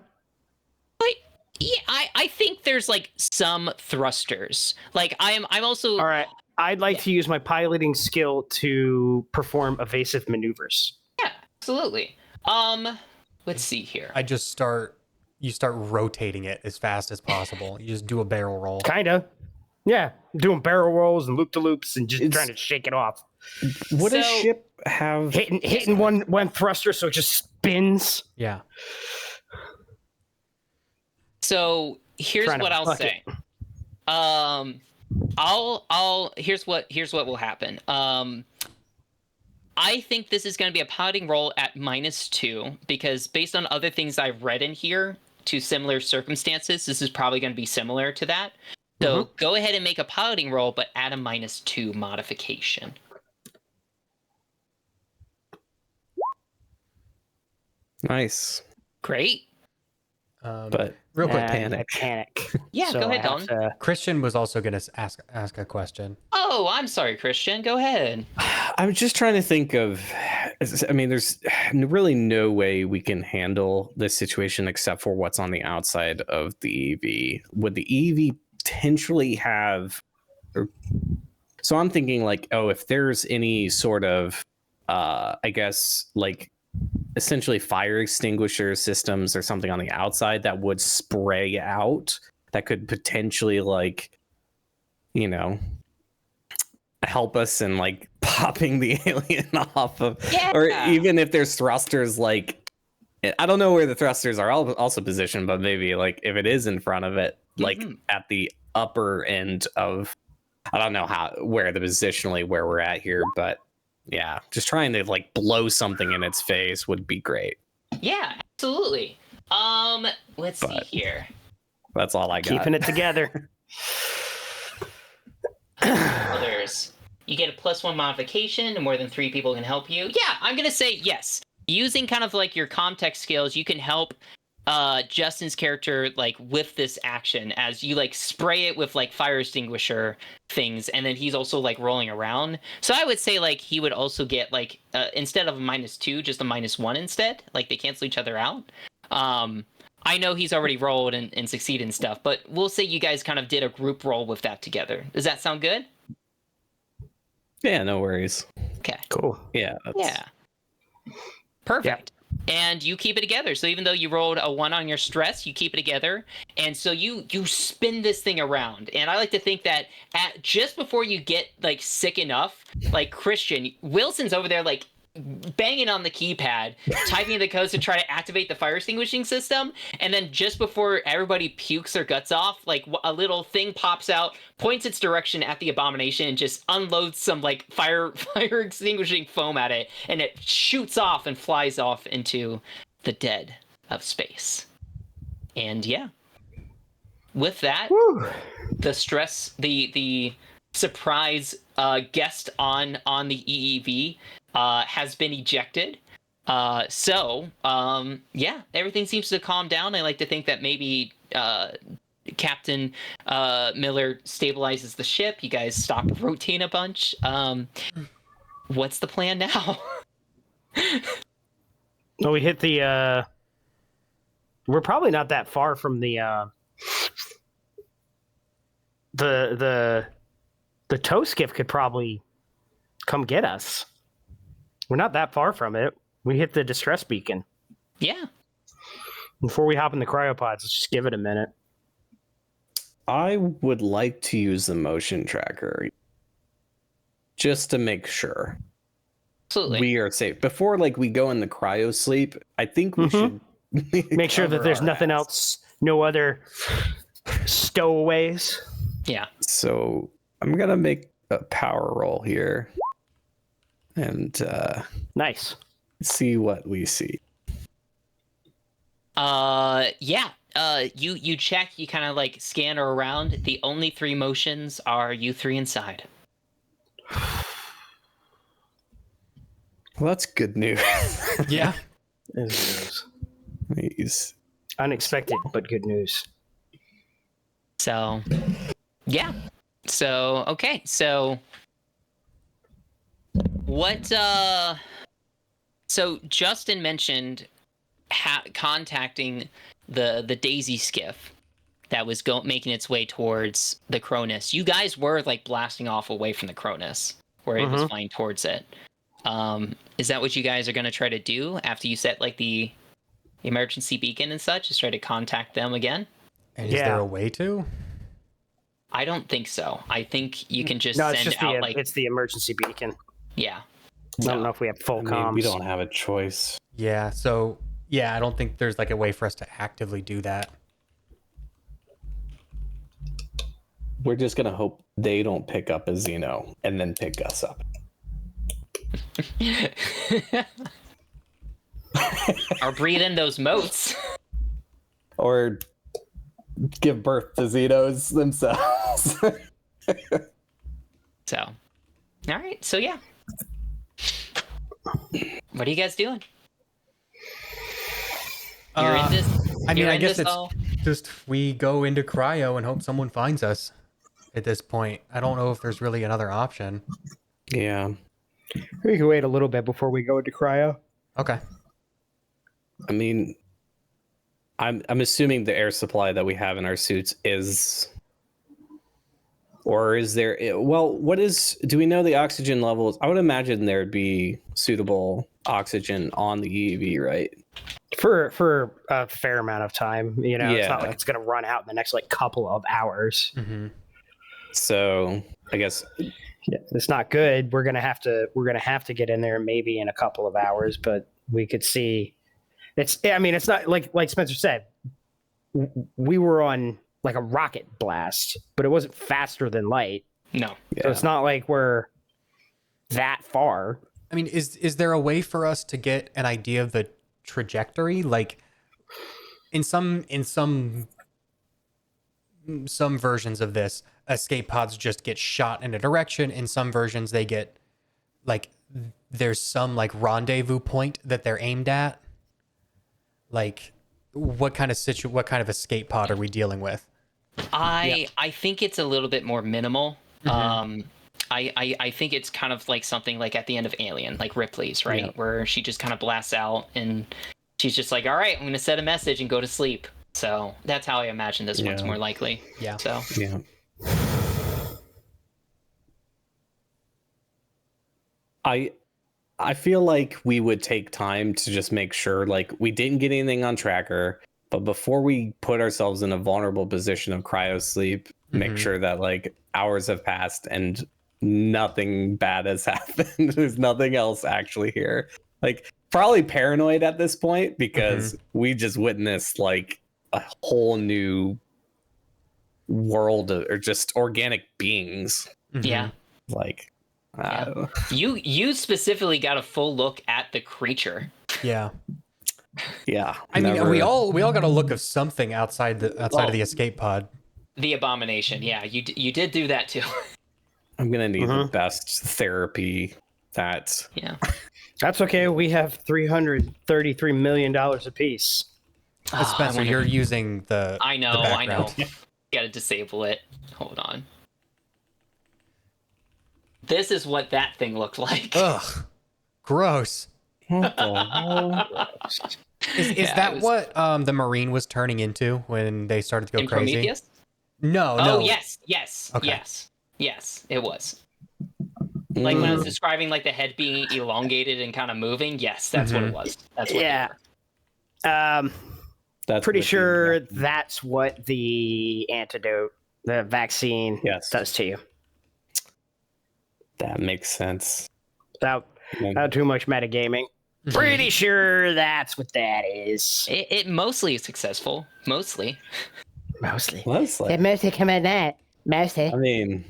Yeah, I think there's like some thrusters. Like I'm also All right. I'd like to use my piloting skill to perform evasive maneuvers. Yeah, absolutely. Let's see here. You start rotating it as fast as possible. You just do a barrel roll. Kinda. Yeah. Doing barrel rolls and loop de loops and just trying to shake it off. Would a So- ship have Hitting one thruster so it just spins. Yeah. So here's Trying to what I'll fuck say. Here's what will happen. I think this is going to be a piloting roll at -2 because based on other things I've read in here to similar circumstances, this is probably going to be similar to that. So go ahead and make a piloting roll, but add a -2 modification. nice? Great. But Real quick, I panic. Yeah, So go ahead, I have Don. to- Christian was also going to ask a question. Oh, I'm sorry, Christian. Go ahead. I'm just trying to think of. I mean, there's really no way we can handle this situation except for what's on the outside of the EV. Would the EV potentially have? So I'm thinking like, oh, if there's any sort of, I guess like essentially fire extinguisher systems or something on the outside that would spray out, that could potentially like, you know, help us in like popping the alien off of, or even if there's thrusters, like I don't know where the thrusters are also positioned, but maybe like if it is in front of it, like at the upper end of, I don't know where we're at here, but yeah, just trying to like blow something in its face would be great. Yeah, absolutely. Let's see here. That's all I got. Keeping it together. Others. You get a +1 modification, and more than 3 people can help you. Yeah, I'm gonna say yes. Using kind of like your context skills, you can help Justin's character like with this action as you like spray it with like fire extinguisher things, and then he's also like rolling around. So I would say like he would also get like instead of a -2, just a -1 instead. Like they cancel each other out. I know he's already rolled and succeeded and stuff, but we'll say you guys kind of did a group roll with that together. Does that sound good? Yeah, no worries. Okay. Cool. Yeah. Yeah. Perfect. Yeah. And you keep it together. So even though you rolled a 1 on your stress, you keep it together. And so you spin this thing around. And I like to think that just before you get like sick enough, like Christian, Wilson's over there like banging on the keypad, typing the codes to try to activate the fire extinguishing system, and then just before everybody pukes their guts off, like a little thing pops out, points its direction at the abomination, and just unloads some like fire extinguishing foam at it, and it shoots off and flies off into the dead of space. And yeah, with that, the stress, the surprise guest on the EEV has been ejected. So everything seems to calm down. I like to think that maybe Captain Miller stabilizes the ship. You guys stop rotating a bunch. What's the plan now? Well, we hit the... we're probably not that far from the tow skiff could probably come get us. We're not that far from it. We hit the distress beacon. Yeah. Before we hop in the cryopods, let's just give it a minute. I would like to use the motion tracker just to make sure we are safe. Before like we go in the cryo sleep, I think we should make sure that there's nothing else, no other stowaways. Yeah. So I'm going to make a power roll here. And nice. See what we see. You check, you kind of like scan her around. The only 3 motions are you 3 inside. Well, that's good news. Yeah. Please. Unexpected, but good news. So, yeah. So, okay. So, what, so Justin mentioned contacting the Daisy skiff that was making its way towards the Cronus. You guys were like blasting off away from the Cronus where it was flying towards it. Is that what you guys are going to try to do after you set like the emergency beacon and such? Is try to contact them again? And is there a way to? I don't think so. I think you can just it's send just out like it's the emergency beacon. Yeah. I don't know if we have full comms. We don't have a choice. Yeah, so yeah, I don't think there's like a way for us to actively do that. We're just gonna hope they don't pick up a Xeno and then pick us up. Or breathe in those motes. Or give birth to Xenos themselves. So, all right. So yeah. What are you guys doing? You're in this. I mean, I guess it's all... just we go into cryo and hope someone finds us at this point. I don't know if there's really another option. Yeah. We can wait a little bit before we go into cryo. Okay. I mean, I'm assuming the air supply that we have in our suits is, or is there? Well, do we know the oxygen levels? I would imagine there'd be suitable oxygen on the UAV, right? For a fair amount of time. You know, it's not Yeah. like it's gonna run out in the next like couple of hours. Mm-hmm. So I guess Yeah, it's not good. We're gonna have to get in there maybe in a couple of hours, but we could see. It's not like Spencer said. We were on like a rocket blast, but it wasn't faster than light. No. So it's not like we're that far. I mean, is there a way for us to get an idea of the trajectory? Like in some versions of this, escape pods just get shot in a direction. In some versions, they get like there's some like rendezvous point that they're aimed at. Like, what kind of escape pod are we dealing with? I think it's a little bit more minimal. Mm-hmm. I think it's kind of like something like at the end of Alien, like Ripley's, right? Yeah. Where she just kind of blasts out and she's just like, all right, I'm going to set a message and go to sleep. So that's how I imagine this one's more likely. Yeah. So yeah. I feel like we would take time to just make sure like we didn't get anything on tracker, but before we put ourselves in a vulnerable position of cryo sleep, make sure that like hours have passed and nothing bad has happened. There's nothing else actually here. Like probably paranoid at this point because we just witnessed like a whole new world or just organic beings. yeah. Like You specifically got a full look at the creature. Yeah. yeah. I mean, we all got a look of something outside of the escape pod. The abomination. Yeah, you did do that too. I'm gonna need the best therapy. Yeah. That's okay. We have $333 million apiece. Spencer, you're using the I know. the background. Gotta disable it. Hold on. This is what that thing looked like. Ugh, gross. What the hell? Is that what the Marine was turning into when they started to go In crazy? Prometheus? No. Oh, yes, Okay. yes, it was. Like when I was describing like the head being elongated and kind of moving, yes, that's what it was. That's what Yeah. they were. That's Pretty what you- sure that's what the antidote, the vaccine, does to you. That makes sense. Without too much metagaming. Pretty sure that's what that is. It mostly is successful. Mostly. Mostly. Leslie. mostly come at that. Mostly. I mean,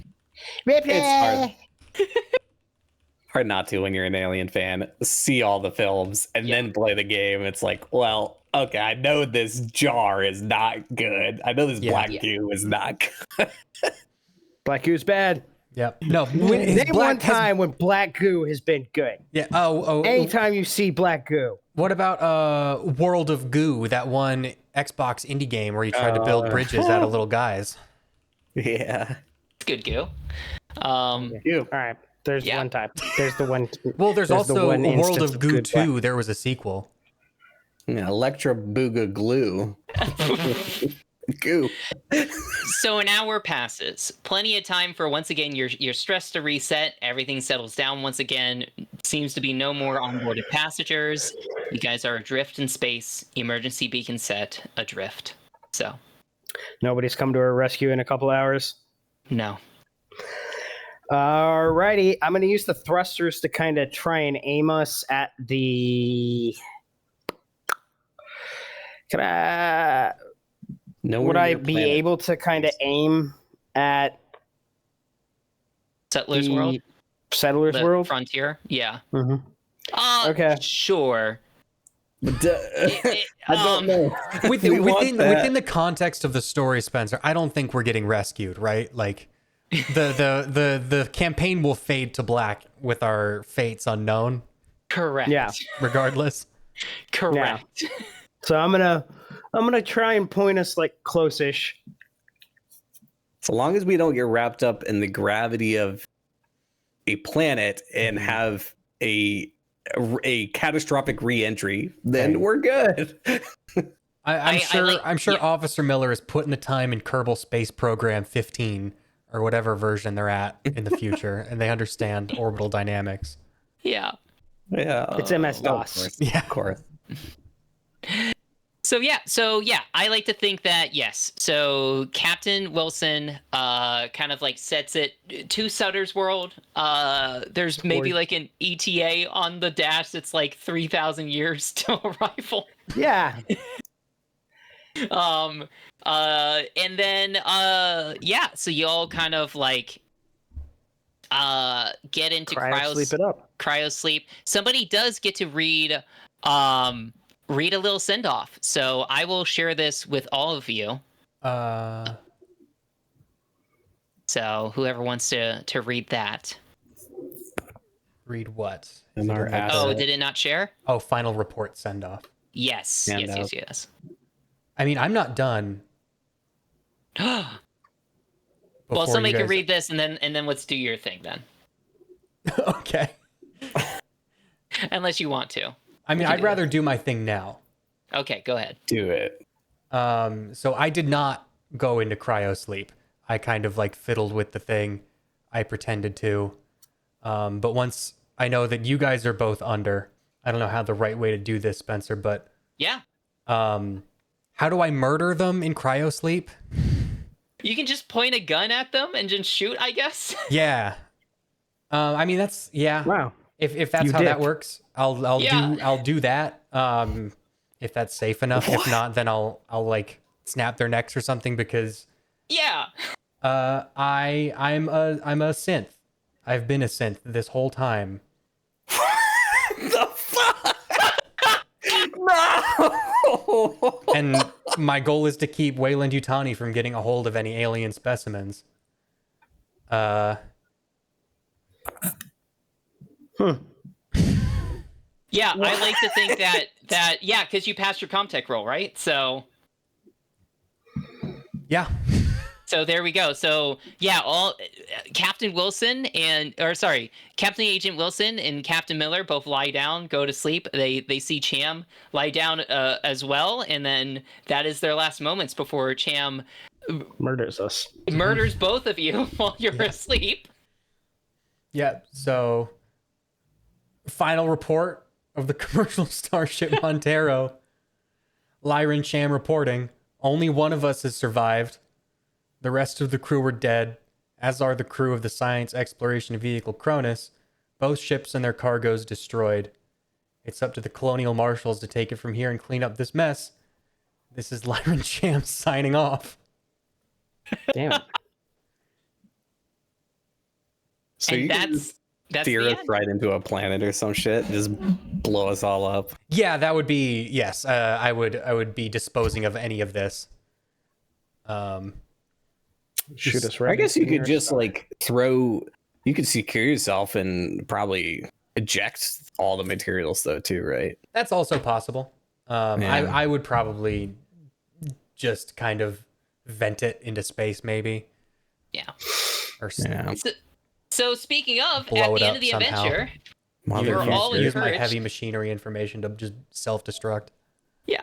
Ripley! it's hard not to when you're an Alien fan. See all the films and then play the game. It's like, well, okay, I know this jar is not good. I know this black goo is not good. Black goo's bad. Yep. No. Name one time when black goo has been good. Yeah. Oh. Anytime you see black goo. What about World of Goo, that one Xbox indie game where you tried to build bridges out of little guys? Yeah. It's good goo. All right. There's one time. There's the one. Well, there's also the one World instance of Goo good 2. There was a sequel. Yeah, Electra Booga Glue. Goo. So an hour passes. Plenty of time for once again your stress to reset. Everything settles down once again. Seems to be no more onboarded passengers. You guys are adrift in space. Emergency beacon set. Adrift. So Nobody's come to our rescue in a couple hours. no. Alrighty, I'm going to use the thrusters to kind of try and aim us at the. Would I be able to kind of aim at Settlers World. Settlers The World? Frontier. Yeah. Mm-hmm. Okay. Sure. I don't know. Within the context of the story, Spencer, I don't think we're getting rescued, right? Like the campaign will fade to black with our fates unknown. Correct. Yeah. Regardless. Correct. Yeah. So I'm gonna try and point us like close-ish. So long as we don't get wrapped up in the gravity of a planet and have a catastrophic re-entry, then we're good. I'm sure Officer Miller is putting the time in Kerbal Space Program 15 or whatever version they're at in the future, and they understand orbital dynamics. Yeah. Yeah, It's MS of DOS. course. Yeah. Of course. So yeah, I like to think that yes. So Captain Wilson kind of like sets it to Sutter's world. There's maybe like an ETA on the dash that's like 3,000 years to arrival. Yeah. And then yeah, so you all kind of like get into Sleep it up. cryo sleep. Somebody does get to read read a little send off. So I will share this with all of you. So whoever wants to read that. Read what? In Is it our in, like, app. Oh, it. did it not share? Oh, final report send off. Yes. Handout. Yes. I mean, I'm not done. Well, before somebody you can guys- read this and then let's do your thing then. Okay. Unless you want to. I mean, can I'd do rather do my thing now. Okay, go ahead. Do it. So I did not go into cryo sleep. I kind of like fiddled with the thing. I pretended to. But once I know that you guys are both under, I don't know how the right way to do this, Spencer, but Yeah. how do I murder them in cryo sleep? You can just point a gun at them and just shoot, I guess. Yeah. I mean, that's, yeah. Wow. If that's You how that dipped. works, I'll do that. If that's safe enough. If not, then I'll like snap their necks or something because Yeah. I'm a synth. I've been a synth this whole time. The fuck? No. And my goal is to keep Wayland Yutani from getting a hold of any alien specimens. Yeah, I like to think that yeah, because you passed your Comtech roll, right? So Yeah. there we go. So yeah, all Captain Wilson Captain Agent Wilson and Captain Miller both lie down, go to sleep. They see Cham lie down as well, and then that is their last moments before Cham Murders us. murders both of you while you're asleep. Yeah. So, final report of the commercial starship Montero. Lyran Cham reporting. Only one of us has survived. The rest of the crew were dead, as are the crew of the science exploration vehicle Cronus. Both ships and their cargoes destroyed. It's up to the colonial marshals to take it from here and clean up this mess. This is Lyran Cham signing off. Damn it. So And you can that's steer the us end. right into a planet or some shit, just blow us all up. Yeah, that would be, yes. I would be disposing of any of this. Shoot us right. I guess you in could your just stomach. you could secure yourself and probably eject all the materials though too, right? That's also possible. Yeah. I would probably just kind of vent it into space, maybe. Yeah. Or Yeah. So speaking of, Blow at it the end up of the somehow. adventure, Motherfucker. You're all use my encouraged. heavy machinery information to just self-destruct. yeah,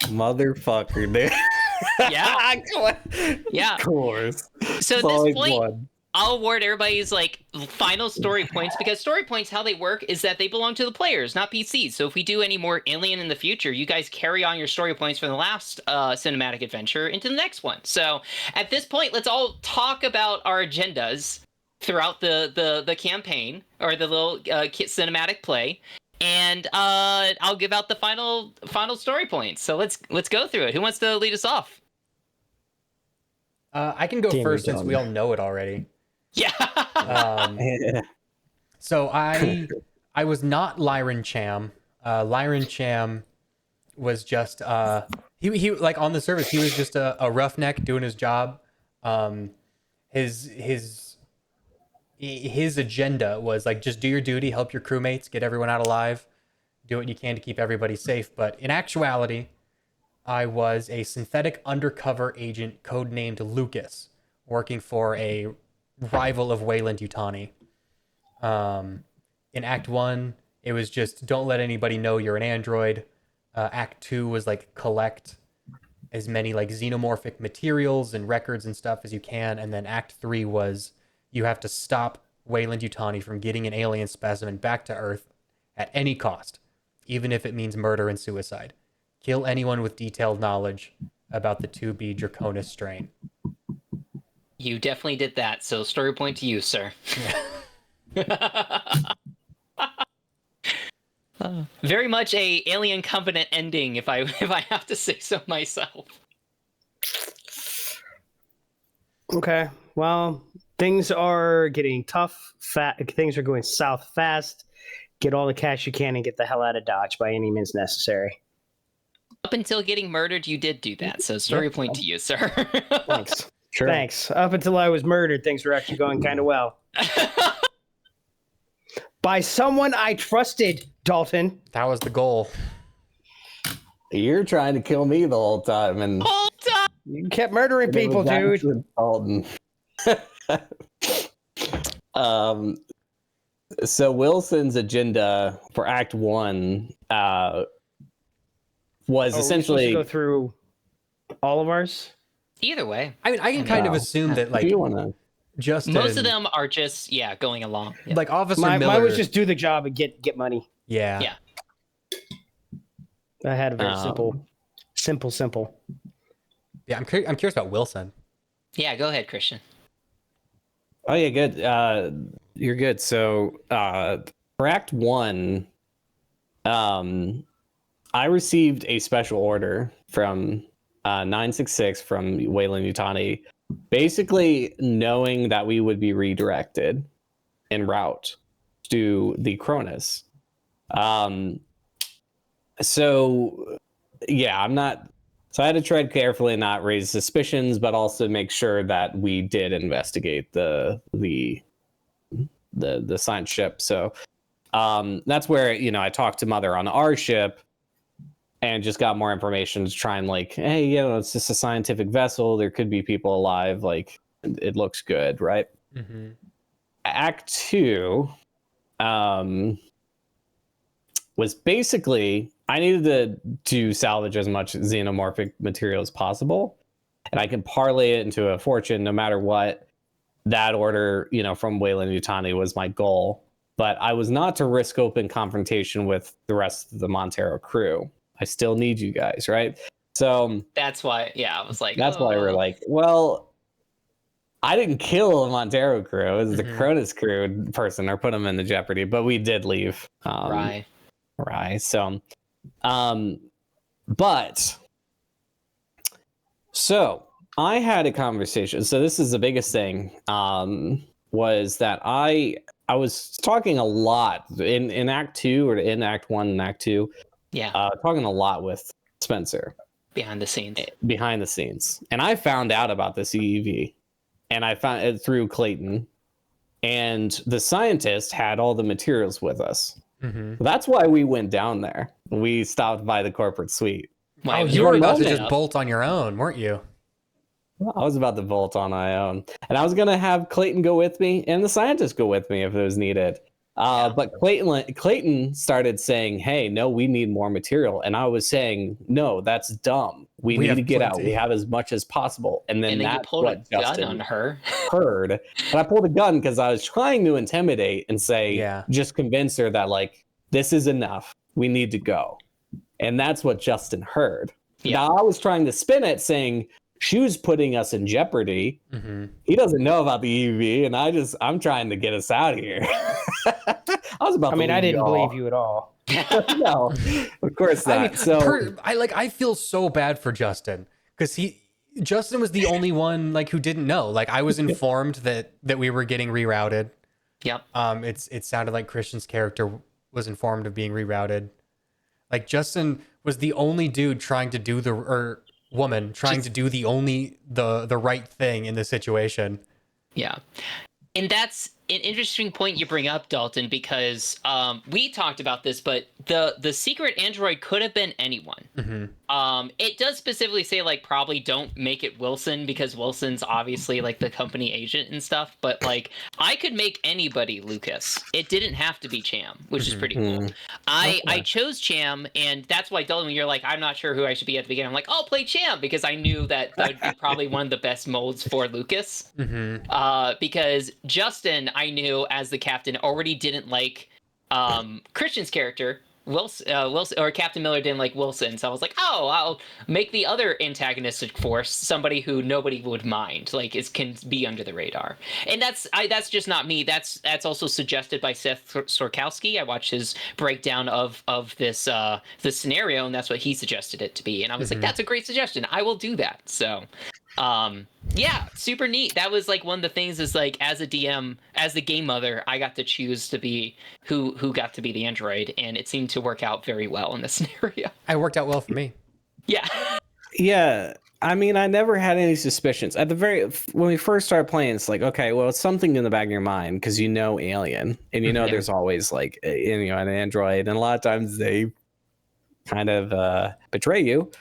Motherfucker, dude. Yeah. Come on. yeah. Of course. So at Solid this point, one. I'll award everybody's like final story points because story points, how they work is that they belong to the players, not PCs. So if we do any more Alien in the future, you guys carry on your story points from the last cinematic adventure into the next one. So at this point, let's all talk about our agendas throughout the campaign or the little cinematic play. And I'll give out the final story points. So let's go through it. Who wants to lead us off? I can go Damn, first you're since we dumb. all know it already. Yeah. So I was not Lyran Cham. Lyran Cham was just he like on the surface he was just a roughneck doing his job. His agenda was like just do your duty, help your crewmates, get everyone out alive, do what you can to keep everybody safe. But in actuality, I was a synthetic undercover agent codenamed Lucas, working for a rival of Wayland Yutani. In Act 1, it was just don't let anybody know you're an android. Act 2 was like collect as many like xenomorphic materials and records and stuff as you can. And then Act 3 was you have to stop Wayland Yutani from getting an alien specimen back to Earth at any cost, even if it means murder and suicide. Kill anyone with detailed knowledge about the 2B Draconis strain. You definitely did that, so story point to you, sir. Very much a Alien Covenant ending, if I have to say so myself. Okay. Well, things are getting tough. Things are going south fast. Get all the cash you can and get the hell out of Dodge by any means necessary. Up until getting murdered, you did do that, so story point to you, sir. Thanks. Sure. Thanks. Up until I was murdered, things were actually going kind of well. By someone I trusted, Dalton. That was the goal. You're trying to kill me the whole time, and Hold up! You kept murdering people, dude. Dalton. So Wilson's agenda for Act 1 was essentially go through all of ours. Either way, I mean, I can kind of assume that, like, if you wanna, Justin, most of them are just going along. Yeah. like Officer Mine Miller, was just do the job and get money. yeah. Yeah. I had a very simple. Yeah, I'm curious about Wilson. Yeah, go ahead, Christian. Oh yeah, good. You're good. So for Act 1, I received a special order from 966 from Wayland Yutani, basically knowing that we would be redirected en route to the Cronus. So yeah, so I had to tread carefully and not raise suspicions, but also make sure that we did investigate the science ship. So that's where, I talked to Mother on our ship and just got more information to try and hey, it's just a scientific vessel. There could be people alive. Like, it looks good, right? Mm-hmm. Act 2 was basically, I needed to salvage as much xenomorphic material as possible, and I can parlay it into a fortune no matter what. That order, from Wayland Yutani was my goal, but I was not to risk open confrontation with the rest of the Montero crew. I still need you guys, right? So That's why, I was like, that's why we're like, well, I didn't kill the Montero crew. It was the Cronus crew person or put them into jeopardy, but we did leave. right. So, but so I had a conversation. So this is the biggest thing, was that I was talking a lot in Act 2 or in Act 1 and Act 2. Yeah. Talking a lot with Spencer Behind the scenes. And I found out about this EEV, and I found it through Clayton, and the scientist had all the materials with us. Mm-hmm. That's why we went down there. We stopped by the corporate suite. Why, You were about to rolling just up. bolt on your own, weren't you? I was about to bolt on my own, and I was going to have Clayton go with me and the scientist go with me if it was needed. But Clayton started saying, hey, no, we need more material. And I was saying, no, that's dumb. We need to get out. We have as much as possible. And then you that's pulled what a gun Justin on her. heard. And I pulled a gun because I was trying to intimidate and say, just convince her that, this is enough. We need to go. And that's what Justin heard. Yeah. Now I was trying to spin it saying, she was putting us in jeopardy. Mm-hmm. He doesn't know about the EV, and I'm trying to get us out of here. I didn't believe you at all. No, of course not. I feel so bad for Justin because Justin was the only one who didn't know. I was informed that we were getting rerouted. Yep. It sounded like Christian's character was informed of being rerouted. Justin was the only dude trying to do woman trying to do the right thing in the situation. Yeah. And that's an interesting point you bring up, Dalton, because we talked about this, but the secret android could have been anyone. Mm-hmm. It does specifically say probably don't make it Wilson because Wilson's obviously the company agent and stuff. But I could make anybody Lucas. It didn't have to be Cham, which is pretty cool. I chose Cham, and that's why Dalton, when you're I'm not sure who I should be at the beginning, I'm I'll play Cham because I knew that would be probably one of the best molds for Lucas. Mm-hmm. Because Justin, I knew as the captain, already didn't like Christian's character, Wilson, or Captain Miller didn't like Wilson, so I was like, oh, I'll make the other antagonistic force somebody who nobody would mind, like can be under the radar. And that's just not me. That's also suggested by Seth Sorkowski. I watched his breakdown of this scenario, and that's what he suggested it to be. And I was like, that's a great suggestion. I will do that. So. Yeah, super neat. That was like one of the things is like as a DM, as the game mother, I got to choose to be who got to be the android, and it seemed to work out very well in this scenario. It worked out well for me. Yeah. Yeah. I mean, I never had any suspicions. When we first started playing, it's like, okay, well, it's something in the back of your mind because you know Alien, and you know there's always like an android, and a lot of times they kind of betray you.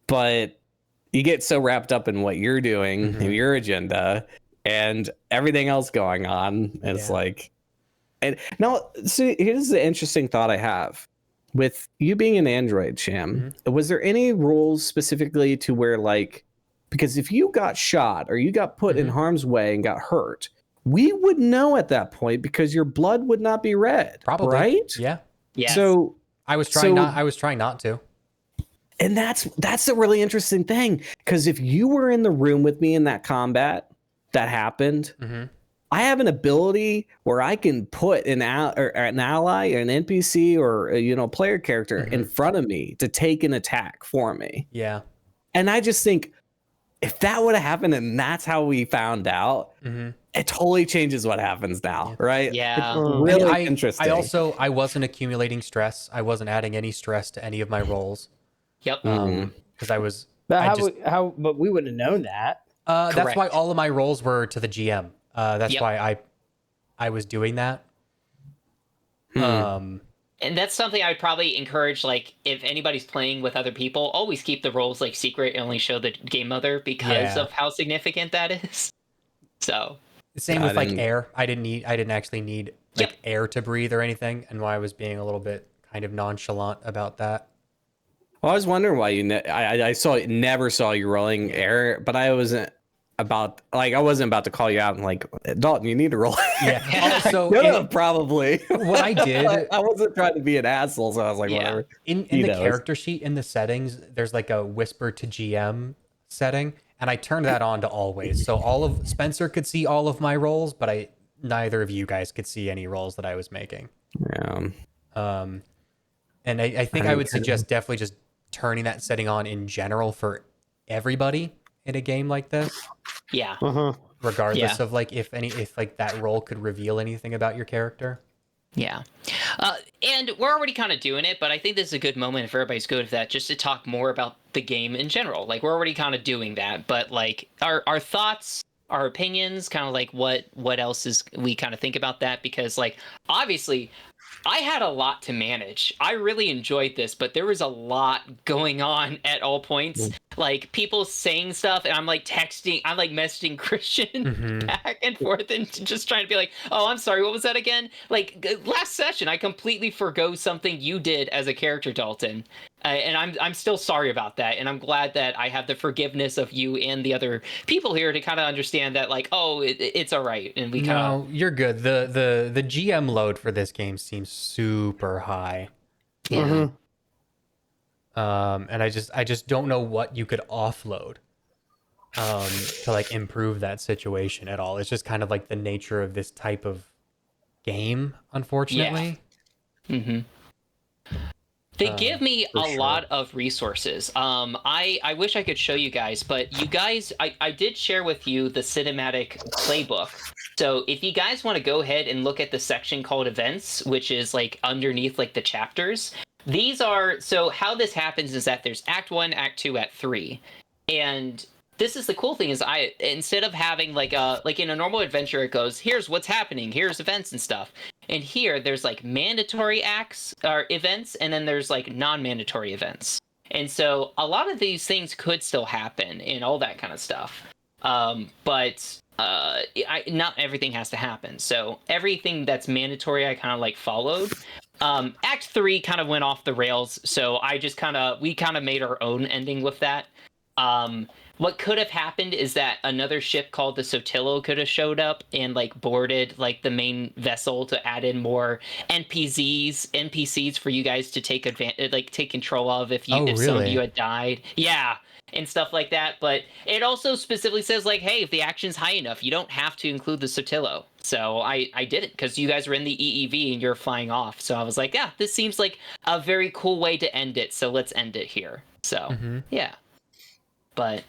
But you get so wrapped up in what you're doing and your agenda and everything else going on. It's like, and now, see, here's the interesting thought I have with you being an android, Sham. Was there any rules specifically to where, like, because if you got shot or you got put in harm's way and got hurt, we would know at that point because your blood would not be red. Probably. Right? Yeah. So I was trying not to. And that's a really interesting thing, because if you were in the room with me in that combat that happened, I have an ability where I can put an ally or an NPC or a player character in front of me to take an attack for me. Yeah. And I just think if that would have happened and that's how we found out, it totally changes what happens now, right? Yeah. It's really interesting. I wasn't accumulating stress. I wasn't adding any stress to any of my rolls. Yep. Because I was. But but we wouldn't have known that. That's why all of my rolls were to the GM. That's why I was doing that. And that's something I'd probably encourage, like, if anybody's playing with other people, always keep the rolls like secret and only show the game mother because of how significant that is. So same with like air. I didn't actually need like air to breathe or anything, and why I was being a little bit kind of nonchalant about that. Well, I was wondering why you. I never saw you rolling air, but I wasn't about to call you out and like, Dalton, you need to roll. Yeah. Also, probably. What I did, I wasn't trying to be an asshole, so I was like, whatever. In the character sheet in the settings, there's like a whisper to GM setting, and I turned that on to always, so Spencer could see all of my rolls, but neither of you guys could see any rolls that I was making. Yeah. And I think I would suggest definitely just turning that setting on in general for everybody in a game like this. Yeah. Regardless of like if like that role could reveal anything about your character. Yeah. And we're already kind of doing it, but I think this is a good moment if everybody's good with that, just to talk more about the game in general. Like, we're already kind of doing that, but like our thoughts, our opinions, kind of like what else is we kind of think about that, because like obviously I had a lot to manage. I really enjoyed this, but there was a lot going on at all points. Like, people saying stuff, and I'm like messaging Christian back and forth and just trying to be like, oh, I'm sorry, what was that again? Like, last session, I completely forgo something you did as a character, Dalton. And I'm still sorry about that, and I'm glad that I have the forgiveness of you and the other people here to kind of understand that, like, oh, it's all right, and we kind of. No, you're good. The GM load for this game seems super high. Yeah. And I just don't know what you could offload to like improve that situation at all. It's just kind of like the nature of this type of game, unfortunately. Yeah. They give me a lot of resources. I wish I could show you guys, but you guys, I did share with you the cinematic playbook. So if you guys want to go ahead and look at the section called events, which is like underneath like the chapters, these are, so how this happens is that there's Act 1, Act 2, Act 3. And this is the cool thing is instead of having like in a normal adventure, it goes, here's what's happening, here's events and stuff. And here there's like mandatory acts or events, and then there's like non-mandatory events. And so a lot of these things could still happen and all that kind of stuff. But not everything has to happen. So everything that's mandatory, I kind of like followed. Act 3 kind of went off the rails. So we kind of made our own ending with that. What could have happened is that another ship called the Sotillo could have showed up and like boarded like the main vessel to add in more NPCs for you guys to take advantage, like take control of if Oh, if some of really? you had died. Yeah, and stuff like that. But it also specifically says like, hey, if the action's high enough, you don't have to include the Sotillo. So I did it because you guys were in the EEV and you're flying off. So I was like, yeah, this seems like a very cool way to end it. So let's end it here. So yeah, but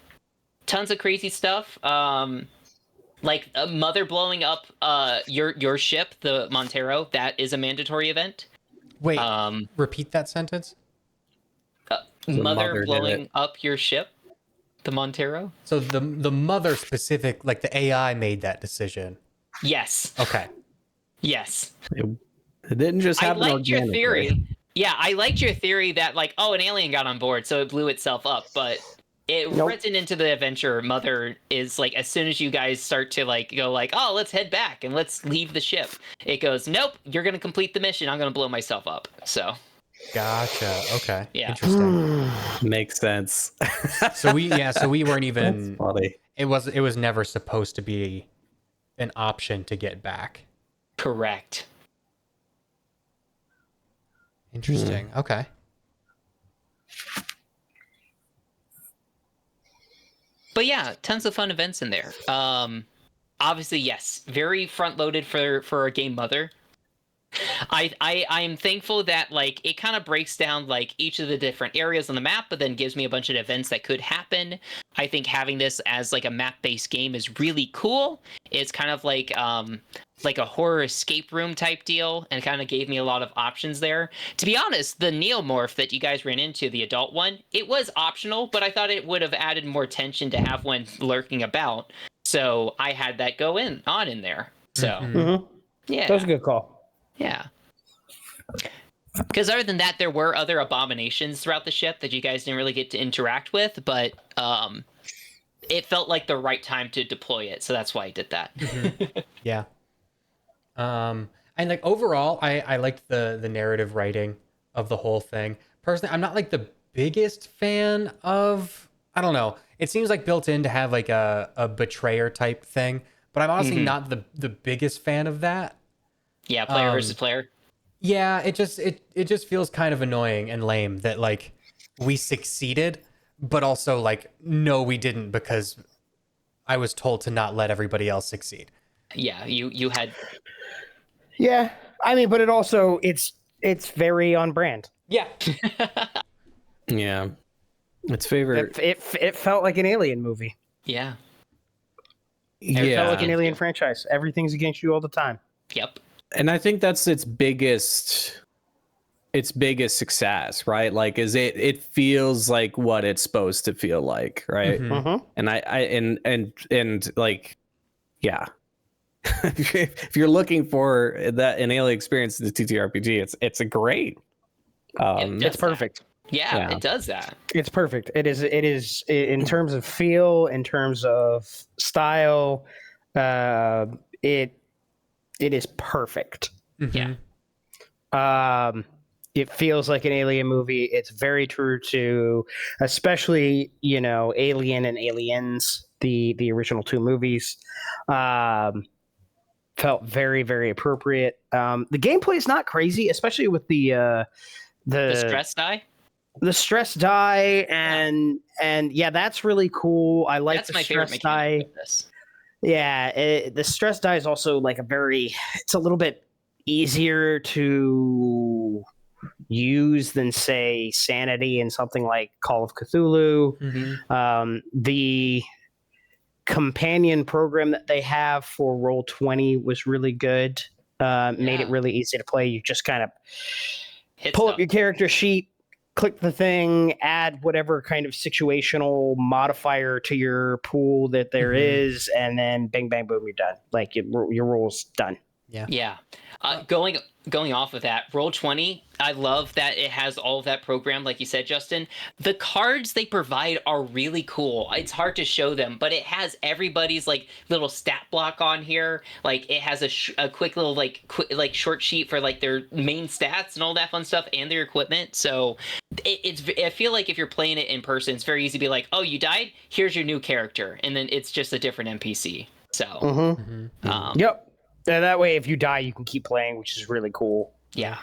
tons of crazy stuff. Like a mother blowing up your ship, the Montero. That is a mandatory event. Wait, repeat that sentence. Mother mother did blowing it. up your ship, the Montero. So the mother specific, like the AI made that decision. Yes. Okay. Yes. It didn't just I happen liked your organically. theory. Yeah, I liked your theory that like, oh, an alien got on board, so it blew itself up. But it written into the adventure, Mother is like, as soon as you guys start to like go like, oh, let's head back and let's leave the ship, it goes, nope, you're gonna complete the mission. I'm gonna blow myself up. So Gotcha. Okay. Yeah. Interesting. Makes sense. So we weren't even. That's funny. It was never supposed to be an option to get back. correct. Interesting. Okay. But yeah, tons of fun events in there. Obviously, yes, very front loaded for a game Mother. I'm thankful that like it kind of breaks down like each of the different areas on the map, but then gives me a bunch of events that could happen. I think having this as like a map-based game is really cool. It's kind of like a horror escape room type deal, and kind of gave me a lot of options there. To be honest, the Neomorph that you guys ran into, the adult one, it was optional, but I thought it would have added more tension to have one lurking about. So I had that go on in there. So yeah, That was a good call. yeah. Because other than that, there were other abominations throughout the ship that you guys didn't really get to interact with, but it felt like the right time to deploy it, so that's why I did that. Yeah. And like overall, I liked the narrative writing of the whole thing. Personally, I'm not like the biggest fan of, I don't know. It seems like built in to have like a betrayer type thing, but I'm honestly not the biggest fan of that. Yeah, player versus player. Yeah, it just feels kind of annoying and lame that like we succeeded, but also like no, we didn't because I was told to not let everybody else succeed. Yeah, you had. Yeah, I mean, but it also it's very on brand. Yeah. Yeah. It's favorite. It felt like an Alien movie. Yeah. It felt like an Yeah. Alien franchise. Everything's against you all the time. Yep. And I think that's its biggest success, right? Like is it feels like what it's supposed to feel like, right? Mhm. And I and like yeah. If you're looking for that an alien experience in the TTRPG, it's a great It's perfect. Yeah, Yeah. it does that. It's perfect. It is in terms of feel, in terms of style, it is perfect. Yeah. It feels like an Alien movie. It's very true to, especially Alien and Aliens, the original two movies. Felt very, very appropriate. The gameplay is not crazy, especially with the stress die. the stress die and yeah, that's really cool. I like That's the my favorite stress die. mechanic of this. Yeah, the stress die is also like it's a little bit easier to use than say sanity in something like Call of Cthulhu. The companion program that they have for Roll20 was really good. Made it really easy to play. You just kind of pull up your character sheet, click the thing, add whatever kind of situational modifier to your pool that there is, and then bing, bang, boom, you're done. Like your roll's done. Yeah. Going off of that, Roll20, I love that it has all of that programmed, like you said, Justin. The cards they provide are really cool. It's hard to show them, but it has everybody's like little stat block on here. Like it has a quick little like short sheet for like their main stats and all that fun stuff and their equipment. So I feel like if you're playing it in person, it's very easy to be like, oh, you died? Here's your new character, and then it's just a different NPC. So, Yep. And that way, if you die, you can keep playing, which is really cool. yeah.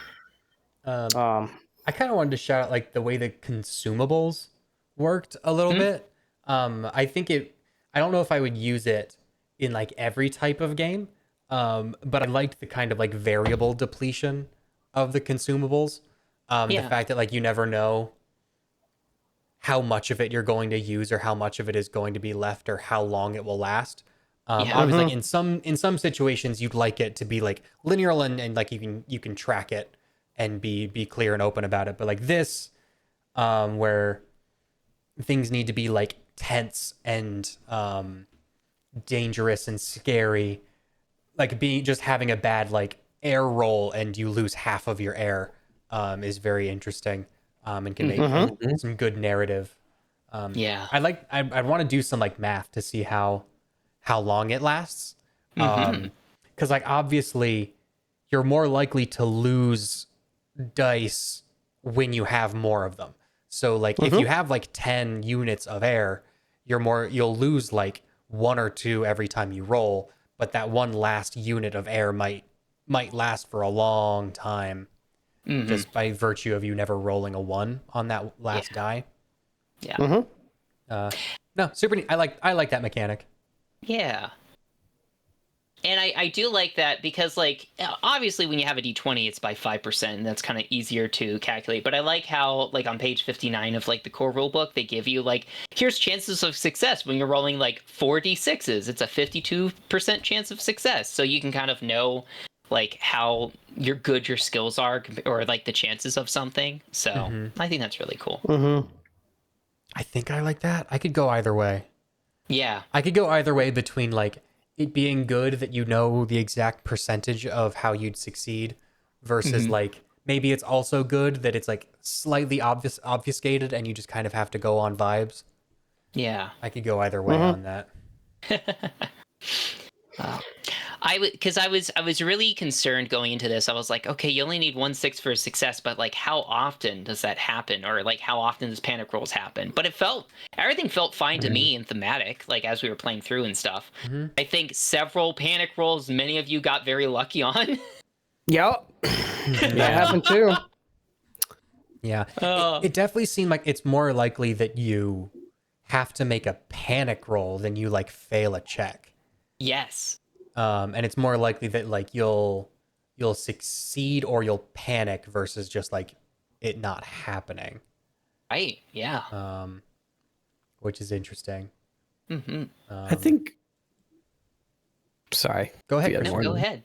I kind of wanted to shout out like the way the consumables worked a little bit. I think I don't know if I would use it in like every type of game, but I liked the kind of like variable depletion of the consumables. The fact that like you never know how much of it you're going to use or how much of it is going to be left or how long it will last. Obviously, like in some situations, you'd like it to be like linear and like you can track it and be clear and open about it. But like this, where things need to be like tense and dangerous and scary, like just having a bad like air roll and you lose half of your air, is very interesting, and can make some good narrative. I want to do some like math to see how long it lasts. Because like obviously you're more likely to lose dice when you have more of them. So like if you have like 10 units of air, you'll lose like 1 or 2 every time you roll, but that one last unit of air might last for a long time, just by virtue of you never rolling a 1 on that last die. Yeah. No, super neat. I like that mechanic. Yeah. And I do like that because, like, obviously when you have a d20, it's by 5%, and that's kind of easier to calculate. But I like how, like, on page 59 of, like, the core rulebook, they give you, like, here's chances of success when you're rolling, like, 4d6s. It's a 52% chance of success. So you can kind of know, like, how good your skills are, or, like, the chances of something. So I think that's really cool. I think I like that. I could go either way. Yeah. I could go either way between, like, it being good that you know the exact percentage of how you'd succeed versus like maybe it's also good that it's like slightly obfuscated and you just kind of have to go on vibes. Yeah. I could go either way on that. I was really concerned going into this. I was like, okay, you only need 1/6 for a success, but like, how often does that happen, or like, how often does panic rolls happen? But everything felt fine to me and thematic, like as we were playing through and stuff. I think several panic rolls, many of you got very lucky on. Yep, that happened too. Yeah, it definitely seemed like it's more likely that you have to make a panic roll than you like fail a check. Yes. And it's more likely that like you'll succeed or you'll panic versus just like it not happening. Right. Yeah. Which is interesting. I think. Sorry. Go ahead. No, go ahead.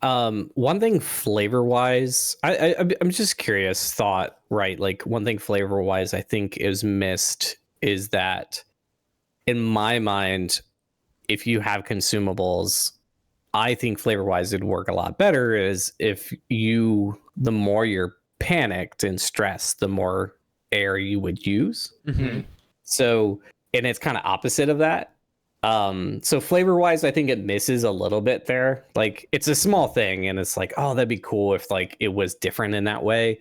One thing flavor wise, I'm just curious. Thought right, like one thing flavor wise, I think is missed is that in my mind, if you have consumables, I think flavor wise it'd work a lot better is if the more you're panicked and stressed, the more air you would use. So, and it's kind of opposite of that. So flavor wise, I think it misses a little bit there. Like it's a small thing and it's like, oh, that'd be cool if like it was different in that way.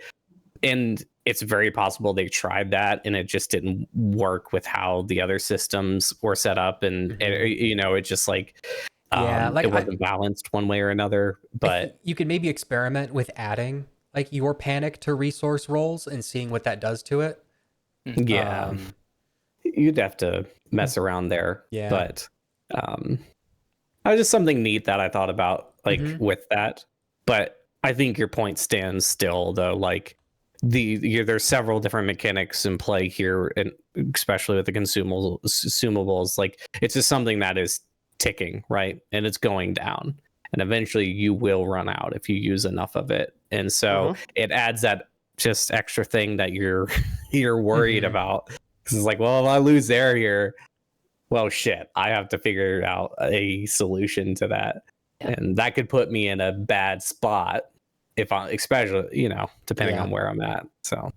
And it's very possible they tried that and it just didn't work with how the other systems were set up. And, it just like, it wasn't balanced one way or another. But you could maybe experiment with adding like your panic to resource rolls and seeing what that does to it. Yeah. You'd have to mess around there. Yeah. But that was just something neat that I thought about like with that. But I think your point stands still though. Like there's several different mechanics in play here, and especially with the consumables, like it's just something that is ticking, right? And it's going down. And eventually you will run out if you use enough of it. And so it adds that just extra thing that you're worried about. It's like, well, if I lose air here, well, shit, I have to figure out a solution to that. and that could put me in a bad spot if I, especially, depending Yeah. on where I'm at. So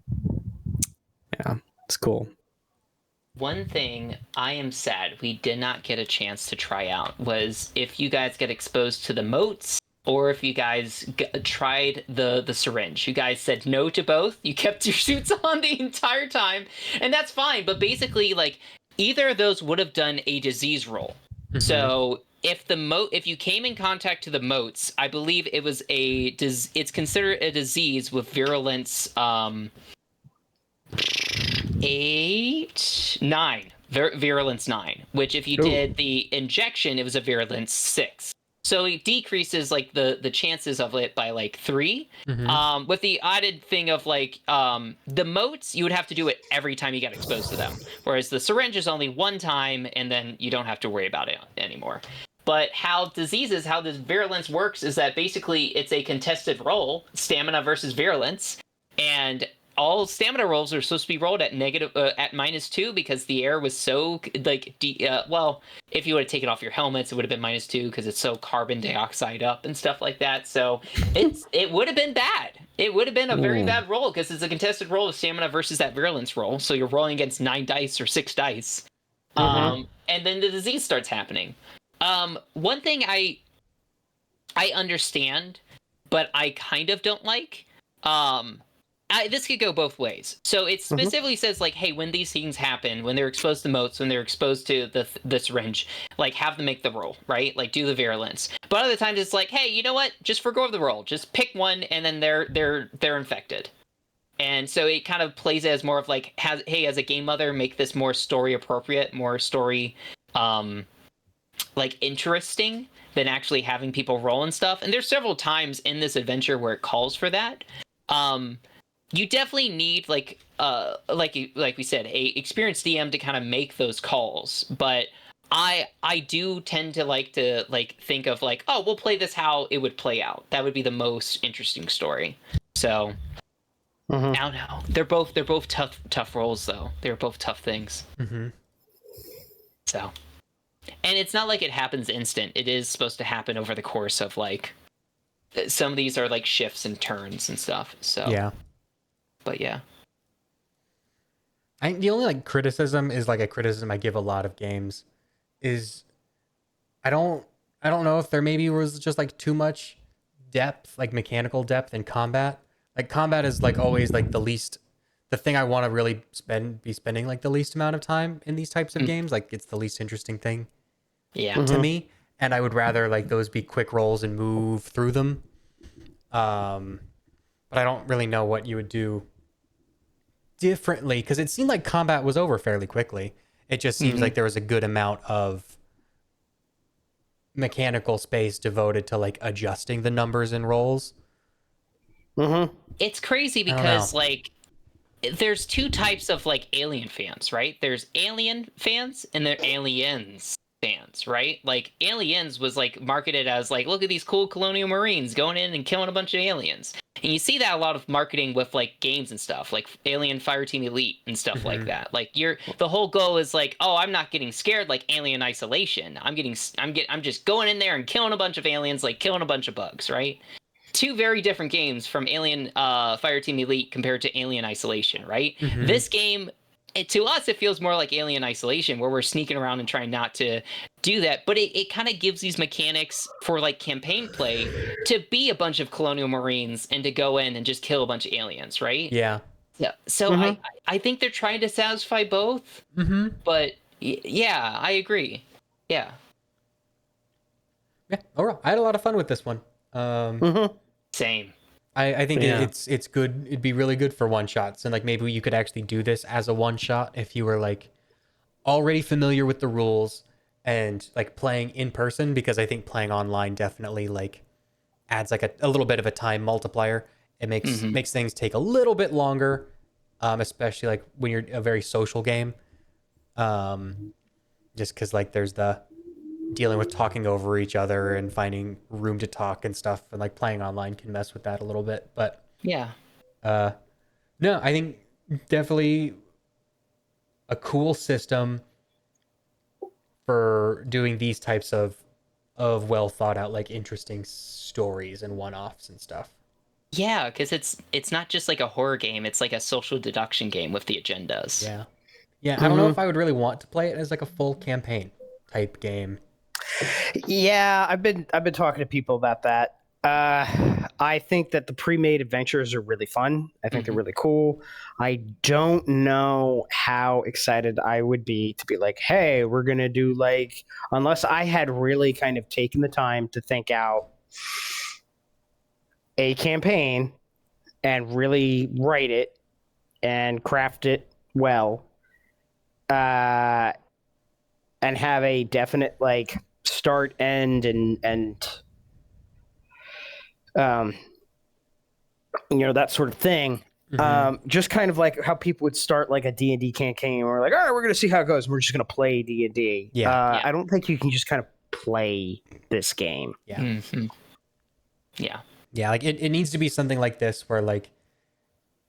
yeah, it's cool. One thing I am sad we did not get a chance to try out was if you guys get exposed to the moats or if you guys tried the syringe. You guys said no to both. You kept your suits on the entire time, and that's fine. But basically, like, either of those would have done a disease roll. So if you came in contact to the moats, I believe it was it's considered a disease with virulence 9, virulence 9, which if you did the injection, it was a virulence 6. So it decreases like the chances of it by like 3. With the added thing of like the moats, you would have to do it every time you got exposed to them, whereas the syringe is only one time, and then you don't have to worry about it anymore. But how this virulence works is that basically it's a contested roll, stamina versus virulence, and all stamina rolls are supposed to be rolled at -2 because the air was so like well, if you would have taken off your helmets, it would have been -2 because it's so carbon dioxide up and stuff like that. So it would have been bad. It would have been a very bad roll because it's a contested roll of stamina versus that virulence roll. So you're rolling against 9 dice or 6 dice, and then the disease starts happening. One thing I understand, but I kind of don't like. This could go both ways. So it specifically says, like, hey, when these things happen, when they're exposed to moats, when they're exposed to the syringe, like, have them make the roll, right? Like, do the virulence. But other times it's like, hey, you know what? Just forgo the roll. Just pick one, and then they're infected. And so it kind of plays as more of like, hey, as a game mother, make this more story appropriate, more story, like, interesting than actually having people roll and stuff. And there's several times in this adventure where it calls for that. You definitely need like we said, a experienced DM to kind of make those calls. But I do tend to think of like, oh, we'll play this how it would play out. That would be the most interesting story. So I don't know. They're both tough roles though. They're both tough things. So, and it's not like it happens instant. It is supposed to happen over the course of like, some of these are like shifts and turns and stuff. So Yeah. But yeah. The only like criticism is like a criticism I give a lot of games is I don't know if there maybe was just like too much depth, like mechanical depth in combat. Like combat is like always like the thing I want to really be spending like the least amount of time in these types of games. Like it's the least interesting thing to me. And I would rather like those be quick rolls and move through them. But I don't really know what you would do differently because it seemed like combat was over fairly quickly. It just seems like there was a good amount of mechanical space devoted to like adjusting the numbers and rolls. It's crazy because like there's two types of like Alien fans, right? There's Alien fans and there are Aliens fans, right? Like Aliens was like marketed as like, look at these cool colonial marines going in and killing a bunch of aliens. And you see that a lot of marketing with like games and stuff, like Alien Fireteam Elite and stuff like that. Like the whole goal is like, oh, I'm not getting scared like Alien Isolation. I'm just going in there and killing a bunch of aliens, like killing a bunch of bugs, right? Two very different games from Alien Fireteam Elite compared to Alien Isolation, right? This game, to us, it feels more like Alien Isolation, where we're sneaking around and trying not to do that. But it kind of gives these mechanics for like campaign play to be a bunch of colonial marines and to go in and just kill a bunch of aliens, right? Yeah. Yeah. So I think they're trying to satisfy both. But yeah, I agree. Yeah. Yeah. All right. I had a lot of fun with this one. Same. I think it's good. It'd be really good for one shots, and like maybe you could actually do this as a one shot if you were like already familiar with the rules and like playing in person, because I think playing online definitely like adds like a little bit of a time multiplier. It makes things take a little bit longer, especially like when you're a very social game. Just because like there's the dealing with talking over each other and finding room to talk and stuff, and like playing online can mess with that a little bit. But yeah, no, I think definitely a cool system for doing these types of of well thought out, like interesting stories and one-offs and stuff. Yeah, because it's not just like a horror game; it's like a social deduction game with the agendas. Yeah. Yeah, I don't know if I would really want to play it as like a full campaign type game. Yeah, I've been talking to people about that. I think that the pre-made adventures are really fun. I think they're really cool. I don't know how excited I would be to be like, hey, we're gonna do like, unless I had really kind of taken the time to think out a campaign and really write it and craft it well, and have a definite like start, end, and that sort of thing. Just kind of like how people would start like a D&D campaign, where like, all right, we're going to see how it goes. We're just going to play D&D. Yeah. I don't think you can just kind of play this game. Yeah. Yeah. Yeah, like it needs to be something like this where like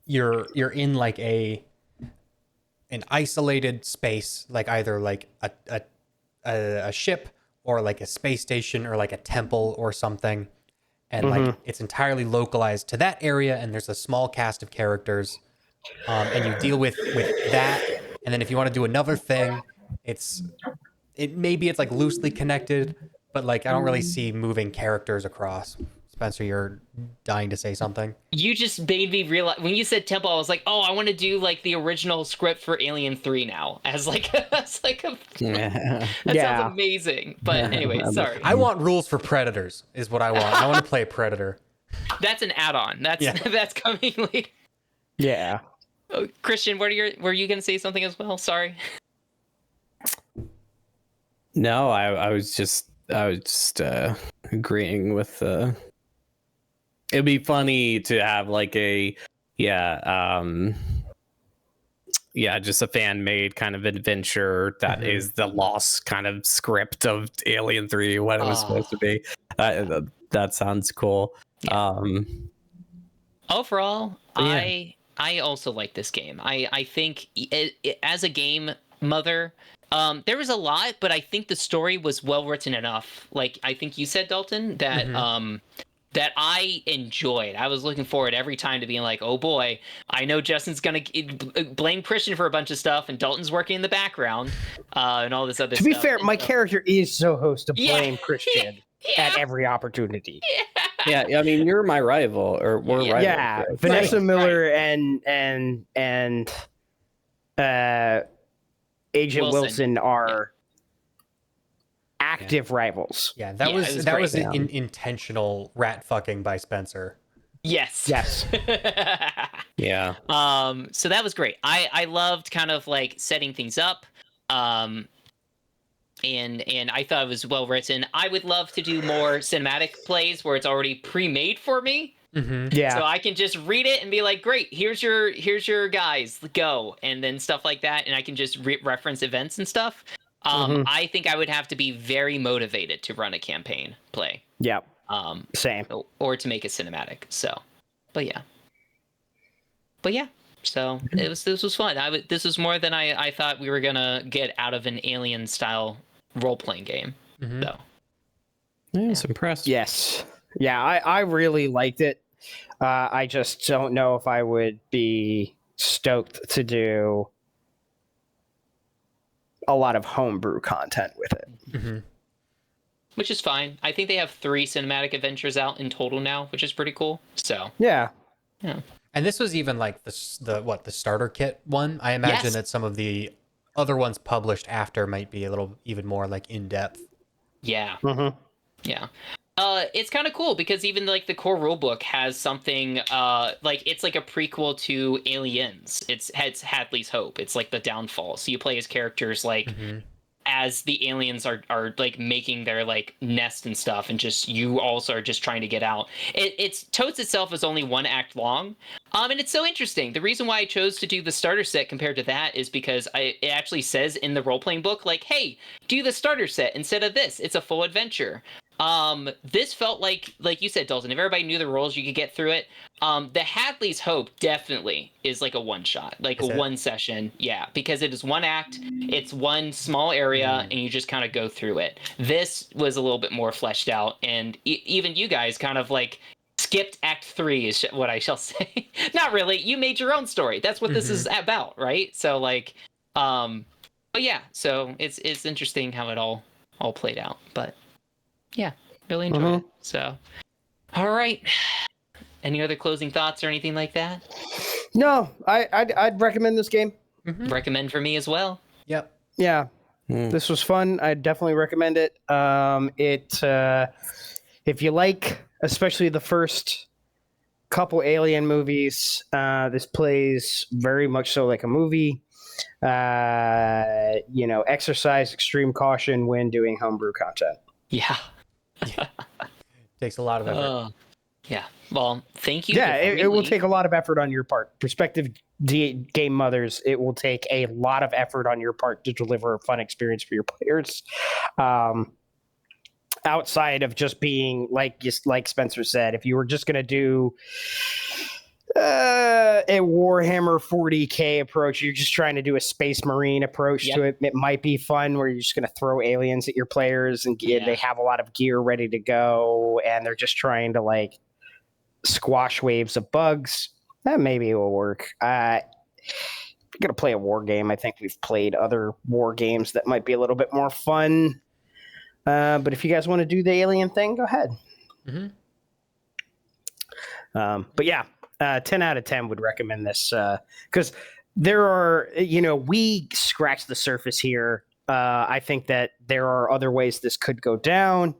you're in like an isolated space, like either like a ship or like a space station or like a temple or something, and like it's entirely localized to that area, and there's a small cast of characters, and you deal with that, and then if you want to do another thing, maybe it's like loosely connected, but like I don't really see moving characters across. Spencer, you're dying to say something. You just made me realize when you said temple, I was like, oh, I want to do like the original script for Alien 3 now as like that sounds amazing. But anyway, sorry. I want rules for predators is what I want. I want to play a predator. That's an add-on. That's coming later. Yeah. Oh, Christian, were you going to say something as well? Sorry. No, I was just agreeing with it'd be funny to have like just a fan made kind of adventure that is the lost kind of script of Alien 3, what it was supposed to be. That sounds cool. Overall, yeah. I also like this game. I think as a game mother, there was a lot, but I think the story was well written enough. Like I think you said, Dalton, that that I enjoyed. I was looking forward every time to being like, oh boy, I know Justin's gonna blame Christian for a bunch of stuff, and Dalton's working in the background, and all this other stuff. To be fair, my character is supposed to blame Christian at every opportunity. Yeah, I mean, you're my rival, or we're rivals. Yeah, Vanessa Miller and Agent Wilson are active rivals. Yeah, that was intentional rat fucking by Spencer. Yes. Yeah. So that was great. I loved kind of like setting things up. And I thought it was well written. I would love to do more cinematic plays where it's already pre-made for me. Yeah. So I can just read it and be like, great, here's your guys, go, and then stuff like that, and I can just reference events and stuff. I think I would have to be very motivated to run a campaign play. Yeah. Same. Or to make a cinematic. So, but yeah. So this was fun. This was more than I thought we were gonna get out of an Alien style role playing game. So. Yeah, I was impressed. Yes. Yeah, I really liked it. I just don't know if I would be stoked to do a lot of homebrew content with it. Which is fine. I think they have 3 cinematic adventures out in total now, which is pretty cool. So yeah. And this was even like the starter kit one. I imagine that some of the other ones published after might be a little even more like in depth. Yeah. Yeah. It's kind of cool because even like the core rulebook has something like it's like a prequel to Aliens. It's Hadley's Hope. It's like the downfall. So you play as characters like as the aliens are like making their like nest and stuff, and just you also are just trying to get out. It totes itself as only 1 act long, and it's so interesting. The reason why I chose to do the starter set compared to that is because it actually says in the role playing book like, hey, do the starter set instead of this. It's a full adventure. This felt like you said, Dalton, if everybody knew the rules, you could get through it. The Hadley's Hope definitely is like a one shot, like Is a it? one session. Yeah, because it is one act, it's one small area, and you just kind of go through it. This was a little bit more fleshed out, and even you guys kind of like skipped Act 3 is what I shall say. Not really. You made your own story. That's what this is about, right? So like, but yeah. So it's interesting how it all played out, but yeah, really enjoyed it. So, all right. Any other closing thoughts or anything like that? No, I'd recommend this game. Recommend for me as well. Yep. Yeah, this was fun. I'd definitely recommend it. If you like, especially the first couple Alien movies, this plays very much so like a movie. Exercise extreme caution when doing homebrew content. Yeah. Takes a lot of effort. Yeah. Well, thank you. Yeah, it will take a lot of effort on your part. Prospective game mothers, it will take a lot of effort on your part to deliver a fun experience for your players. Outside of just being like Spencer said, if you were just going to do a Warhammer 40K approach, you're just trying to do a Space Marine approach to it. It might be fun where you're just going to throw aliens at your players and they have a lot of gear ready to go and they're just trying to like squash waves of bugs. That maybe will work. If you're going to play a war game, I think we've played other war games that might be a little bit more fun. But if you guys want to do the alien thing, go ahead. But yeah, 10 out of 10 would recommend this because there are, we scratched the surface here. I think that there are other ways this could go down,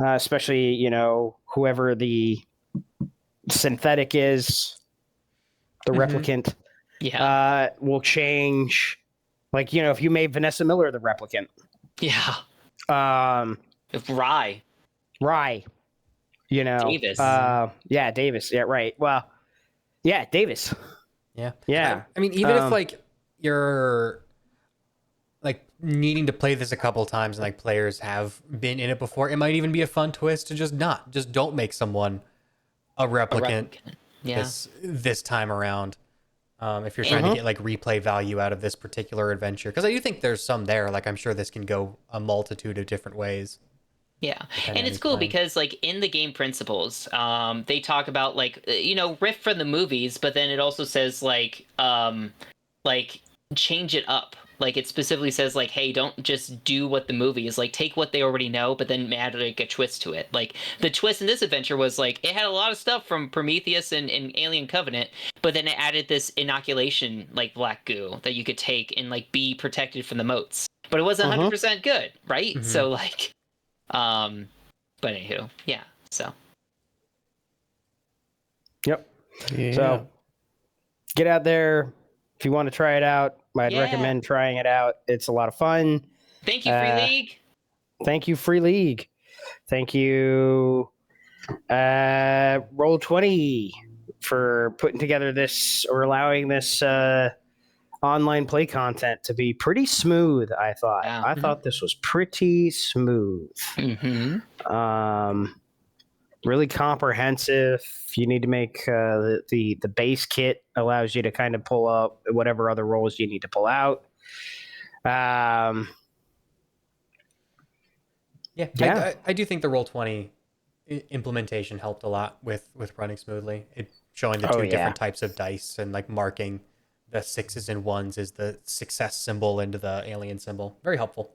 especially, whoever the synthetic is, the replicant, will change. Like, if you made Vanessa Miller the replicant. Yeah. Rye. Davis. Davis. Yeah, right. Well, yeah, Davis. Yeah. Yeah. I mean, even if like you're like needing to play this a couple times and like players have been in it before, it might even be a fun twist to just don't make someone a replicant. Yeah. This time around. If you're trying to get like replay value out of this particular adventure, because I do think there's some there. Like I'm sure this can go a multitude of different ways. Yeah, and it's cool because like in the game principles, they talk about like riff from the movies, but then it also says like change it up. Like it specifically says like, hey, don't just do what the movie is. Like take what they already know, but then add like a twist to it. Like the twist in this adventure was like it had a lot of stuff from Prometheus and Alien Covenant, but then it added this inoculation like black goo that you could take and like be protected from the motes. But it wasn't 100% good, right? So like, but anywho, yeah. So. Yep. Yeah. So get out there if you want to try it out. I'd recommend trying it out. It's a lot of fun. Thank you, Free League. Thank you, Free League. Thank you, Roll20, for putting together this or allowing this online play content to be pretty smooth, I thought. Yeah. I thought this was pretty smooth. Really comprehensive. You need to make the base kit allows you to kind of pull up whatever other roles you need to pull out. I do think the Roll20 implementation helped a lot with running smoothly. It showing the two different types of dice and like marking the 6s and 1s is the success symbol into the alien symbol. Very helpful.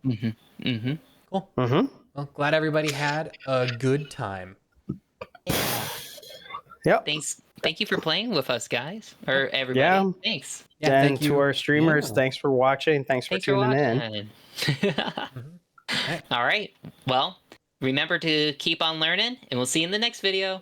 Cool. Well, glad everybody had a good time. Yeah. Yep. Thank you for playing with us, guys, or everybody. Yeah. Thanks. Yeah, and thank you to our streamers, thanks for watching. Thanks for tuning in. All right. Well, remember to keep on learning, and we'll see you in the next video.